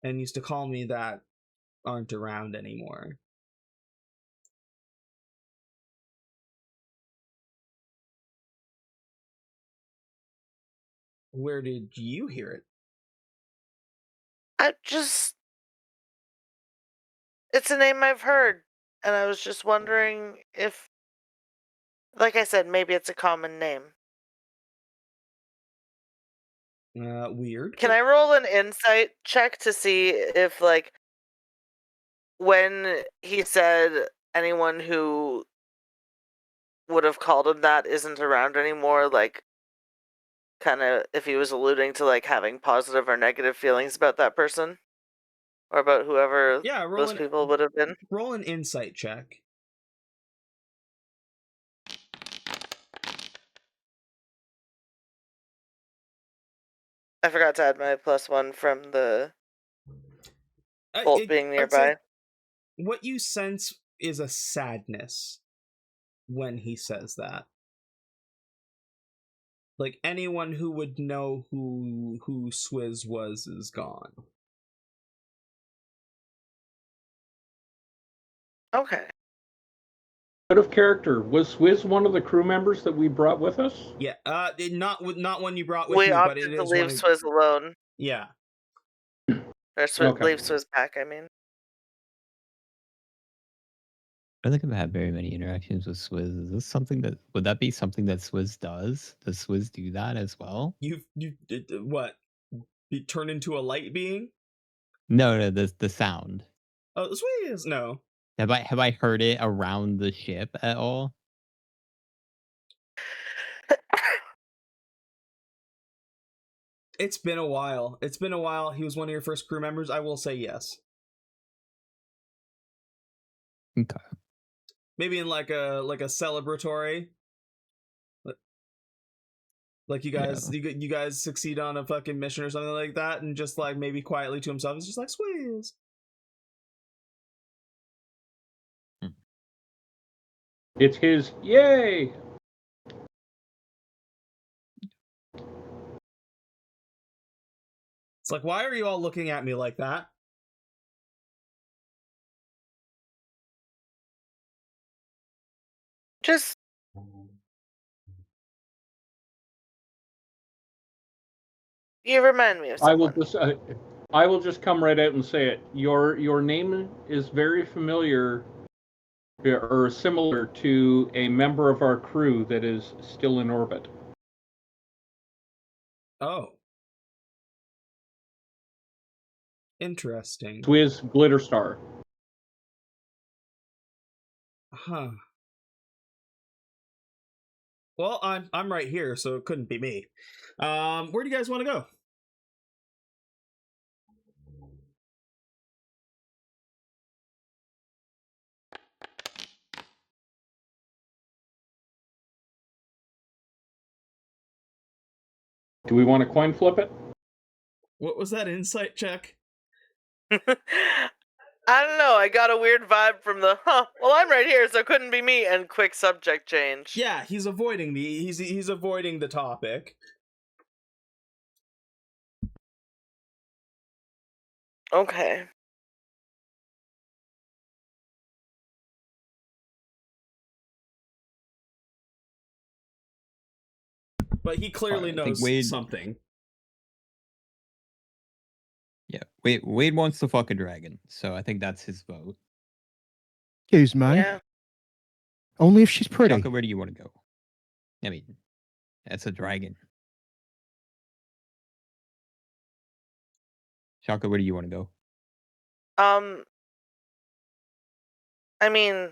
[SPEAKER 1] and used to call me that aren't around anymore. Where did you hear it?
[SPEAKER 4] It's a name I've heard, and I was just wondering if, like I said, maybe it's a common name.
[SPEAKER 1] Weird.
[SPEAKER 4] Can I roll an insight check to see if, like, when he said anyone who would have called him that isn't around anymore, like, kind of if he was alluding to, like, having positive or negative feelings about that person? Or about whoever those people would have been?
[SPEAKER 1] Roll an insight check.
[SPEAKER 4] I forgot to add my +1 from the bolt being nearby.
[SPEAKER 1] What you sense is a sadness when he says that. Like, anyone who would know who Swizz was is gone.
[SPEAKER 4] Okay.
[SPEAKER 3] Out of character, was Swizz one of the crew members that we brought with us?
[SPEAKER 1] Yeah, not one you brought with
[SPEAKER 4] We
[SPEAKER 1] you, but
[SPEAKER 4] opted
[SPEAKER 1] it
[SPEAKER 4] to
[SPEAKER 1] is
[SPEAKER 4] leave
[SPEAKER 1] one.
[SPEAKER 4] Swizz alone.
[SPEAKER 1] Yeah.
[SPEAKER 4] Or
[SPEAKER 3] Okay.
[SPEAKER 4] leave Swizz back, I mean.
[SPEAKER 2] I don't think I've had very many interactions with Swizz. Is this something that would that be something that Swizz does? Does Swizz do that as well?
[SPEAKER 1] You what? You turn into a light being?
[SPEAKER 2] No, the sound.
[SPEAKER 1] Oh, Swizz. No.
[SPEAKER 2] Have I heard it around the ship at all?
[SPEAKER 1] It's been a while. It's been a while. He was one of your first crew members. I will say yes.
[SPEAKER 2] Okay.
[SPEAKER 1] Maybe in like a celebratory. Like you guys, you guys succeed on a fucking mission or something like that, and just like maybe quietly to himself, he's just like Swizz.
[SPEAKER 3] It's his yay!
[SPEAKER 1] It's like, why are you all looking at me like that?
[SPEAKER 4] Just you remind me of someone.
[SPEAKER 3] I will just come right out and say it. Your name is very familiar or similar to a member of our crew that is still in orbit.
[SPEAKER 1] Oh. Interesting.
[SPEAKER 3] Swizz Glitterstar.
[SPEAKER 1] Huh. Well, I'm right here, so it couldn't be me. Where do you guys want to go?
[SPEAKER 3] Do we want to coin flip it?
[SPEAKER 1] What was that insight check?
[SPEAKER 4] I don't know. I got a weird vibe from the well, I'm right here, so it couldn't be me, and quick subject change.
[SPEAKER 1] Yeah, he's avoiding he's avoiding the topic.
[SPEAKER 4] Okay.
[SPEAKER 1] But he clearly
[SPEAKER 2] I think
[SPEAKER 1] knows something.
[SPEAKER 2] Yeah, Wade wants to fuck a dragon, so I think that's his vote.
[SPEAKER 5] Excuse me.
[SPEAKER 4] Yeah.
[SPEAKER 5] Only if she's pretty.
[SPEAKER 2] Chaka, where do you want to go? I mean, that's a dragon. Chaka, where do you want to go?
[SPEAKER 4] I mean,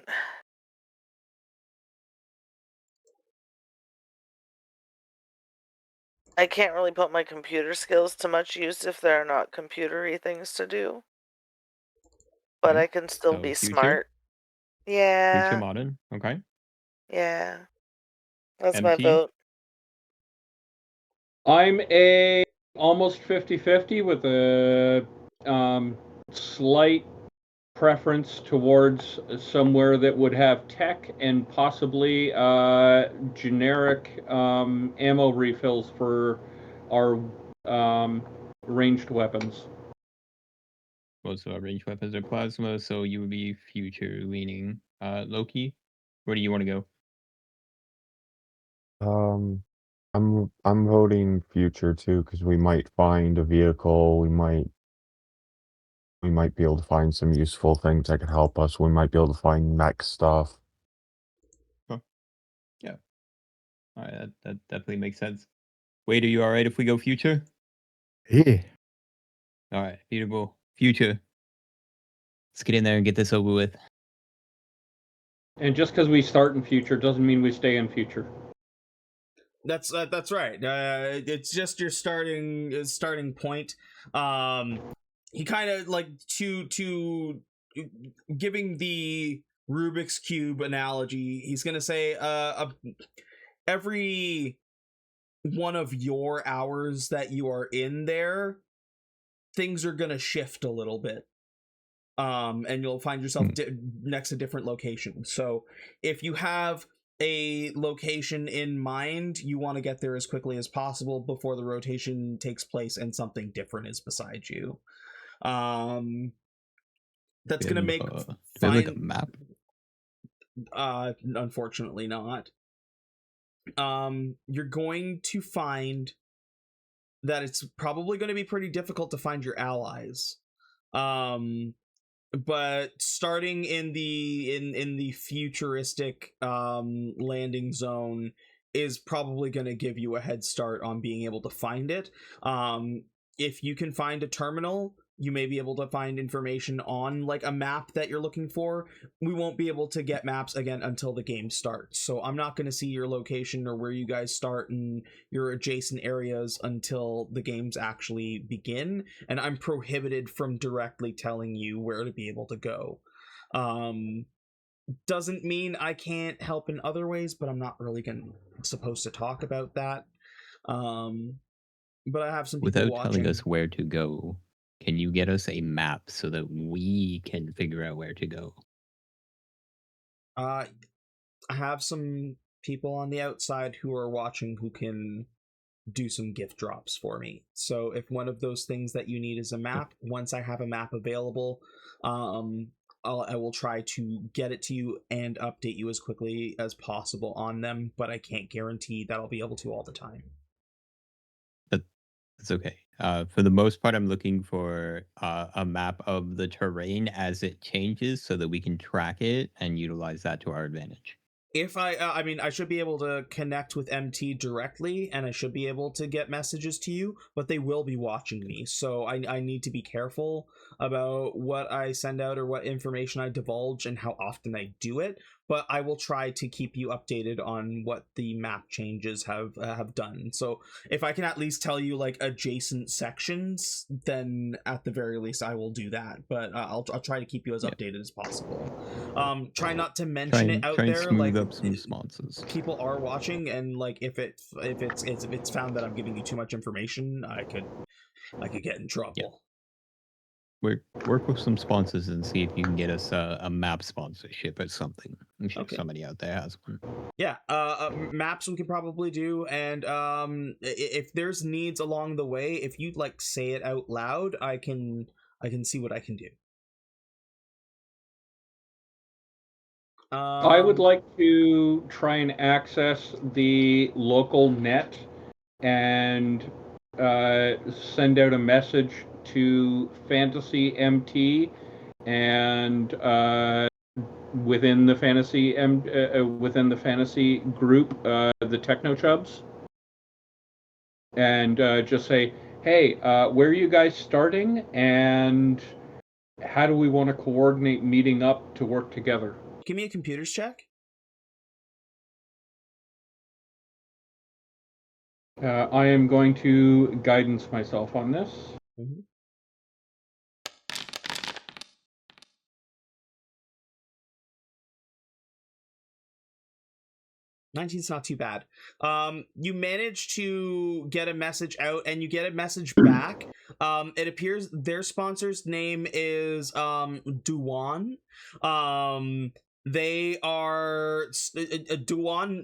[SPEAKER 4] I can't really put my computer skills to much use if there are not computery things to do. But I can still
[SPEAKER 2] So
[SPEAKER 4] be
[SPEAKER 2] future?
[SPEAKER 4] smart. Yeah.
[SPEAKER 2] Future modern, okay.
[SPEAKER 4] Yeah. That's my
[SPEAKER 2] MT?
[SPEAKER 4] vote.
[SPEAKER 3] I'm a almost 50-50 with a slight preference towards somewhere that would have tech and possibly generic ammo refills for our ranged weapons.
[SPEAKER 2] Most of our ranged weapons are plasma, so you would be future leaning. Loki, where do you want to go?
[SPEAKER 6] I'm voting future too, because we might find a vehicle, we might be able to find some useful things that could help us. We might be able to find mech stuff.
[SPEAKER 2] Yeah. Alright, that definitely makes sense. Wade, are you alright if we go future?
[SPEAKER 5] Yeah.
[SPEAKER 2] Alright, beautiful. Future. Let's get in there and get this over with.
[SPEAKER 3] And just because we start in future doesn't mean we stay in future.
[SPEAKER 1] That's right. It's just your starting point. He kind of like to giving the Rubik's Cube analogy. He's gonna say, every one of your hours that you are in there, things are gonna shift a little bit. And you'll find yourself next to different locations. So if you have a location in mind, you want to get there as quickly as possible before the rotation takes place and something different is beside you. That's gonna make
[SPEAKER 2] like a map.
[SPEAKER 1] Unfortunately not. You're going to find that it's probably going to be pretty difficult to find your allies. But starting in the futuristic landing zone is probably going to give you a head start on being able to find it. If you can find a terminal, you may be able to find information on like a map that you're looking for. We won't be able to get maps again until the game starts. So I'm not going to see your location or where you guys start and your adjacent areas until the games actually begin. And I'm prohibited from directly telling you where to be able to go. Doesn't mean I can't help in other ways, but I'm not really supposed to talk about that. But I have some people
[SPEAKER 2] Without
[SPEAKER 1] watching.
[SPEAKER 2] telling us where to go, can you get us a map so that we can figure out where to go?
[SPEAKER 1] I have some people on the outside who are watching who can do some gift drops for me. So if one of those things that you need is a map, once I have a map available, I will try to get it to you and update you as quickly as possible on them, but I can't guarantee that I'll be able to all the time.
[SPEAKER 2] That's okay. For the most part, I'm looking for a map of the terrain as it changes so that we can track it and utilize that to our advantage.
[SPEAKER 1] If I mean, I should be able to connect with MT directly, and I should be able to get messages to you, but they will be watching me, so I need to be careful about what I send out or what information I divulge and how often I do it. But I will try to keep you updated on what the map changes have done. So if I can at least tell you like adjacent sections, then at the very least I will do that. But I'll try to keep you as updated as possible. Try not to mention it out
[SPEAKER 2] try and
[SPEAKER 1] there.
[SPEAKER 2] smooth
[SPEAKER 1] Like
[SPEAKER 2] up some responses.
[SPEAKER 1] people are watching, and like if it's found that I'm giving you too much information, I could get in trouble.
[SPEAKER 2] Yeah. Work with some sponsors and see if you can get us a map sponsorship or something. I'm sure somebody out there has one.
[SPEAKER 1] Yeah, maps we could probably do, and if there's needs along the way, if you'd like say it out loud, I can see what I can do.
[SPEAKER 3] I would like to try and access the local net and send out a message to Fantasy MT and within the fantasy group, the Techno Chubbs, and just say, hey, where are you guys starting, and how do we want to coordinate meeting up to work together?
[SPEAKER 1] Give me a computers check.
[SPEAKER 3] I am going to guidance myself on this.
[SPEAKER 1] Mm-hmm. 19's not too bad. You manage to get a message out, and you get a message back. It appears their sponsor's name is Duan. They are Duan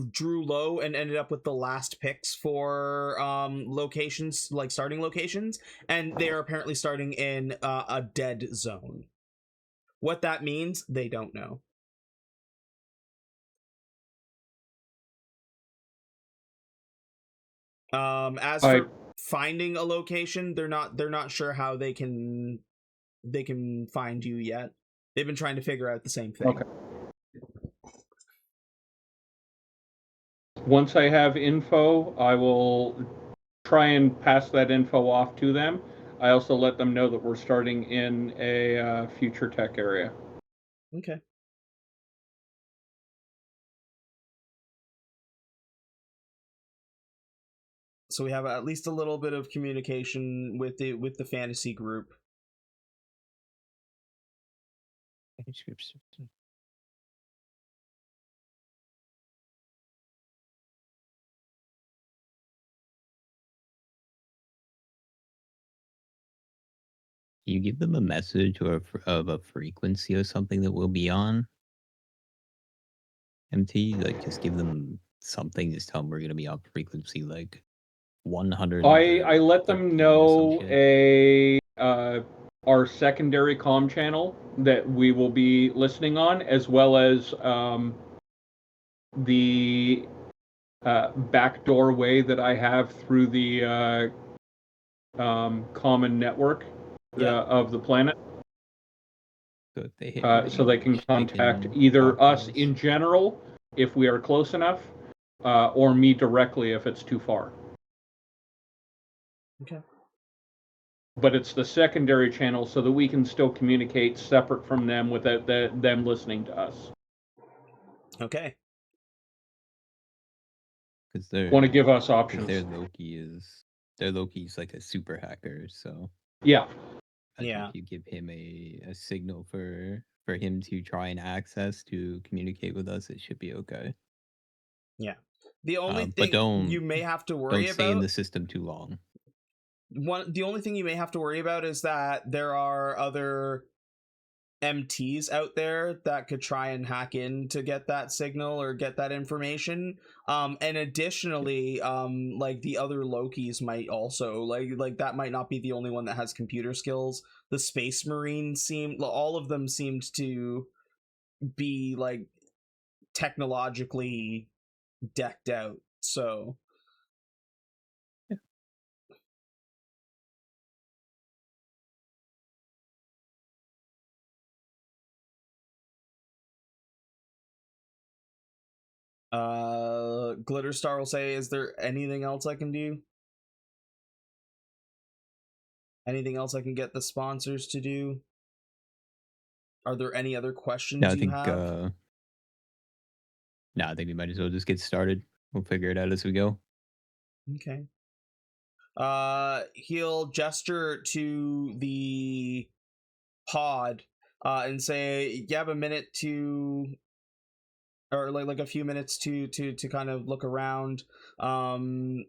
[SPEAKER 1] drew low and ended up with the last picks for locations, like starting locations, and they are apparently starting in a dead zone. What that means, they don't know. As for finding a location, they're not sure how they can find you yet. They've been trying to figure out the same thing.
[SPEAKER 3] Okay. Once I have info, I will try and pass that info off to them. I also let them know that we're starting in a future tech area.
[SPEAKER 1] Okay. So we have at least a little bit of communication with the fantasy group.
[SPEAKER 2] You give them a message or of a frequency or something that we'll be on. MT, like just give them something. Just tell them we're gonna be on frequency like 100.
[SPEAKER 3] I let them know a our secondary comm channel that we will be listening on, as well as the backdoor way that I have through the common network of the planet.
[SPEAKER 2] So if they hit
[SPEAKER 3] so they can
[SPEAKER 2] range,
[SPEAKER 3] contact
[SPEAKER 2] can
[SPEAKER 3] either
[SPEAKER 2] talk to
[SPEAKER 3] us in general if we are close enough, or me directly if it's too far.
[SPEAKER 1] Okay.
[SPEAKER 3] But it's the secondary channel so that we can still communicate separate from them without them listening to us.
[SPEAKER 1] Okay.
[SPEAKER 2] because they're
[SPEAKER 3] Want to give us
[SPEAKER 2] 'cause
[SPEAKER 3] options.
[SPEAKER 2] their Loki's like a super hacker, so
[SPEAKER 3] Yeah.
[SPEAKER 2] I
[SPEAKER 1] Yeah.
[SPEAKER 2] think you give him a signal for him to try and access to communicate with us, it should be okay.
[SPEAKER 1] Yeah. The only
[SPEAKER 2] But
[SPEAKER 1] thing you may have to worry
[SPEAKER 2] don't stay in
[SPEAKER 1] about
[SPEAKER 2] the system too long.
[SPEAKER 1] the only thing you may have to worry about is that there are other MTs out there that could try and hack in to get that signal or get that information. And additionally, like the other Lokis might also like that might not be the only one that has computer skills. The Space Marines all of them seemed to be like technologically decked out. So Glitterstar will say, is there anything else I can do? Anything else I can get the sponsors to do? Are there any other questions
[SPEAKER 2] No, I
[SPEAKER 1] you
[SPEAKER 2] think
[SPEAKER 1] have?
[SPEAKER 2] I think we might as well just get started. We'll figure it out as we go.
[SPEAKER 1] Okay. He'll gesture to the pod and say, you have a minute to, or like a few minutes to kind of look around. Our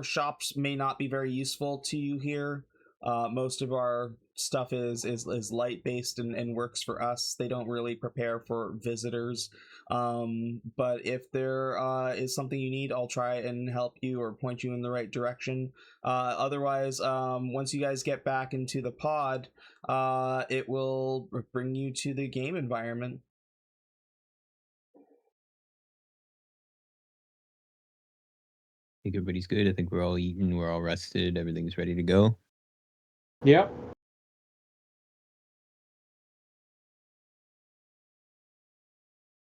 [SPEAKER 1] shops may not be very useful to you here. Most of our stuff is light based and works for us. They don't really prepare for visitors. But if there is something you need, I'll try and help you or point you in the right direction. Otherwise, once you guys get back into the pod, it will bring you to the game environment.
[SPEAKER 2] I think everybody's good. I think we're all eaten, we're all rested, everything's ready to go.
[SPEAKER 3] Yep.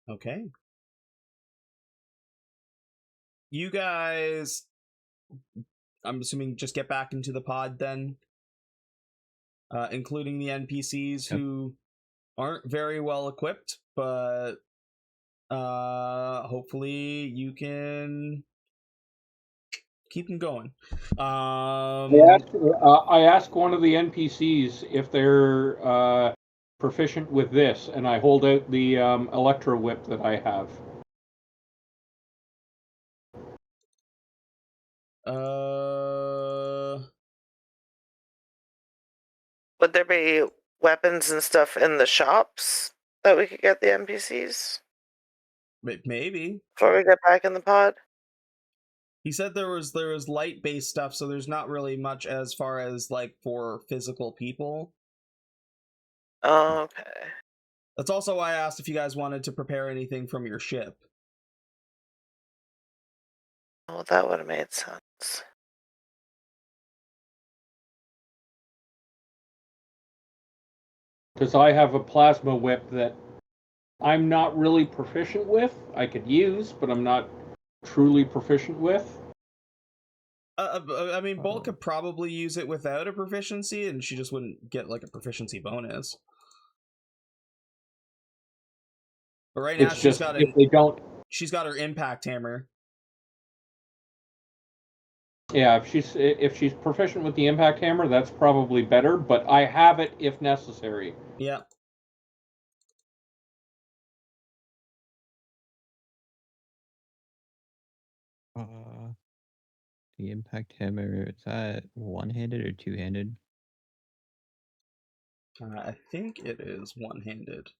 [SPEAKER 1] Okay. You guys, I'm assuming, just get back into the pod then, including the NPCs who aren't very well equipped, but hopefully you can keep them going.
[SPEAKER 3] I asked one of the NPCs if they're proficient with this, and I hold out the Electro Whip that I have.
[SPEAKER 4] Would there be weapons and stuff in the shops that we could get the NPCs
[SPEAKER 1] Maybe.
[SPEAKER 4] before we get back in the pod?
[SPEAKER 1] He said there was light based stuff, so there's not really much as far as like for physical people.
[SPEAKER 4] Oh, okay.
[SPEAKER 1] That's also why I asked if you guys wanted to prepare anything from your ship.
[SPEAKER 4] Well, that would have made sense.
[SPEAKER 3] Because I have a plasma whip that I'm not really proficient with. I could use, but I'm not truly proficient with.
[SPEAKER 1] I mean, Bolt could probably use it without a proficiency, and she just wouldn't get like a proficiency bonus. But right now,
[SPEAKER 3] It's just if they don't.
[SPEAKER 1] She's got her impact hammer.
[SPEAKER 3] Yeah, if she's proficient with the impact hammer, that's probably better. But I have it if necessary.
[SPEAKER 1] Yeah.
[SPEAKER 2] The impact hammer, is that one-handed or two-handed?
[SPEAKER 1] I think it is one-handed.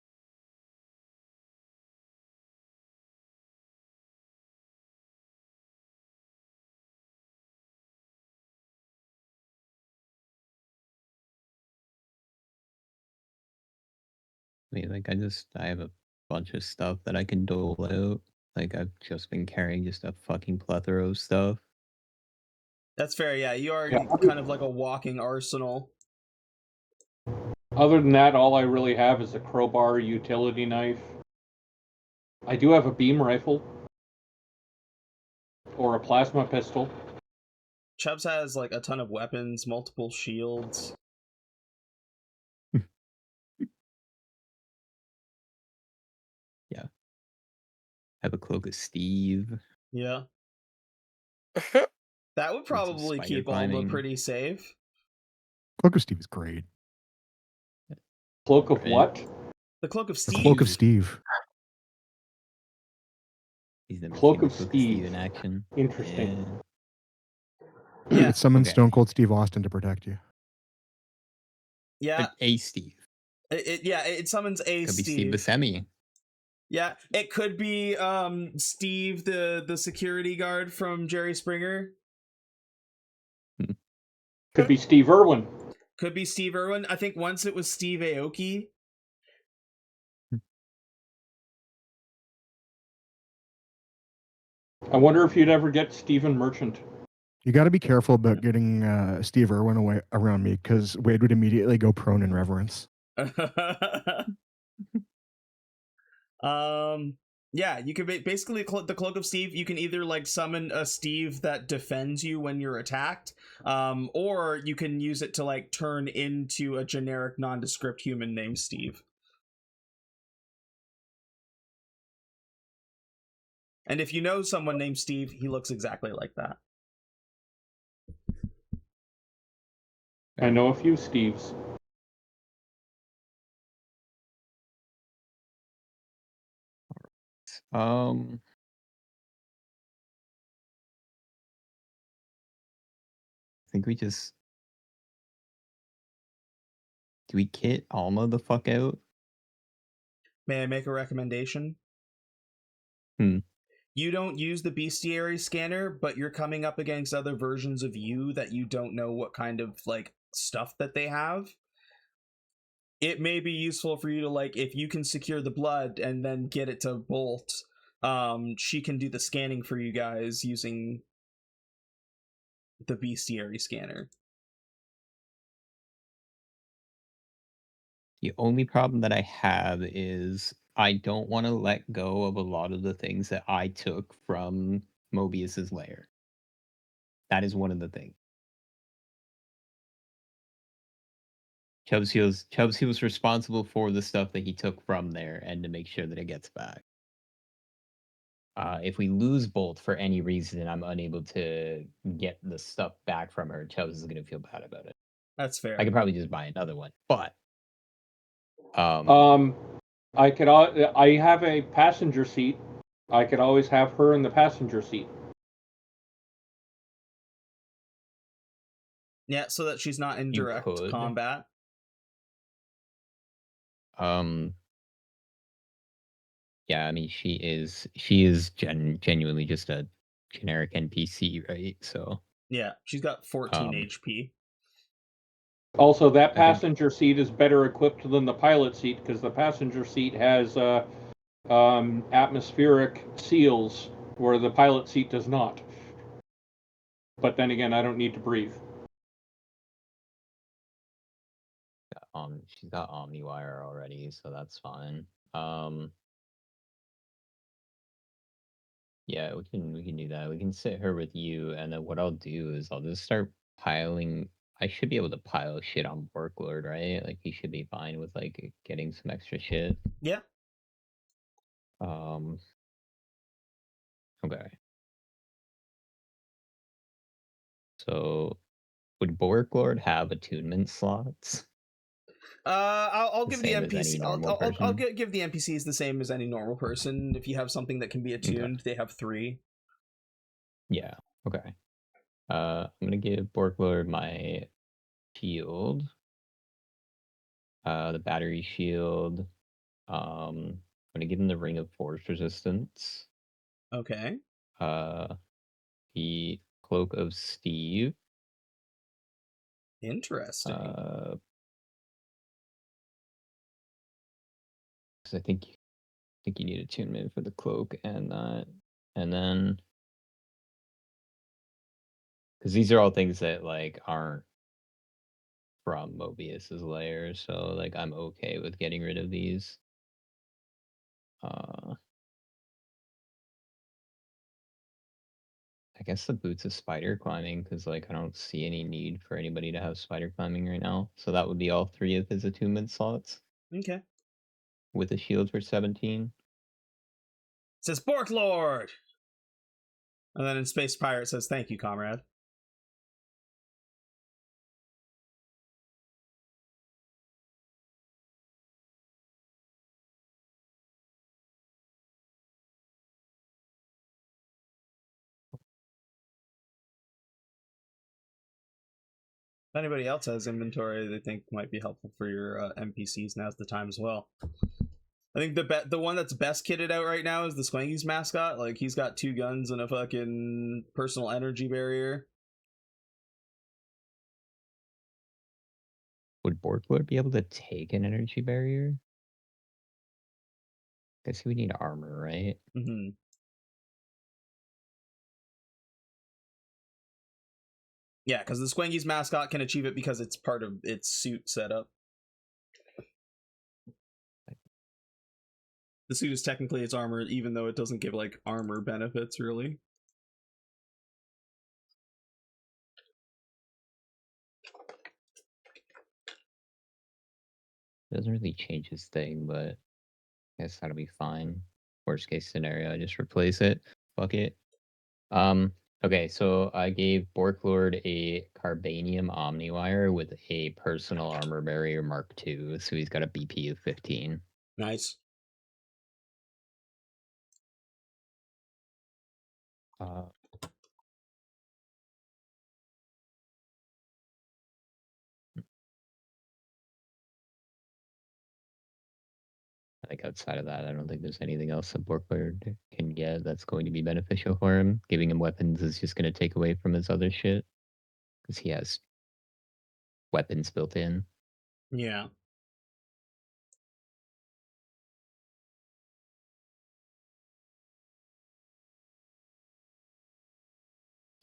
[SPEAKER 2] mean, like, I have a bunch of stuff that I can dole out. Like, I've just been carrying just a fucking plethora of stuff.
[SPEAKER 1] That's fair. Yeah, you are
[SPEAKER 3] Yeah.
[SPEAKER 1] kind of like a walking arsenal.
[SPEAKER 3] Other than that, all I really have is a crowbar, utility knife. I do have a beam rifle. Or a plasma pistol.
[SPEAKER 1] Chubbs has like a ton of weapons, multiple shields.
[SPEAKER 2] Yeah. I have a cloak of Steve.
[SPEAKER 1] Yeah. That would
[SPEAKER 2] some
[SPEAKER 1] probably
[SPEAKER 2] spider
[SPEAKER 1] keep Alma
[SPEAKER 2] climbing.
[SPEAKER 1] pretty safe.
[SPEAKER 5] Cloak of Steve is great.
[SPEAKER 3] Cloak of
[SPEAKER 2] Right.
[SPEAKER 3] what?
[SPEAKER 1] The Cloak of
[SPEAKER 5] The
[SPEAKER 1] Steve.
[SPEAKER 5] Cloak of Steve.
[SPEAKER 2] He's never
[SPEAKER 3] Cloak
[SPEAKER 2] seen
[SPEAKER 3] of
[SPEAKER 2] the Cloak
[SPEAKER 3] Steve.
[SPEAKER 2] of Steve in action.
[SPEAKER 3] Interesting.
[SPEAKER 1] Yeah.
[SPEAKER 5] It summons
[SPEAKER 2] Okay.
[SPEAKER 5] Stone Cold Steve Austin to protect you.
[SPEAKER 1] Yeah.
[SPEAKER 2] Like a Steve.
[SPEAKER 1] It summons a
[SPEAKER 2] Could be
[SPEAKER 1] Steve.
[SPEAKER 2] Steve Buscemi.
[SPEAKER 1] Yeah, it could be Steve, the security guard from Jerry Springer.
[SPEAKER 3] Could be Steve Irwin.
[SPEAKER 1] Could be Steve Irwin. I think once it was Steve Aoki.
[SPEAKER 3] I wonder if you'd ever get Stephen Merchant.
[SPEAKER 5] You got to be careful about getting Steve Irwin away around me because Wade would immediately go prone in reverence.
[SPEAKER 1] Yeah, you could basically the Cloak of Steve. You can either like summon a Steve that defends you when you're attacked, or you can use it to like turn into a generic nondescript human named Steve. And if you know someone named Steve, he looks exactly like that.
[SPEAKER 3] I know a few Steves.
[SPEAKER 2] I think we just... Do we kit Alma the fuck out?
[SPEAKER 1] May I make a recommendation? You don't use the bestiary scanner, but you're coming up against other versions of you that you don't know what kind of like stuff that they have. It may be useful for you to like, if you can secure the blood and then get it to Bolt, she can do the scanning for you guys using the bestiary scanner.
[SPEAKER 2] The only problem that I have is I don't want to let go of a lot of the things that I took from Mobius's lair. That is one of the things. Chubbs he was responsible for the stuff that he took from there and to make sure that it gets back. If we lose Bolt for any reason and I'm unable to get the stuff back from her, Chubbs is going to feel bad about it.
[SPEAKER 1] That's fair.
[SPEAKER 2] I could probably just buy another one, but
[SPEAKER 3] I have a passenger seat. I could always have her in the passenger seat.
[SPEAKER 1] Yeah, so that she's not in
[SPEAKER 2] You
[SPEAKER 1] direct
[SPEAKER 2] could.
[SPEAKER 1] combat.
[SPEAKER 2] Yeah, I mean she is genuinely just a generic NPC, right? So
[SPEAKER 1] Yeah, she's got 14 HP.
[SPEAKER 3] Also, that passenger seat is better equipped than the pilot seat because the passenger seat has atmospheric seals where the pilot seat does not. But then again, I don't need to breathe.
[SPEAKER 2] she's got OmniWire already, so that's fine. Yeah, we can do that. We can sit her with you, and then what I'll do is I'll just start piling. I should be able to pile shit on Worklord, right? Like he should be fine with like getting some extra shit.
[SPEAKER 1] Yeah.
[SPEAKER 2] Okay. So, would Borklord have attunement slots?
[SPEAKER 1] I'll give the
[SPEAKER 2] same as
[SPEAKER 1] NPC.
[SPEAKER 2] any normal
[SPEAKER 1] I'll
[SPEAKER 2] person?
[SPEAKER 1] give the NPCs the same as any normal person. If you have something that can be attuned, they have 3.
[SPEAKER 2] Yeah. Okay. I'm gonna give Borklord my shield. The battery shield. I'm gonna give him the Ring of Force Resistance.
[SPEAKER 1] Okay.
[SPEAKER 2] The Cloak of Steve.
[SPEAKER 1] Interesting.
[SPEAKER 2] because I think you need attunement for the cloak and that, and then because these are all things that like aren't from Mobius's layer, so like I'm okay with getting rid of these. I guess the boots of spider climbing, because like I don't see any need for anybody to have spider climbing right now. So that would be all 3 of his attunement slots.
[SPEAKER 1] Okay.
[SPEAKER 2] With a shield for 17.
[SPEAKER 1] It says Bork Lord! And then in Space Pirate says, thank you, comrade. If anybody else has inventory they think might be helpful for your NPCs, now's the time as well. I think the one that's best kitted out right now is the Squangy's mascot. Like, he's got 2 guns and a fucking personal energy barrier.
[SPEAKER 2] Would Borklord be able to take an energy barrier? Guess he would need armor, right?
[SPEAKER 1] Mm-hmm. Yeah, because the Squangy's mascot can achieve it because it's part of its suit setup. The suit is technically its armor, even though it doesn't give, like, armor benefits, really.
[SPEAKER 2] It doesn't really change his thing, but I guess that'll be fine. Worst case scenario, I just replace it. Fuck it. Okay, so I gave Borklord a Carbanium Omniwire with a personal armor barrier Mark II, so he's got a BP of 15.
[SPEAKER 1] Nice.
[SPEAKER 2] I think outside of that, I don't think there's anything else that Borklord can get that's going to be beneficial for him. Giving him weapons is just going to take away from his other shit, because he has weapons built in.
[SPEAKER 1] Yeah.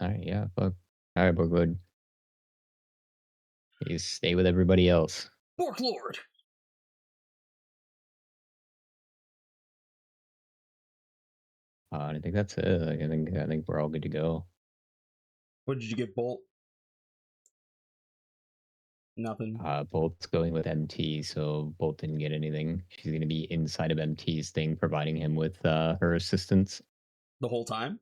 [SPEAKER 2] Alright, yeah, fuck. Alright, Borklord. You stay with everybody else.
[SPEAKER 1] Borklord!
[SPEAKER 2] I think that's it. Like, I think we're all good to go.
[SPEAKER 1] What did you give Bolt? Nothing.
[SPEAKER 2] Bolt's going with MT, so Bolt didn't get anything. She's going to be inside of MT's thing, providing him with her assistance.
[SPEAKER 1] The whole time?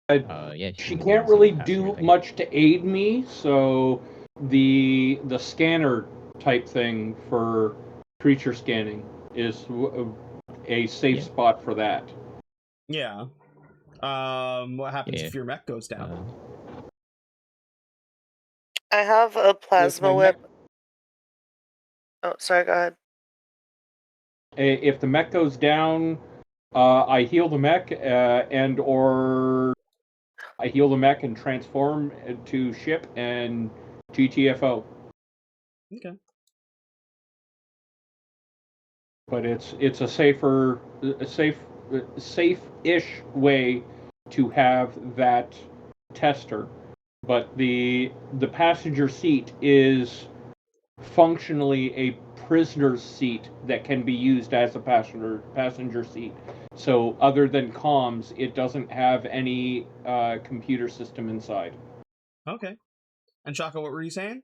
[SPEAKER 2] Yeah,
[SPEAKER 3] she can't really do much to aid me, so the scanner type thing for creature scanning is a safe spot for that.
[SPEAKER 1] Yeah. What happens if your mech goes down?
[SPEAKER 4] I have a plasma whip. Oh, sorry, go ahead.
[SPEAKER 3] If the mech goes down, I heal the mech, or I heal the mech and transform to ship and GTFO.
[SPEAKER 1] Okay.
[SPEAKER 3] But it's a safe-ish way to have that tester. But the passenger seat is functionally a prisoner's seat that can be used as a passenger seat. So other than comms, it doesn't have any computer system inside.
[SPEAKER 1] Okay. And Chaka, what were you saying?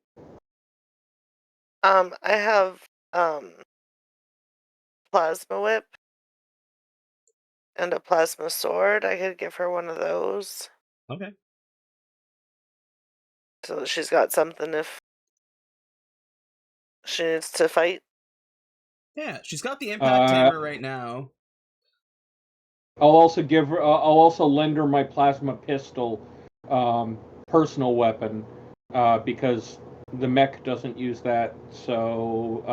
[SPEAKER 4] I have plasma whip and a plasma sword. I could give her one of those.
[SPEAKER 1] Okay.
[SPEAKER 4] So that she's got something if she needs to fight.
[SPEAKER 1] Yeah, she's got the impact hammer right now.
[SPEAKER 3] I'll also lend her my plasma pistol, personal weapon, because the mech doesn't use that. So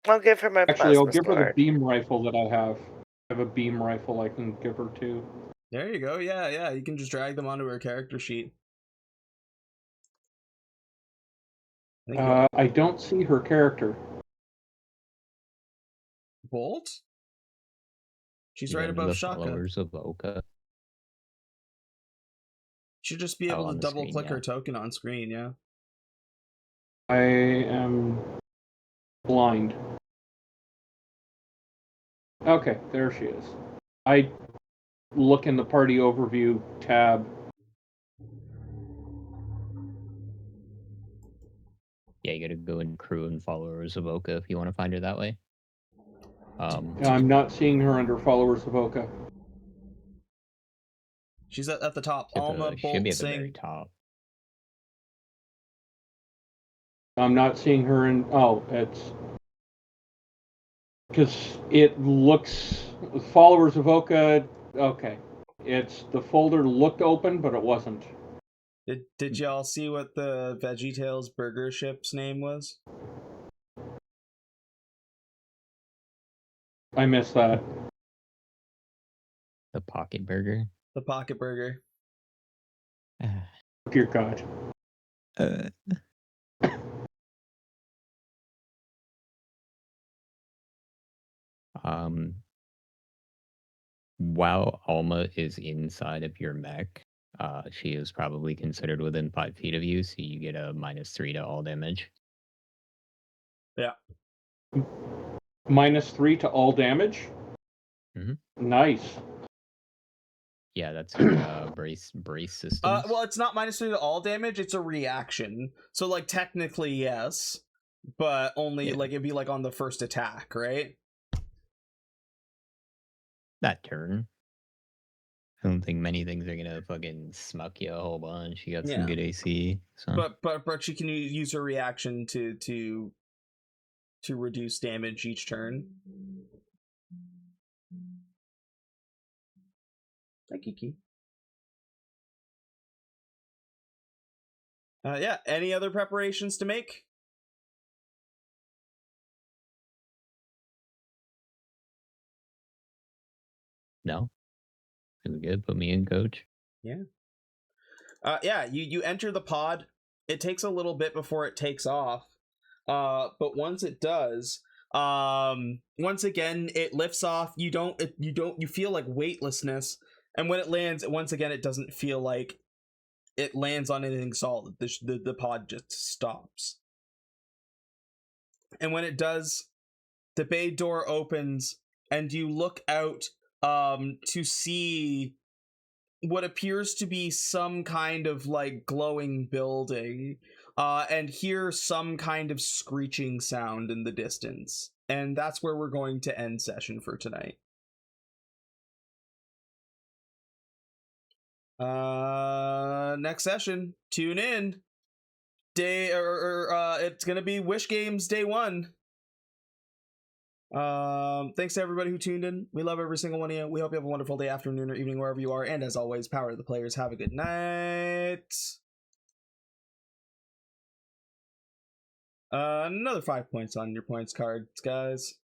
[SPEAKER 4] I'll give her my
[SPEAKER 3] actually, I'll
[SPEAKER 4] plasma
[SPEAKER 3] give her the
[SPEAKER 4] sword.
[SPEAKER 3] beam rifle that I have. I have a beam rifle I can give her too.
[SPEAKER 1] There you go. Yeah. You can just drag them onto her character sheet.
[SPEAKER 3] I don't see her character.
[SPEAKER 1] Bolt? She's
[SPEAKER 2] You
[SPEAKER 1] right
[SPEAKER 2] enter
[SPEAKER 1] above
[SPEAKER 2] the
[SPEAKER 1] Chaka.
[SPEAKER 2] followers of Oka.
[SPEAKER 1] Should just be
[SPEAKER 2] Oh,
[SPEAKER 1] able to
[SPEAKER 2] on the
[SPEAKER 1] double
[SPEAKER 2] screen,
[SPEAKER 1] click
[SPEAKER 2] yeah.
[SPEAKER 1] her token on screen, yeah.
[SPEAKER 3] I am blind. Okay, there she is. I look in the party overview tab.
[SPEAKER 2] Yeah, you gotta go in crew and followers of Oka if you want to find her that way.
[SPEAKER 3] I'm not seeing her under followers of Oka.
[SPEAKER 1] She's at the top.
[SPEAKER 2] Should
[SPEAKER 1] Alma,
[SPEAKER 2] be
[SPEAKER 1] Bolt,
[SPEAKER 2] at the very
[SPEAKER 1] Sing.
[SPEAKER 2] top.
[SPEAKER 3] I'm not seeing her in. Oh, it's because it looks followers of Oka. Okay, it's the folder looked open, but it wasn't.
[SPEAKER 1] Did y'all see what the VeggieTales burger ship's name was?
[SPEAKER 3] I missed that.
[SPEAKER 2] The Pocket Burger.
[SPEAKER 1] The Pocket Burger.
[SPEAKER 3] Dear God.
[SPEAKER 2] While Alma is inside of your mech, she is probably considered within 5 feet of you, so you get a -3 to all damage.
[SPEAKER 1] Yeah.
[SPEAKER 3] -3 to all damage. Nice.
[SPEAKER 2] Yeah, that's her brace systems.
[SPEAKER 1] Well, it's not -3 to all damage. It's a reaction. So, like, technically, yes, but only like it'd be like on the first attack, right?
[SPEAKER 2] That turn. I don't think many things are gonna fucking smuck you a whole bunch. You got some good AC. So.
[SPEAKER 1] But she can use her reaction to reduce damage each turn. Hi, Kiki. Yeah. Any other preparations to make?
[SPEAKER 2] No. Really good. Put me in, coach.
[SPEAKER 1] Yeah. Yeah. You enter the pod. It takes a little bit before it takes off. But once it does, once again it lifts off. You feel like weightlessness, and when it lands, once again it doesn't feel like it lands on anything solid. The pod just stops. And when it does, the bay door opens and you look out to see what appears to be some kind of like glowing building, and hear some kind of screeching sound in the distance. And that's where we're going to end session for tonight. Next session, tune in. It's gonna be Wish Games Day 1. Thanks to everybody who tuned in. We love every single one of you. We hope you have a wonderful day, afternoon, or evening, wherever you are. And as always, power to the players. Have a good night. Another 5 points on your points cards, guys.